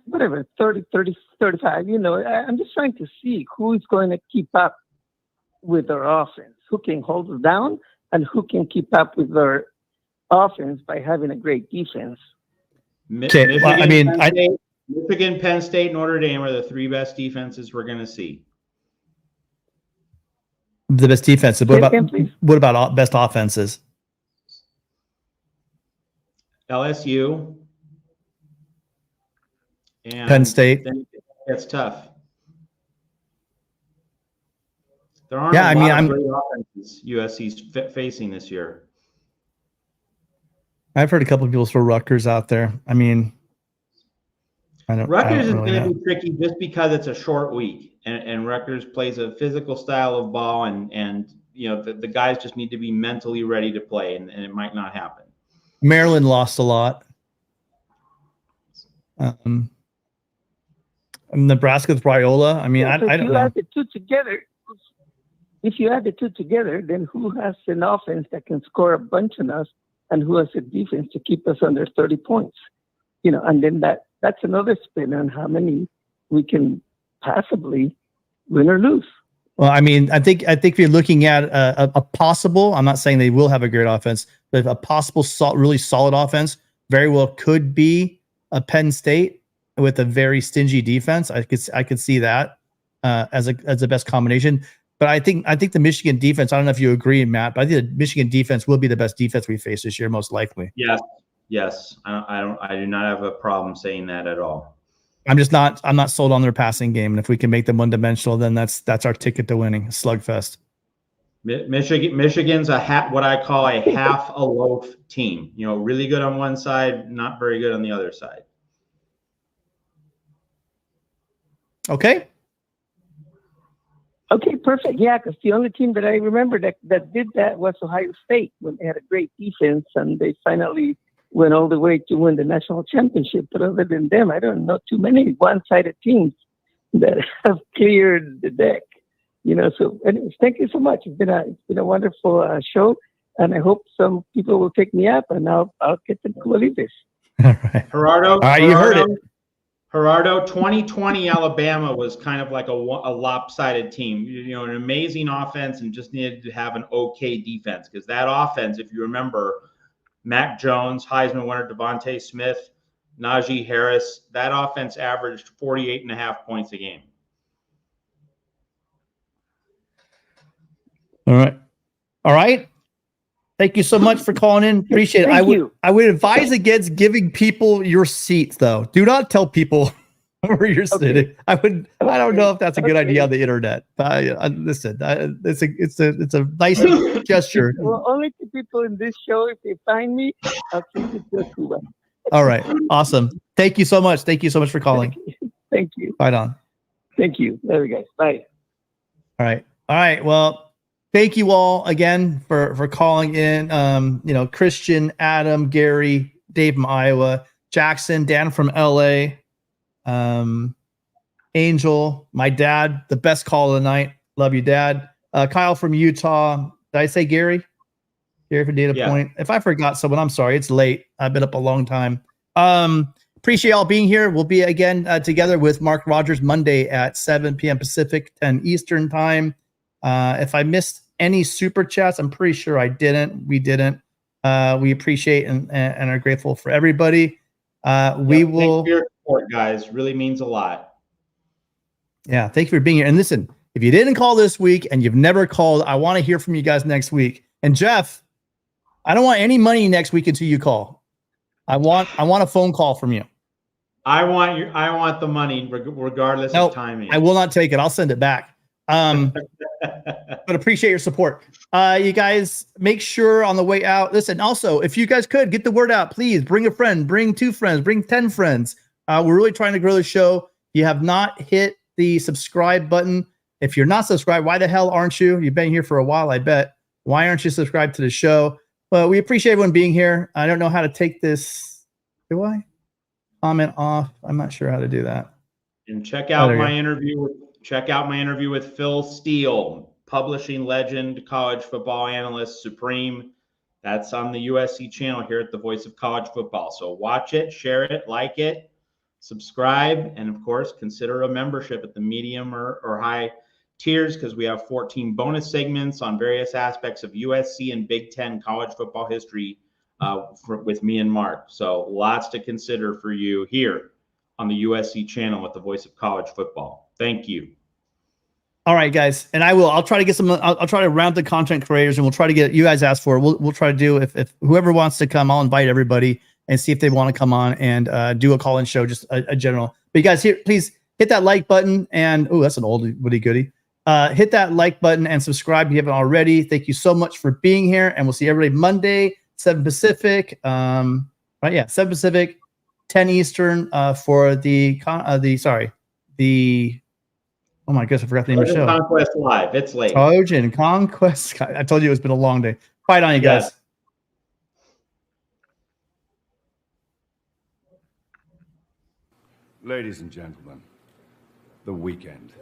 Whatever, 30, 35. I'm just trying to see who is going to keep up with our offense, who can hold us down, and who can keep up with our offense by having a great defense. Okay, Michigan, Penn State, Notre Dame are the 3 best defenses we're going to see. The best defenses. What about best offenses? LSU. And Penn State. It's tough. There aren't a lot of great offenses USC's facing this year. I've heard a couple of people throw Rutgers out there. I mean, Rutgers is going to be tricky just because it's a short week, and Rutgers plays a physical style of ball, and the guys just need to be mentally ready to play, and it might not happen. Maryland lost a lot. Nebraska with Raiola. I mean, I don't know. If you add the two together, then who has an offense that can score a bunch on us, and who has a defense to keep us under 30 points? And then that's another spin on how many we can possibly win or lose. Well, I mean, I think if you're looking at a possible, I'm not saying they will have a great offense, but a possible really solid offense very well could be a Penn State with a very stingy defense. I could see that as a best combination. But I think the Michigan defense, I don't know if you agree, Matt, but I think the Michigan defense will be the best defense we face this year, most likely. Yes. I do not have a problem saying that at all. I'm not sold on their passing game. And if we can make them one-dimensional, then that's our ticket to winning. Slugfest. Michigan's what I call a half a loaf team. You know, really good on one side, not very good on the other side. Okay. Okay, perfect. Yeah, because the only team that I remember that did that was Ohio State when they had a great defense and they finally went all the way to win the national championship. But other than them, I don't know too many one-sided teams that have cleared the deck. You know, so anyways, thank you so much. It's been a wonderful show, and I hope some people will take me up, and I'll get them to believe this. All right. Gerardo, All right, you heard it. Gerardo, 2020 Alabama was kind of like a lopsided team. You know, an amazing offense and just needed to have an okay defense because that offense, if you remember, Mac Jones, Heisman winner Devontae Smith, Najee Harris, that offense averaged 48.5 points a game. All right. Thank you so much for calling in. Appreciate it. I would advise against giving people your seats, though. Do not tell people where you're sitting. I don't know if that's a good idea on the internet. Listen, it's a nice gesture. Well, only to people in this show, if they find me, I'll take it to Cuba. All right. Awesome. Thank you so much. Thank you so much for calling. Thank you. Right on. Thank you. There we go. Bye. All right. Well, thank you all again for calling in. Christian, Adam, Gary, Dave from Iowa, Jackson, Dan from LA, Angel, my dad, the best call of the night. Love you, Dad. Kyle from Utah. Did I say Gary? Gary for Data Point. If I forgot someone, I'm sorry. It's late. I've been up a long time. Appreciate y'all being here. We'll be again together with Mark Rogers Monday at 7 p.m. Pacific, 10 Eastern time. If I missed any super chats, I'm pretty sure I didn't. We didn't. We appreciate and are grateful for everybody. We will. Thanks for your support, guys. Really means a lot. Yeah, thank you for being here. And listen, if you didn't call this week and you've never called, I want to hear from you guys next week. And Jeff, I don't want any money next week until you call. I want a phone call from you. I want the money regardless of timing. I will not take it. I'll send it back. But appreciate your support. You guys make sure on the way out. Listen, also, if you guys could get the word out, please bring a friend, bring 2 friends, bring 10 friends. We're really trying to grow the show. You have not hit the subscribe button. If you're not subscribed, why the hell aren't you? You've been here for a while, I bet. Why aren't you subscribed to the show? Well, we appreciate everyone being here. I don't know how to take this. Do I? Comment off. I'm not sure how to do that. And check out my interview. Check out my interview with Phil Steele, publishing legend, college football analyst, supreme. That's on the USC channel here at the Voice of College Football. So watch it, share it, like it, subscribe, and of course, consider a membership at the medium or high tiers because we have 14 bonus segments on various aspects of USC and Big Ten college football history with me and Mark. So lots to consider for you here on the USC channel at the Voice of College Football. Thank you. All right, guys, and I'll try to get some. I'll try to round the content creators, and we'll try to get you guys asked for. We'll try to do if whoever wants to come, I'll invite everybody and see if they want to come on and do a call-in show, just a general. But you guys, here, please hit that like button and that's an old woody goodie. Hit that like button and subscribe if you haven't already. Thank you so much for being here, and we'll see everybody Monday, 7 Pacific. 7 Pacific, 10 Eastern for the oh my goodness, I forgot the name of the show. Conquest Live. It's late. Trojan Conquest. I told you it's been a long day. Fight on, you guys. Ladies and gentlemen, the weekend.